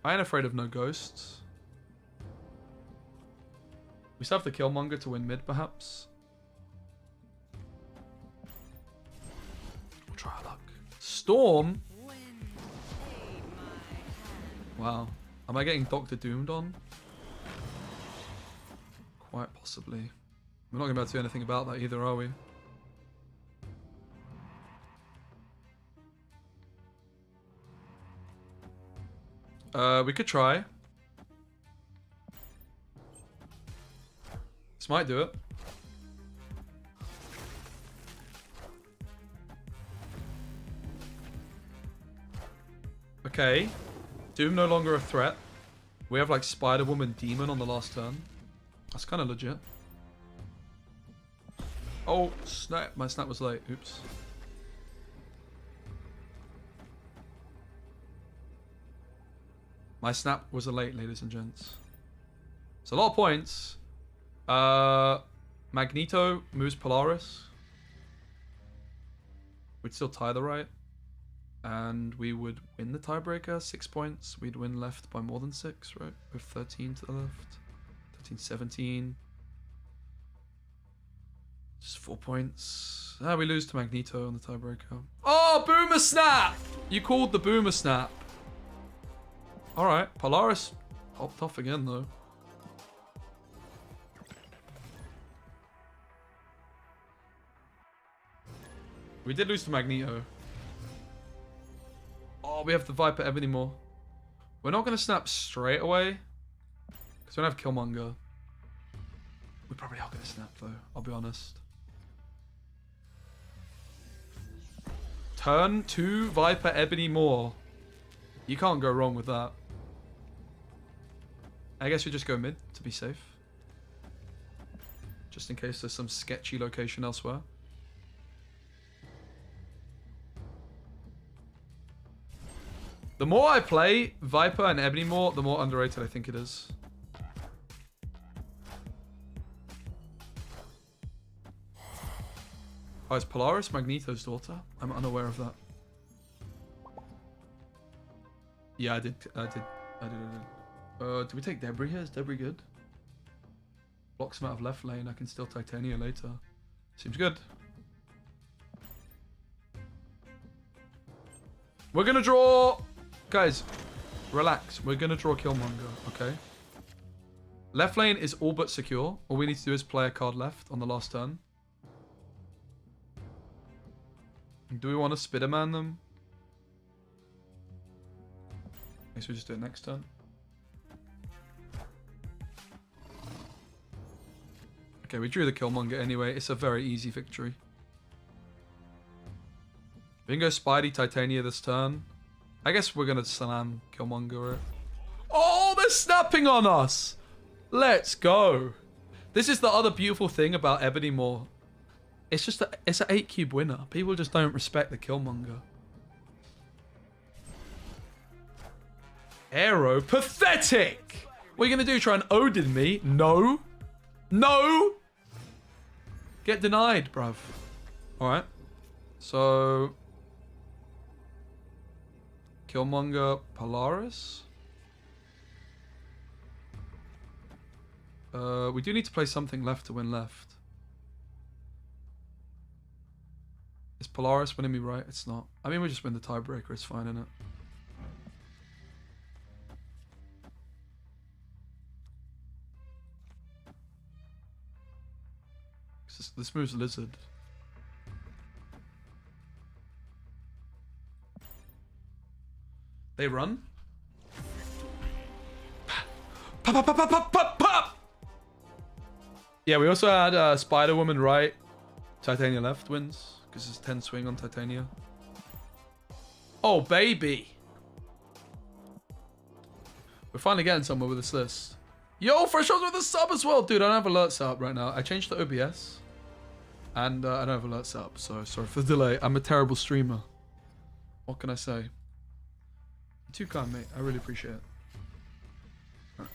S1: I ain't afraid of no ghosts. We still have the Killmonger to win mid, perhaps. We'll try our luck. Storm? Wow. Am I getting Doctor Doomed on? Quite possibly. We're not going to be able to do anything about that either, are we? We could try. This might do it. Okay. Doom no longer a threat. We have like Spider-Woman Demon on the last turn. That's kind of legit. Oh, snap. My snap was late. Oops. My snap was a late, ladies and gents. It's a lot of points. Magneto moves Polaris. We'd still tie the right. And we would win the tiebreaker, 6 points. We'd win left by more than 6, right? With 13 to the left. 13, 17. Just 4 points. Ah, we lose to Magneto on the tiebreaker. Oh, Boomer Snap! You called the Boomer Snap. Alright, Polaris popped off again, though. We did lose to Magneto. Oh, we have the Viper Ebony Maw. We're not going to snap straight away. Because we don't have Killmonger. We probably are going to snap, though. I'll be honest. Turn 2 Viper Ebony Maw. You can't go wrong with that. I guess we just go mid to be safe. Just in case there's some sketchy location elsewhere. The more I play Viper and Ebony Maw, the more underrated I think it is. Oh, is Polaris Magneto's daughter? I'm unaware of that. Yeah, I did. Do we take Debris here? Is Debris good? Blocks him out of left lane. I can steal Titania later. Seems good. We're gonna draw... Guys, relax. We're gonna draw Killmonger, okay? Left lane is all but secure. All we need to do is play a card left on the last turn. Do we want to Spider-Man them? I guess we just do it next turn. Okay, we drew the Killmonger anyway. It's a very easy victory. We can go Spidey Titania this turn. I guess we're going to slam Killmonger. Oh, they're snapping on us! Let's go. This is the other beautiful thing about Ebony Maw. It's just it's an 8 cube winner. People just don't respect the Killmonger. Arrow, pathetic! What are you going to do? Try and Odin me? No. No! Get denied, bruv. Alright. So... Killmonger, Polaris. We do need to play something left to win left. Is Polaris winning me right? It's not. I mean, we just win the tiebreaker. It's fine, innit? This moves Lizard. They run. Pop, pop, pop, pop, pop, pop. Yeah, we also had Spider-Woman right. Titania left wins. Because it's 10 swing on Titania. Oh, baby. We're finally getting somewhere with this list. Yo, Fresh Shots with a sub as well. Dude, I don't have alerts set up right now. I changed the OBS. And I don't have alerts set up. So sorry for the delay. I'm a terrible streamer. What can I say? You're too kind, mate. I really appreciate it. Right.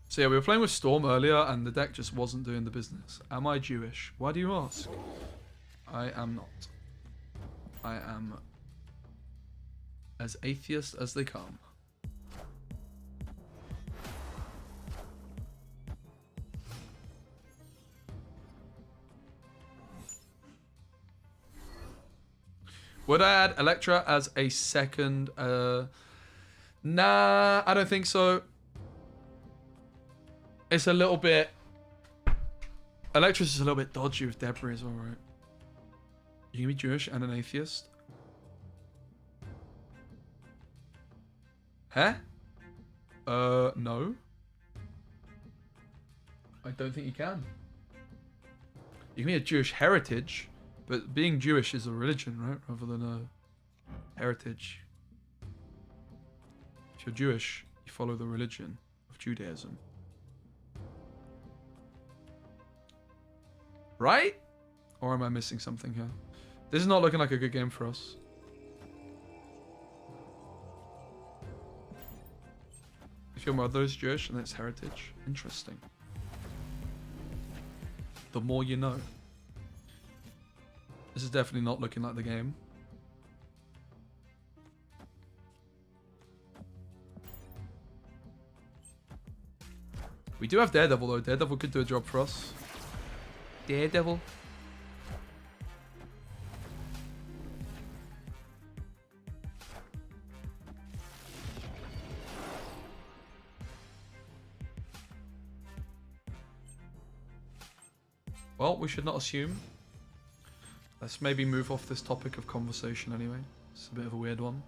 S1: So yeah, we were playing with Storm earlier and the deck just wasn't doing the business. Am I Jewish? Why do you ask? I am not. I am as atheist as they come. Would I add Elektra as a second? Nah, I don't think so. It's a little bit... Elektra's just a little bit dodgy with Debris as well, right? You can be Jewish and an atheist? Huh? No. I don't think you can. You can be a Jewish heritage, but being Jewish is a religion, right? Rather than a heritage. If you're Jewish, you follow the religion of Judaism. Right? Or am I missing something here? This is not looking like a good game for us. your mother is Jewish and it's heritage. Interesting. The more you know. This is definitely not looking like the game. We do have Daredevil though. Daredevil could do a job for us. Daredevil. Well, we should not assume. Let's maybe move off this topic of conversation anyway. It's a bit of a weird one.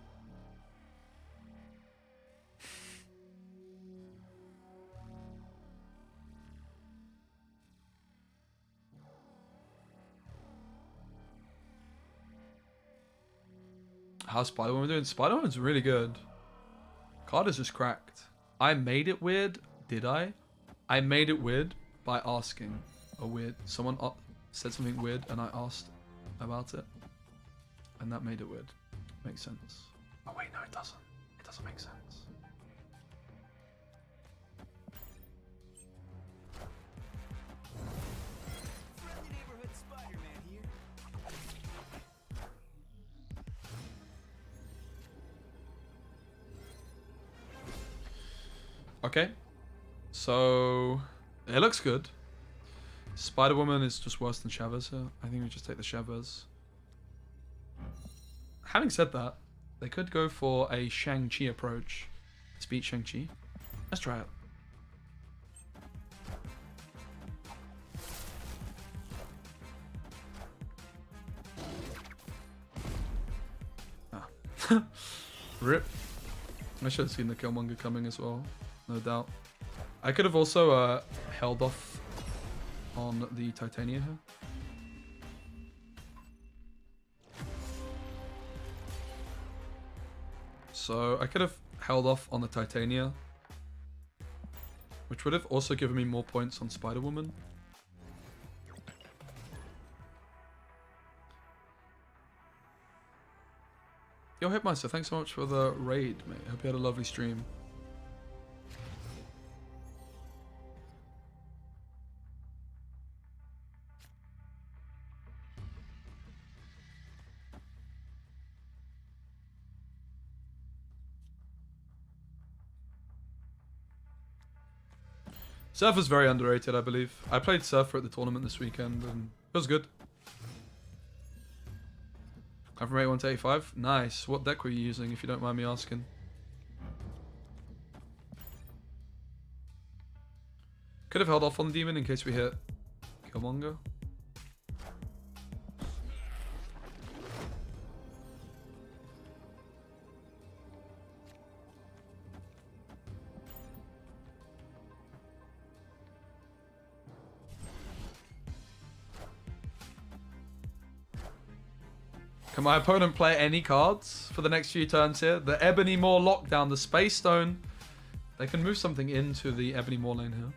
S1: How's Spider-Woman doing? Spider-Woman's really good. Card is just cracked. I made it weird. Did I? I made it weird by asking a weird... Someone said something weird and I asked about it. And that made it weird. Makes sense. Oh wait, no it doesn't. It doesn't make sense. Okay, so it looks good. Spider-Woman is just worse than Chavez here. I think we just take the Chavez. Having said that, they could go for a Shang-Chi approach. Let's beat Shang-Chi. Let's try it. Ah. Rip. I should have seen the Killmonger coming as well. No doubt. I could have also held off on the Titania here. So I could have held off on the Titania, which would have also given me more points on Spider-Woman. Yo, Hitmeister, thanks so much for the raid, mate. Hope you had a lovely stream. Surfer's very underrated, I believe. I played Surfer at the tournament this weekend, and it was good. I'm from 81 to 85. Nice. What deck were you using, if you don't mind me asking? Could have held off on the Demon in case we hit Killmonger. Can my opponent play any cards for the next few turns here? The Ebony Maw lockdown, the Space Stone. They can move something into the Ebony Maw lane here.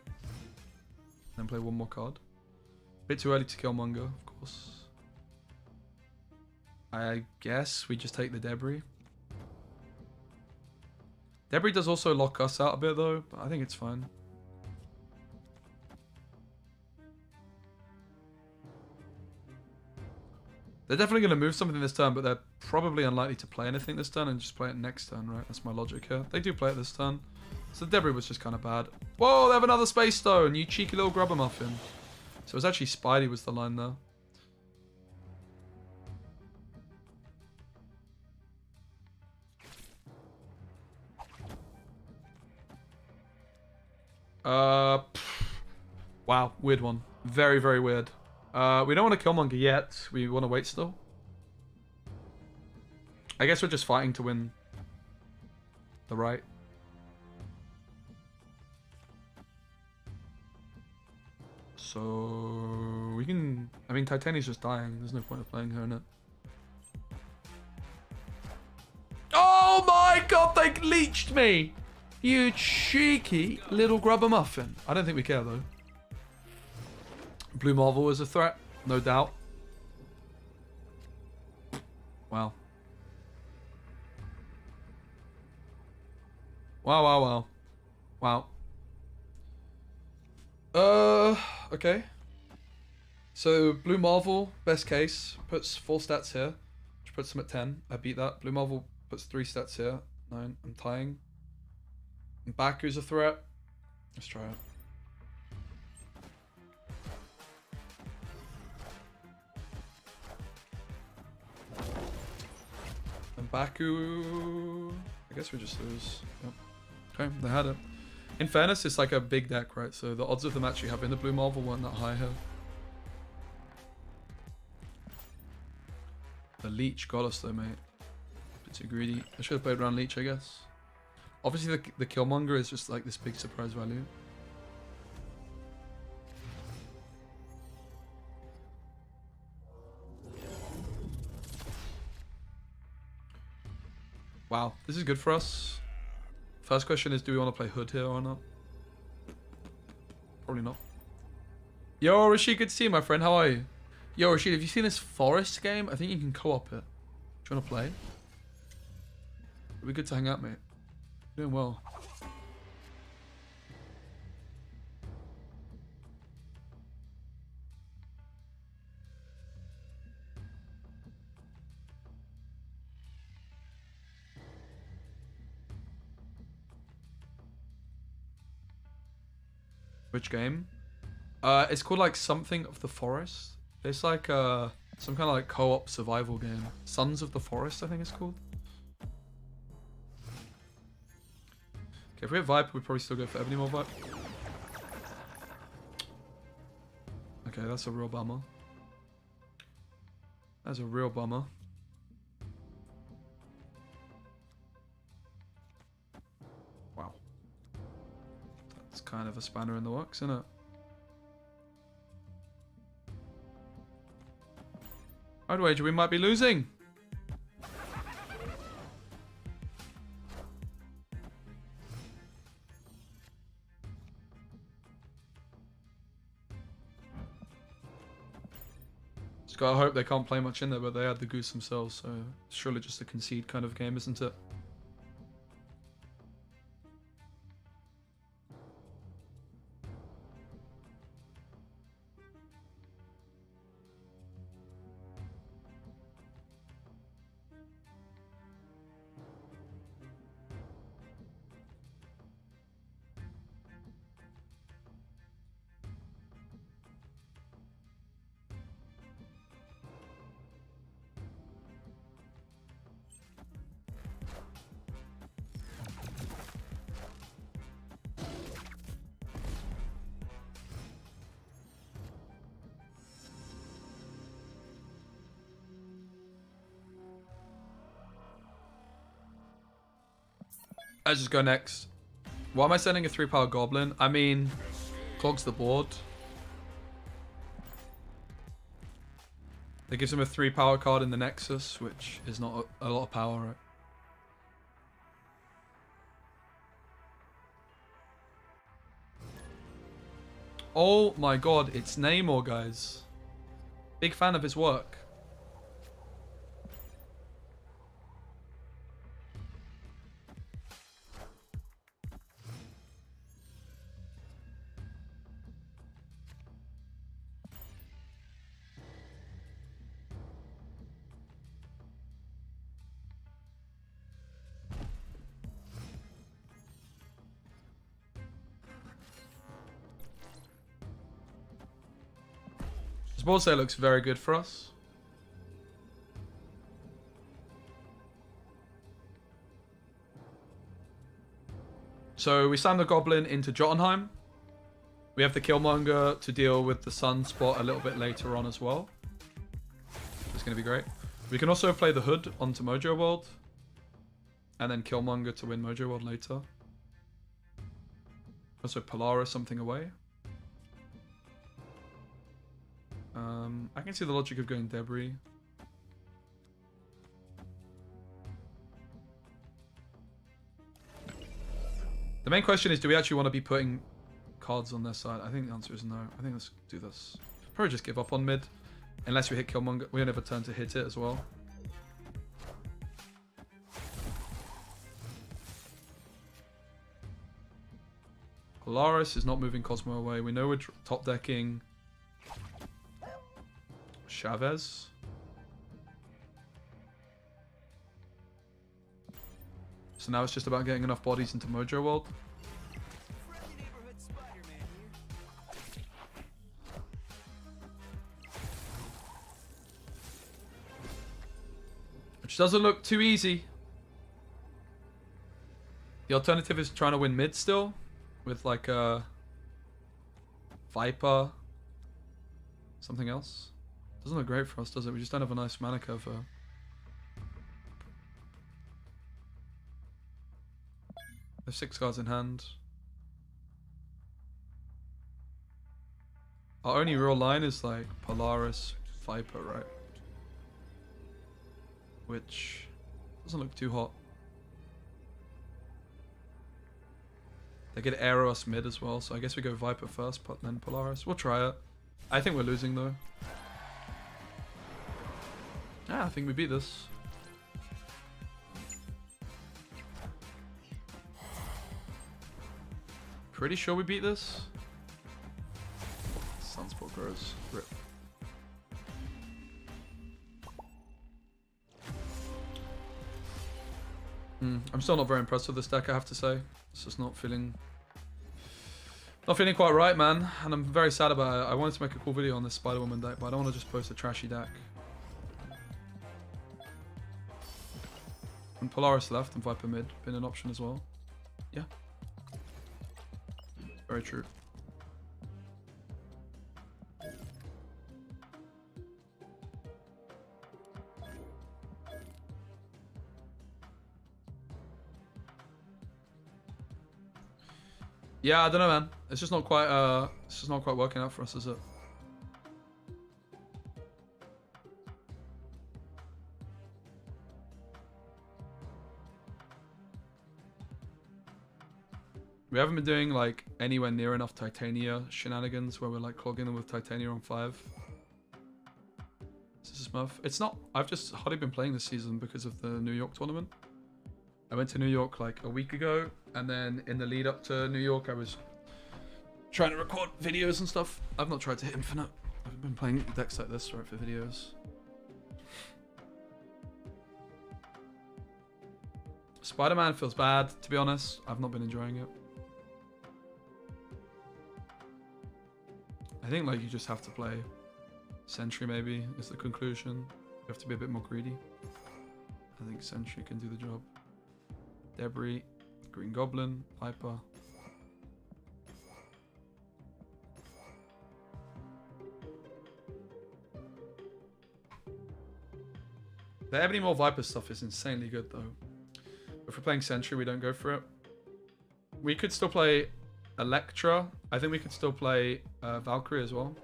S1: Then play one more card. Bit too early to Killmonger, of course. I guess we just take the Debris. Debris does also lock us out a bit though, but I think it's fine. They're definitely going to move something this turn, but they're probably unlikely to play anything this turn and just play it next turn, right? That's my logic here. They do play it this turn. So Debris was just kind of bad. Whoa, they have another Space Stone, you cheeky little grubber muffin. So it was actually Spidey was the line there. Wow, weird one. Very, very weird. We don't want to Killmonger yet. We want to wait still. I guess we're just fighting to win the right. So we can... I mean, Titania's just dying. There's no point of playing her in it. Oh my god, they leeched me! You cheeky little grubber muffin. I don't think we care though. Blue Marvel is a threat, no doubt. Wow. Wow, wow, wow. Wow. Okay. So Blue Marvel, best case, puts 4 stats here, which puts him at 10. I beat that. Blue Marvel puts 3 stats here. 9. I'm tying. And Baku's a threat. Let's try it. And Baku... I guess we just lose. Yep. Okay, they had it. In fairness, it's like a big deck, right? So the odds of them actually having the Blue Marvel weren't that high here. The Leech got us though, mate. Bit too greedy. I should have played around Leech, I guess. Obviously, the Killmonger is just like this big surprise value. Wow, this is good for us. First question is, do we want to play Hood here or not? Probably not. Yo, Rashid, good to see you, my friend. How are you? Yo, Rashid, have you seen this Forest game? I think you can co-op it. Do you want to play? It'd be good to hang out, mate. You're doing well. Which game? It's called like something of the Forest. It's like some kind of like co-op survival game. Sons of the Forest, I think it's called. Okay, if we have Viper, we'd probably still go for Ebony Maw Viper. Okay, that's a real bummer. That's a real bummer. Wow. That's kind of a spanner in the works, isn't it? I'd wager we might be losing. Just gotta hope they can't play much in there, but they had the goose themselves, so it's surely just a concede kind of game, isn't it? Let's just go next. Why am I sending a 3-power goblin? I mean, clogs the board. It gives him a 3-power card in the Nexus, which is not a lot of power, right? Oh my god, it's Namor, guys. Big fan of his work. This board set looks very good for us. So we slam the Goblin into Jotunheim. We have the Killmonger to deal with the Sunspot a little bit later on as well. It's going to be great. We can also play the Hood onto Mojo World. And then Killmonger to win Mojo World later. Also Polaris something away. I can see the logic of going Debris. The main question is, do we actually want to be putting cards on their side? I think the answer is no. I think let's do this. Probably just give up on mid. Unless we hit Killmonger. We don't have a turn to hit it as well. Polaris is not moving Cosmo away. We know we're top decking Chavez. So now it's just about getting enough bodies into Mojo World. Which doesn't look too easy. The alternative is trying to win mid still. With like a Viper. Something else. Doesn't look great for us, does it? We just don't have a nice mana cover. There's 6 cards in hand. Our only real line is like Polaris, Viper, right? Which doesn't look too hot. They could arrow us mid as well, so I guess we go Viper first, but then Polaris. We'll try it. I think we're losing though. Yeah, I think we beat this. Pretty sure we beat this. Sunspot grows. Rip. I'm still not very impressed with this deck, I have to say. It's just not feeling quite right, man. And I'm very sad about it. I wanted to make a cool video on this Spider-Woman deck, but I don't want to just post a trashy deck. And Polaris left and Viper mid been an option as well. Yeah. Very true. Yeah, I don't know, man. It's just not quite working out for us, is it? We haven't been doing like anywhere near enough Titania shenanigans where we're like clogging them with Titania on 5. Is this a Smurf? It's not. I've just hardly been playing this season because of the New York tournament. I went to New York like a week ago, and then in the lead up to New York, I was trying to record videos and stuff. I've not tried to hit Infinite. I've been playing decks like this, right, for videos. Spider-Man feels bad, to be honest. I've not been enjoying it. I think like you just have to play Sentry maybe is the conclusion. You have to be a bit more greedy. I think Sentry can do the job. Debris, Green Goblin, Viper. The Ebony Maw Viper stuff is insanely good though. If we're playing Sentry, we don't go for it. We could still play Electra. I think we could still play Valkyrie as well.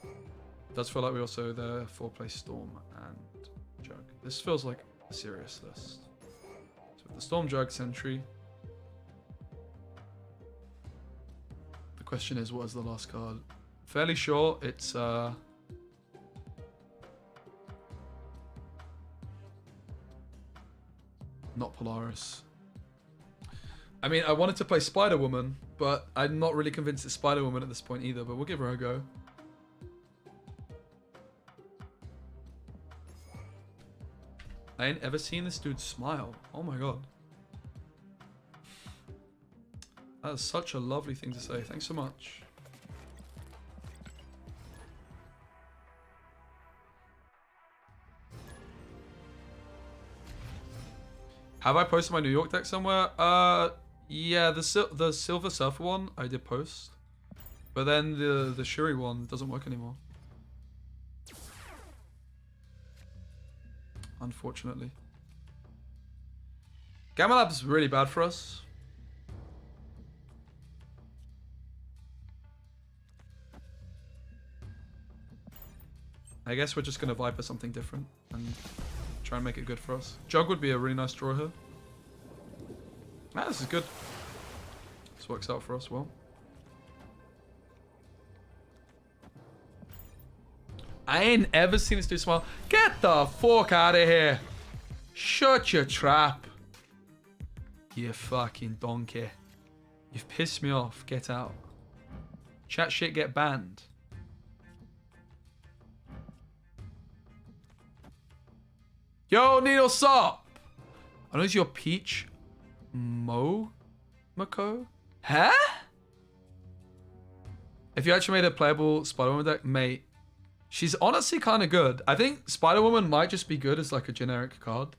S1: It does feel like we also therefore play Storm and Jug. This feels like a serious list. So with the Storm, Jug, Sentry. The question is, what is the last card? Fairly sure it's not Polaris. I mean, I wanted to play Spider-Woman, but I'm not really convinced it's Spider-Woman at this point either, but we'll give her a go. I ain't ever seen this dude smile. Oh my god. That is such a lovely thing to say. Thanks so much. Have I posted my New York deck somewhere? Yeah, the Silver Surfer one I did post. But then the Shuri one doesn't work anymore. Unfortunately. Gamma Lab's really bad for us. I guess we're just going to Viper something different and try and make it good for us. Jug would be a really nice draw here. Ah, this is good. This works out for us well. I ain't ever seen this dude smile. Get the fuck out of here. Shut your trap. You fucking donkey. You've pissed me off. Get out. Chat shit, get banned. Yo, Needle Sop! I know it's your Peach Mo Mako? Huh? If you actually made a playable Spider-Woman deck, mate, she's honestly kind of good. I think Spider-Woman might just be good as like a generic card.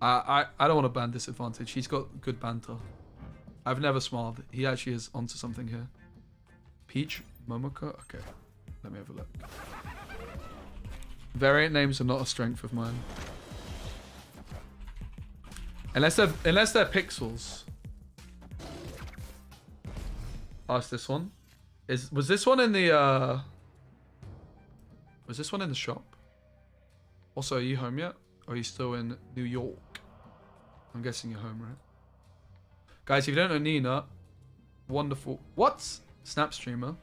S1: I don't want to ban Disadvantage. He's got good banter. I've never smiled. He actually is onto something here. Peach Momoko? Okay. Let me have a look. Variant names are not a strength of mine. Unless they're pixels. Oh, it's this one. Was this one in the shop? Also, are you home yet? Or are you still in New York? I'm guessing you're home, right? Guys, if you don't know Nina, wonderful. What? Snap streamer.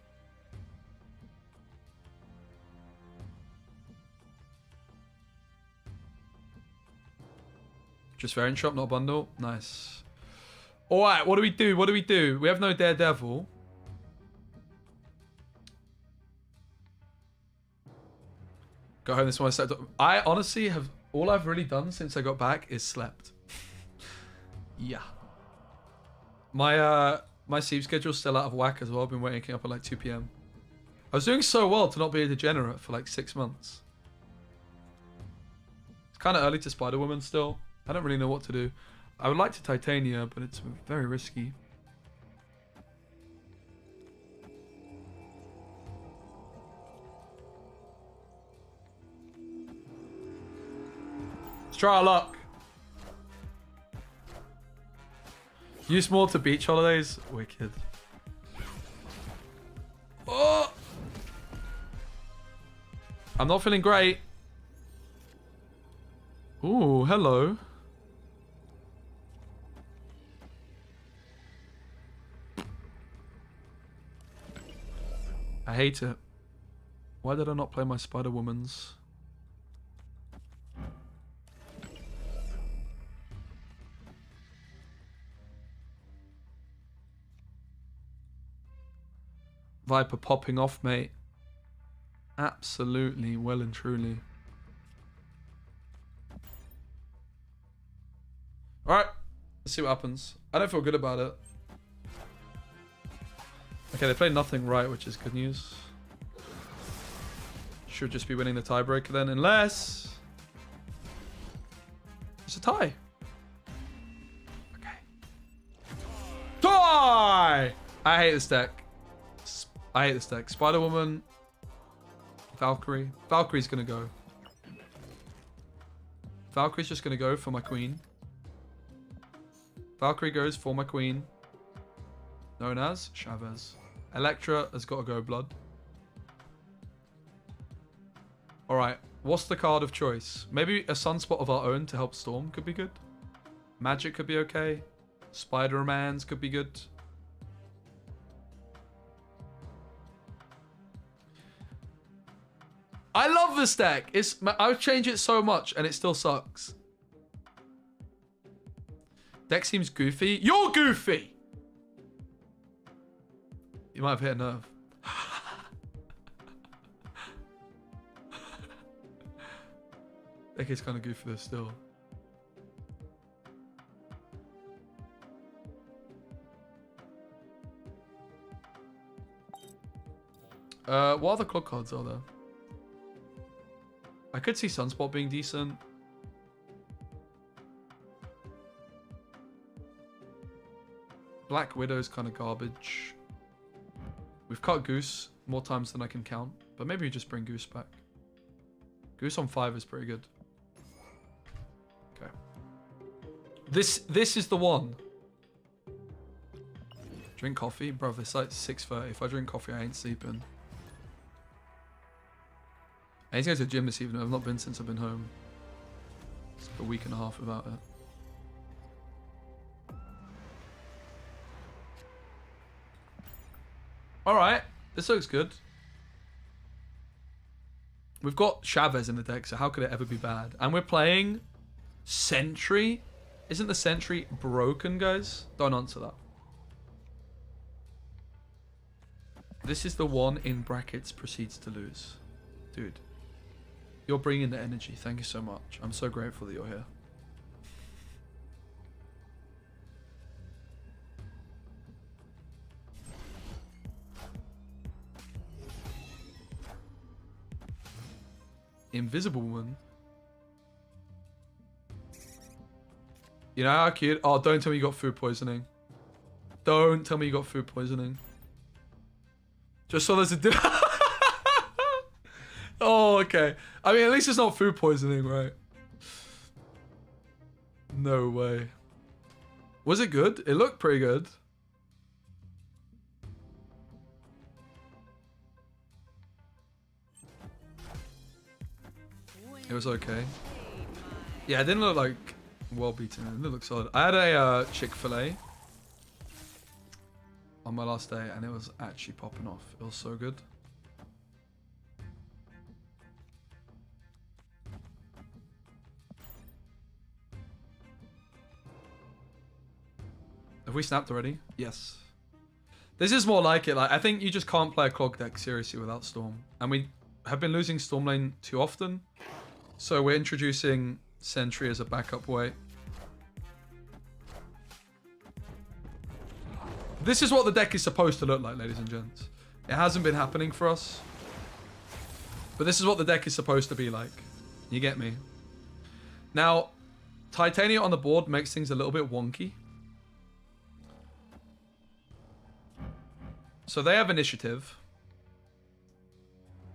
S1: Just variant shop, not a bundle. Nice. Alright, what do we do? What do we do? We have no Daredevil. Got home this morning. I honestly have... All I've really done since I got back is slept. Yeah. My sleep schedule's still out of whack as well. I've been waking up at like 2 PM. I was doing so well to not be a degenerate for like 6 months. It's kind of early to Spider-Woman still. I don't really know what to do. I would like to Titania, but it's very risky. Let's try our luck. Use more to beach holidays. Wicked. Oh! I'm not feeling great. Ooh, hello. I hate it. Why did I not play my Spider-Womans? Viper popping off, mate. Absolutely, well and truly. Alright, let's see what happens. I don't feel good about it. Okay, they played nothing right, which is good news. Should just be winning the tiebreaker then, unless... it's a tie. Okay. Tie! I hate this deck. I hate this deck. Spider-Woman. Valkyrie. Valkyrie's gonna go. Valkyrie's just gonna go for my queen. Valkyrie goes for my queen. Known as Chavez. Electra has got to go blood. Alright, what's the card of choice? Maybe a Sunspot of our own to help Storm could be good. Magic could be okay. Spider-Man's could be good. I love this deck. I've changed it so much and it still sucks. Deck seems goofy. You're goofy! You might have hit a nerve. Deck is kind of goofy though still. What other clock cards are there? I could see Sunspot being decent. Black Widow's kind of garbage. We've cut Goose more times than I can count. But maybe we just bring Goose back. Goose on 5 is pretty good. Okay. This is the one. Drink coffee? Bro, it's like 6:30. If I drink coffee, I ain't sleeping. I need to go to the gym this evening. I've not been since I've been home. It's like a week and a half without it. Alright, this looks good. We've got Chavez in the deck, so how could it ever be bad? And we're playing Sentry? Isn't the Sentry broken, guys? Don't answer that. This is the one in brackets proceeds to lose. Dude. You're bringing the energy. Thank you so much. I'm so grateful that you're here. Invisible Woman. You know how cute? Oh, don't tell me you got food poisoning. Don't tell me you got food poisoning. Just so there's a... Oh, okay. I mean, at least it's not food poisoning, right? No way. Was it good? It looked pretty good. It was okay. Yeah, it didn't look like well beaten. It didn't look solid. I had a Chick-fil-A on my last day, and it was actually popping off. It was so good. Have we snapped already? Yes. This is more like it. Like, I think you just can't play a clog deck seriously without Storm. And we have been losing Storm lane too often. So we're introducing Sentry as a backup way. This is what the deck is supposed to look like, ladies and gents. It hasn't been happening for us. But this is what the deck is supposed to be like. You get me? Now, Titania on the board makes things a little bit wonky. So they have initiative.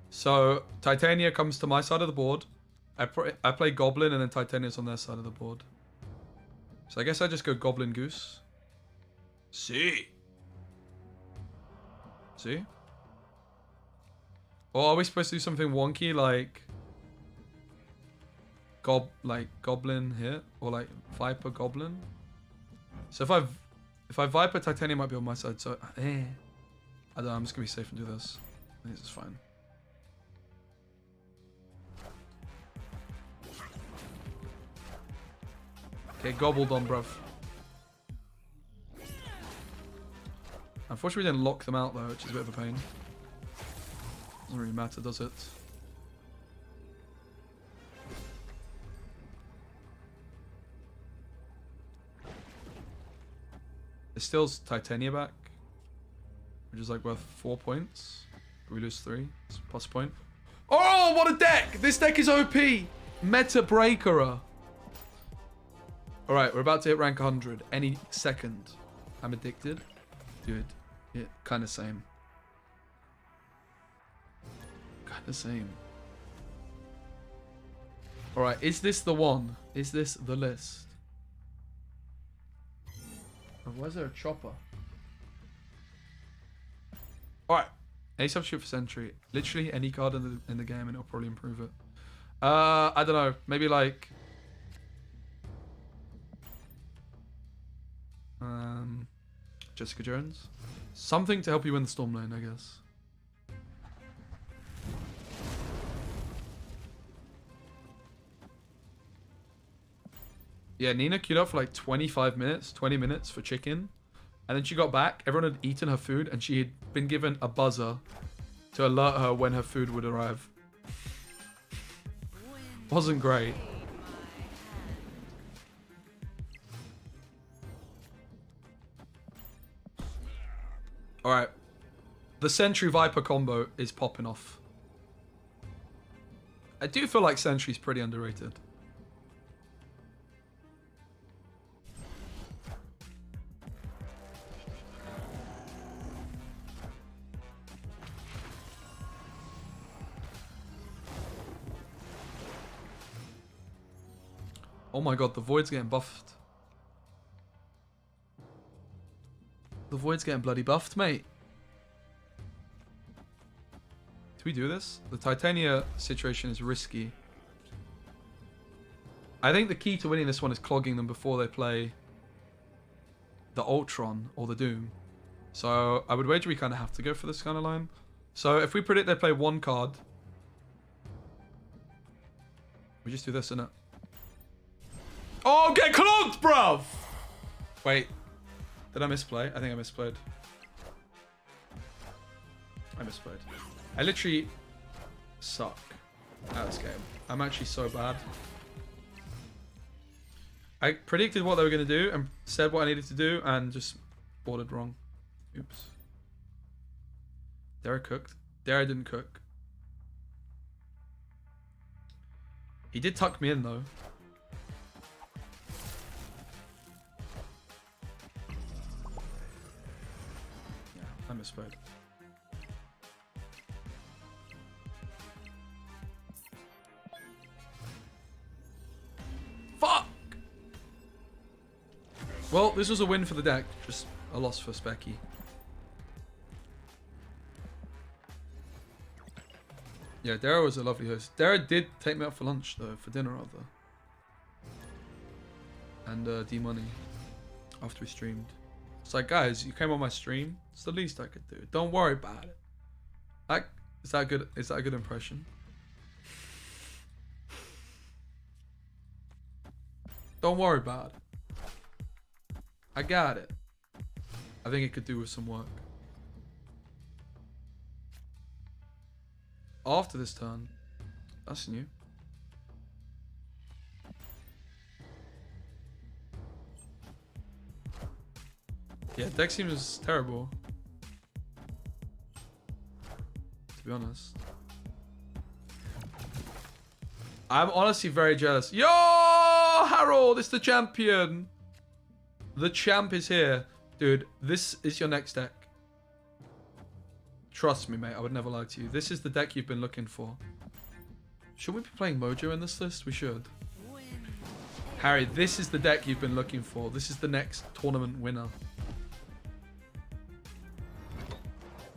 S1: So Titania comes to my side of the board. I play Goblin, and then Titania's on their side of the board. So I guess I just go Goblin Goose. See? Or are we supposed to do something wonky like Goblin here, or like Viper Goblin? So if I Viper, Titania might be on my side. So I don't know. I'm just gonna be safe and do this. I think this is fine. Okay, gobbled on, bruv. Unfortunately, we didn't lock them out, though, which is a bit of a pain. Doesn't really matter, does it? It steals Titania back, which is like worth 4 points. We lose 3. It's a plus point. Oh, what a deck! This deck is OP! Meta Breaker. Alright, we're about to hit rank 100 any second. I'm addicted. Dude, yeah, kind of same. Kind of same. Alright, is this the one? Is this the list? Oh, why is there a chopper? Alright, a substitute for Sentry. Literally any card in the game and it'll probably improve it. I don't know. Maybe like... Jessica Jones. Something to help you win the Storm lane, I guess. Yeah, Nina queued up for like 25 minutes, 20 minutes for chicken. And then she got back, everyone had eaten her food, and she had been given a buzzer to alert her when her food would arrive. Wasn't great. Alright. The Sentry Viper combo is popping off. I do feel like Sentry's pretty underrated. Oh my god, the Void's getting buffed. The Void's getting bloody buffed, mate. Do we do this? The Titania situation is risky. I think the key to winning this one is clogging them before they play the Ultron or the Doom. So I would wager we kind of have to go for this kind of line. So if we predict they play one card, we just do this, innit? Oh, get clogged, bruv! Wait. Did I misplay? I think I misplayed. I misplayed. I literally suck at this game. I'm actually so bad. I predicted what they were going to do and said what I needed to do and just ordered wrong. Oops. There I cooked. There I didn't cook. He did tuck me in though. Yeah, I misplayed. Fuck! Well, this was a win for the deck, just a loss for Speci. Yeah, Dara was a lovely host. Dara did take me out for lunch, though, for dinner, rather. And D-Money, after we streamed. It's like, guys, you came on my stream. It's the least I could do. Don't worry about it. Like, is that good? Is that a good impression? Don't worry about it. I got it. I think it could do with some work. After this turn. That's new. Yeah, deck seems terrible. To be honest. I'm honestly very jealous. Yo, Harold, it's the champion. The champ is here. Dude, this is your next deck. Trust me, mate. I would never lie to you. This is the deck you've been looking for. Should we be playing Mojo in this list? We should. Harry, this is the deck you've been looking for. This is the next tournament winner.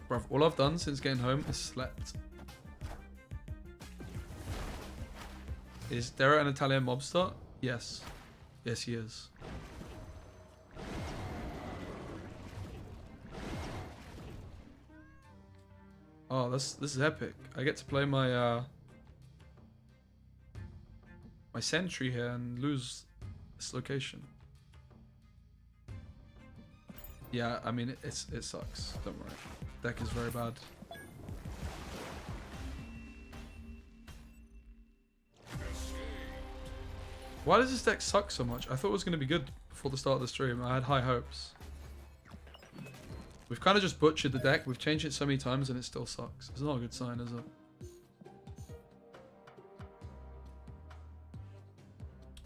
S1: Bruv, all I've done since getting home is slept. Is Dara an Italian mobster? Yes. Yes, he is. Oh, this is epic. I get to play my my Sentry here and lose this location. Yeah, I mean it sucks. Don't worry. Deck is very bad. Why does this deck suck so much? I thought it was going to be good before the start of the stream. I had high hopes. We've kind of just butchered the deck. We've changed it so many times and it still sucks. It's not a good sign, is it?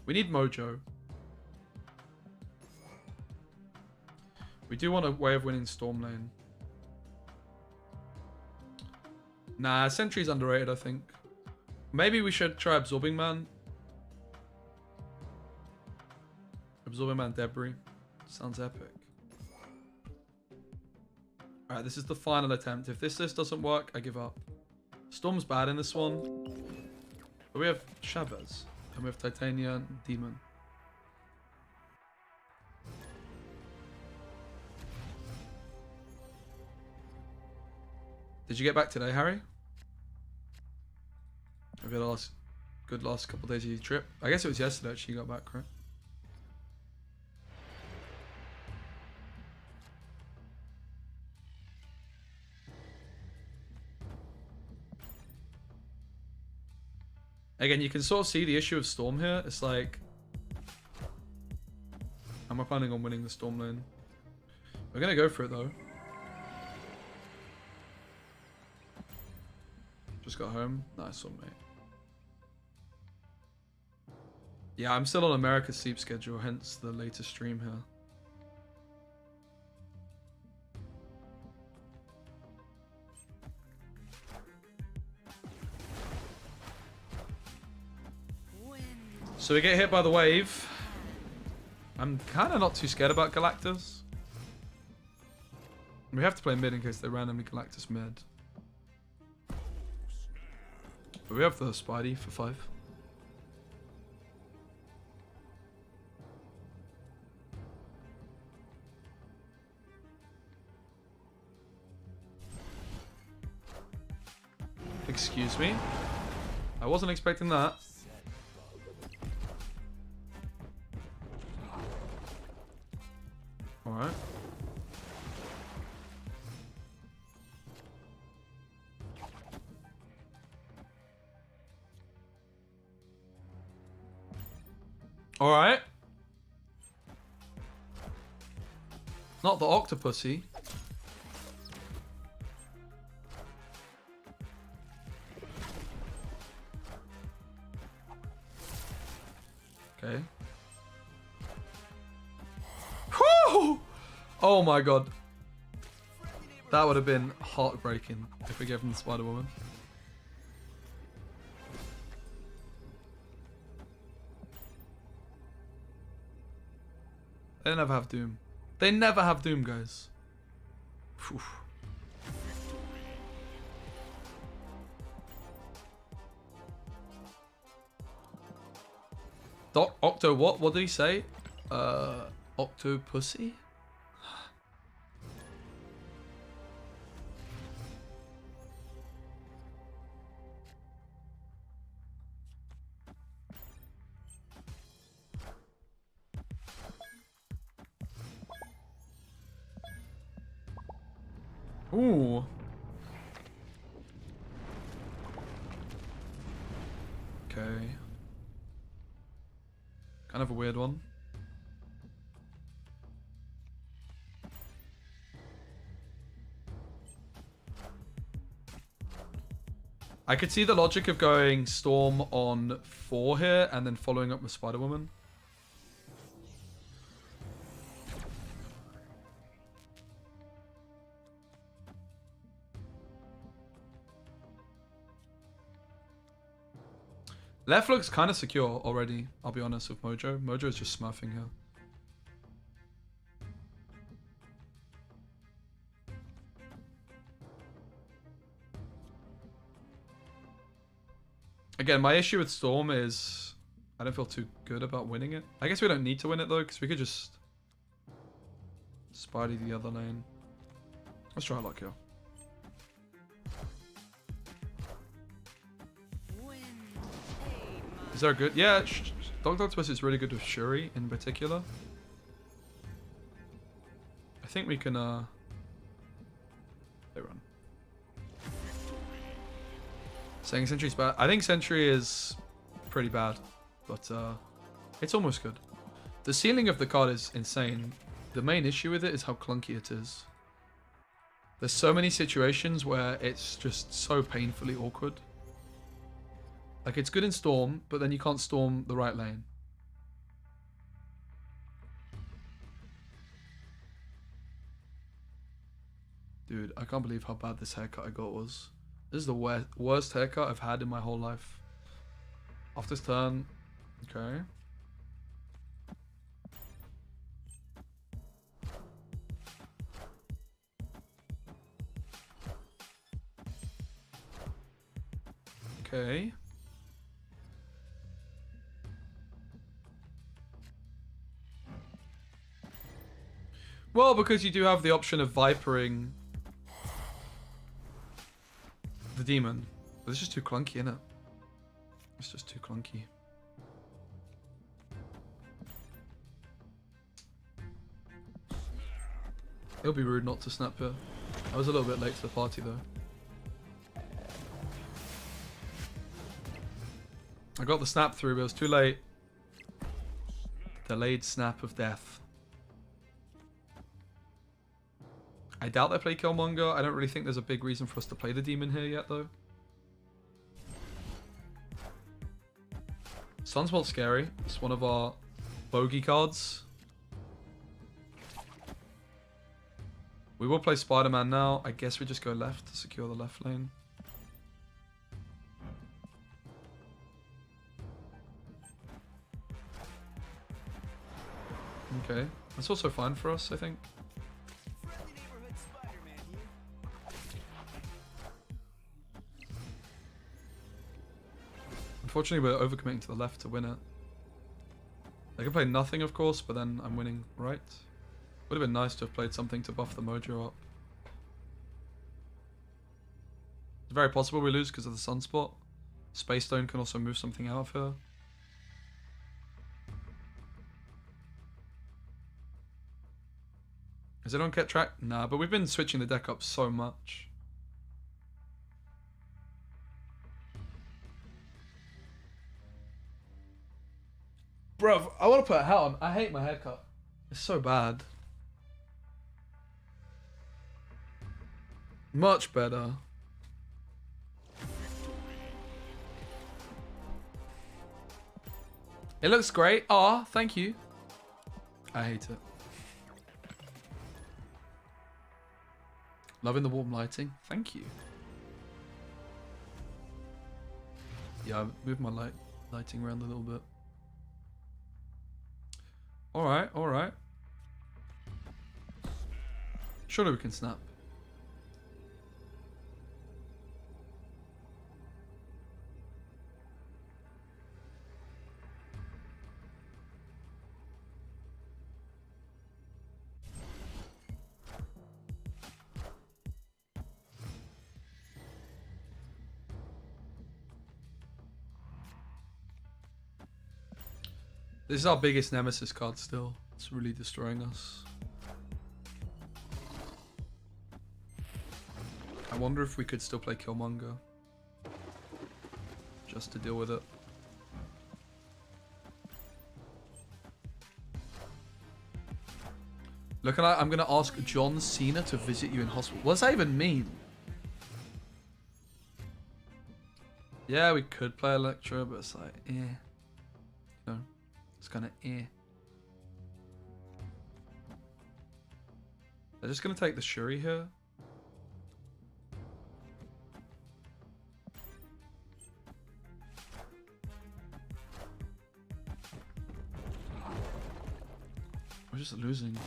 S1: We need Mojo. We do want a way of winning Storm Lane. Nah, Sentry's underrated, I think. Maybe we should try Absorbing Man. Absorbing Man Debris. Sounds epic. Alright, this is the final attempt. If this list doesn't work, I give up. Storm's bad in this one. But we have Chavez. And we have Titania and Demon. Did you get back today, Harry? Have you had a good last couple of days of your trip? I guess it was yesterday actually you got back, right? Again, you can sort of see the issue of Storm here. It's like, am I planning on winning the Storm lane? We're gonna go for it though. Just got home. Nice one, mate. Yeah, I'm still on America's sleep schedule, hence the latest stream here. So we get hit by the wave. I'm kind of not too scared about Galactus. We have to play mid in case they randomly Galactus mid. But we have the Spidey for 5. Excuse me? I wasn't expecting that. Alright. Not the octopusy. Okay. Whew! Oh my god. That would have been heartbreaking if we gave him the Spider-Woman. They never have Doom. They never have Doom, guys. Whew. Octo what? What did he say? Octopussy? Ooh. Okay. Kind of a weird one. I could see the logic of going Storm on 4 here and then following up with Spider-Woman. Left looks kind of secure already, I'll be honest, with Mojo. Mojo is just smurfing here. Again, my issue with Storm is I don't feel too good about winning it. I guess we don't need to win it though, because we could just Spidey the other lane. Let's try luck here. Is there good? Yeah, Dr. Octopus is really good with Shuri in particular. I think we can, they run. Saying Sentry's bad. I think Sentry is pretty bad, but it's almost good. The ceiling of the card is insane. The main issue with it is how clunky it is. There's so many situations where it's just so painfully awkward. Like, it's good in Storm, but then you can't Storm the right lane. Dude, I can't believe how bad this haircut I got was. This is the worst haircut I've had in my whole life. Off this turn. Okay. Okay. Well, because you do have the option of Vipering the demon. But it's just too clunky, isn't it? It's just too clunky. It would be rude not to snap here. I was a little bit late to the party though. I got the snap through, but it was too late. Delayed snap of death. I doubt they play Killmonger. I don't really think there's a big reason for us to play the demon here yet, though. Sunspot's scary. It's one of our bogey cards. We will play Spider-Man now. I guess we just go left to secure the left lane. Okay. That's also fine for us, I think. Unfortunately, we're overcommitting to the left to win it. I can play nothing, of course, but then I'm winning right. Would have been nice to have played something to buff the mojo up. It's very possible we lose because of the sunspot. Space Stone can also move something out of here. Is it on Ket track? Nah, but we've been switching the deck up so much. Bruv, I want to put a hat on. I hate my haircut. It's so bad. Much better. It looks great. Aw, thank you. I hate it. Loving the warm lighting. Thank you. Yeah, I moved my lighting around a little bit. Alright, alright. Surely we can snap. This is our biggest nemesis card still. It's really destroying us. I wonder if we could still play Killmonger. Just to deal with it. Look, I'm going to ask John Cena to visit you in hospital. What does that even mean? Yeah, we could play Electra, but it's like, eh. No. It's kind of eh. They're just going to take the Shuri here. We're just losing.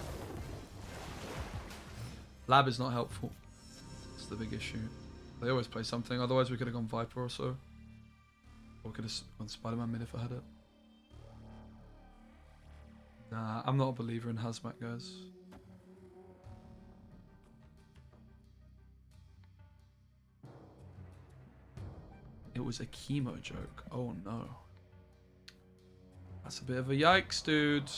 S1: Lab is not helpful. That's the big issue. They always play something. Otherwise we could have gone Viper or so. Or we could have gone Spider-Man mid if I had it. Nah, I'm not a believer in Hazmat, guys. It was a chemo joke. Oh no. That's a bit of a yikes, dude.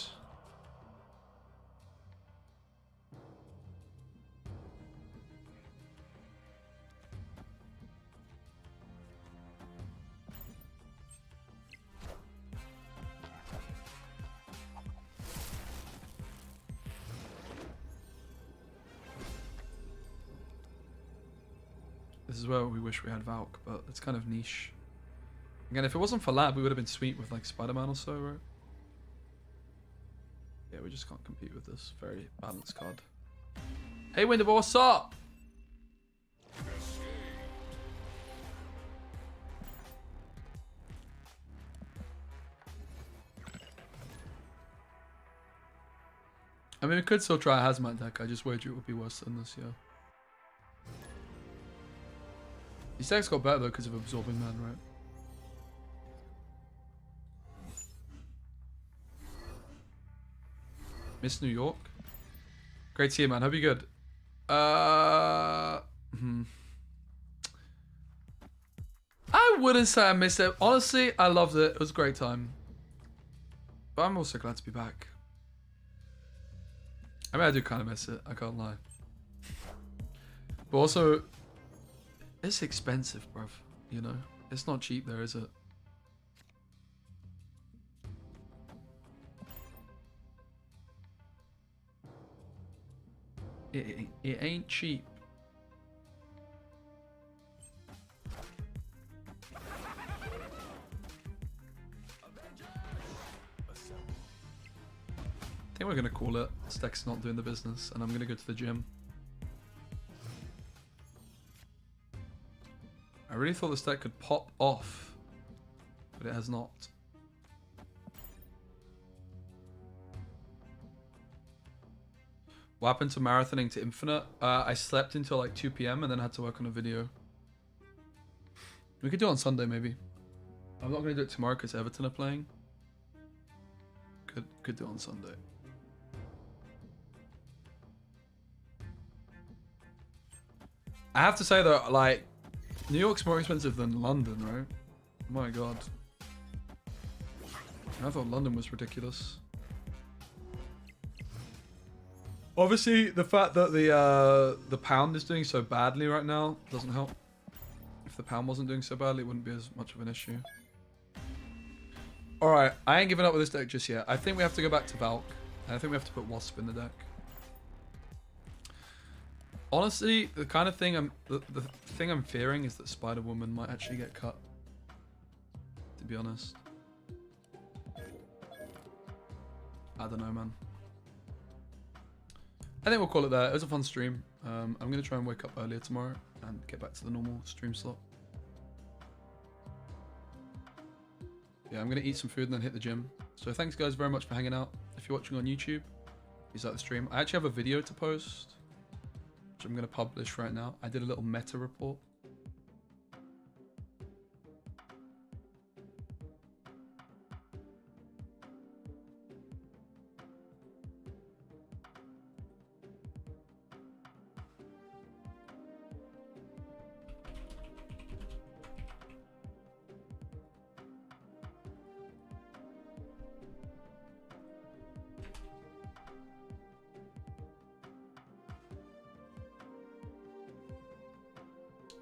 S1: This is where we wish we had Valk, but it's kind of niche. Again, if it wasn't for Lab, we would have been sweet with like Spider-Man or so, right? Yeah, we just can't compete with this very balanced card. Hey, Window, what's up? I mean, we could still try a Hazmat deck. I just wager it would be worse than this, yeah. These decks got better though because of Absorbing Man, right? Miss New York. Great to see you, man. Hope you're good. I wouldn't say I missed it. Honestly, I loved it. It was a great time. But I'm also glad to be back. I mean, I do kind of miss it. I can't lie. But also, it's expensive, bruv. You know? It's not cheap there, is it? It ain't cheap. I think we're gonna call it. This deck's not doing the business, and I'm gonna go to the gym. I really thought this deck could pop off, but it has not. What happened to marathoning to Infinite? I slept until like 2 PM and then had to work on a video. We could do it on Sunday maybe. I'm not going to do it tomorrow because Everton are playing. Could do it on Sunday. I have to say though, like, New York's more expensive than London, right? Oh my god. I thought London was ridiculous. Obviously, the fact that the pound is doing so badly right now doesn't help. If the pound wasn't doing so badly, it wouldn't be as much of an issue. Alright, I ain't giving up with this deck just yet. I think we have to go back to Valk. And I think we have to put Wasp in the deck. Honestly, the kind of thing the thing I'm fearing is that Spider-Woman might actually get cut. To be honest. I don't know, man. I think we'll call it there. It was a fun stream. I'm going to try and wake up earlier tomorrow and get back to the normal stream slot. Yeah, I'm going to eat some food and then hit the gym. So thanks guys very much for hanging out. If you're watching on YouTube, please like the stream. I actually have a video to post, which I'm going to publish right now. I did a little meta report.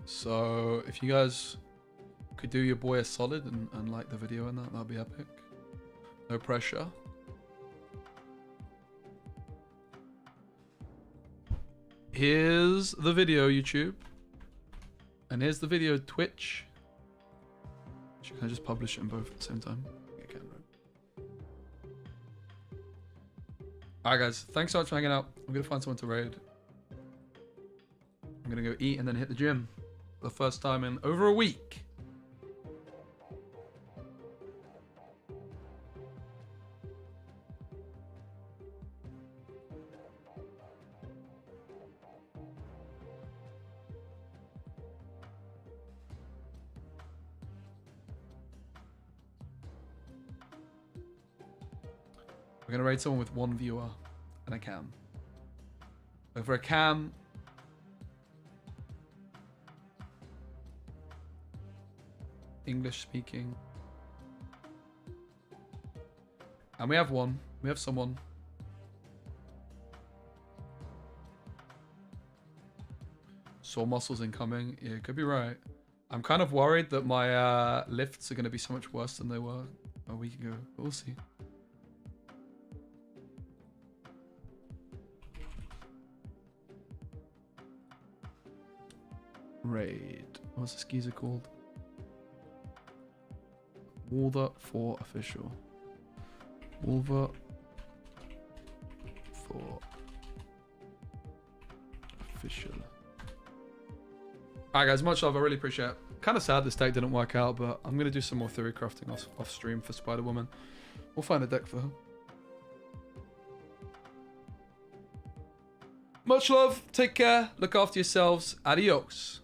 S1: So if you guys could do your boy a solid and like the video and that'd be epic. No pressure. Here's the video, YouTube. And here's the video, Twitch. Can I just publish it in both at the same time? I can, right? Alright guys, thanks so much for hanging out. I'm gonna find someone to raid. I'm gonna go eat and then hit the gym. For the first time in over a week. We're gonna raid someone with one viewer and a cam. Over a cam. English speaking. And we have one. We have someone. Sore muscles incoming. Yeah, could be right. I'm kind of worried that my lifts are going to be so much worse than they were a week ago. But we'll see. Raid. What's the skeezer called? Wolver for official. Wolver for official. Alright guys, much love. I really appreciate it. Kind of sad this deck didn't work out, but I'm going to do some more theory crafting off stream for Spider-Woman. We'll find a deck for her. Much love. Take care. Look after yourselves. Adios.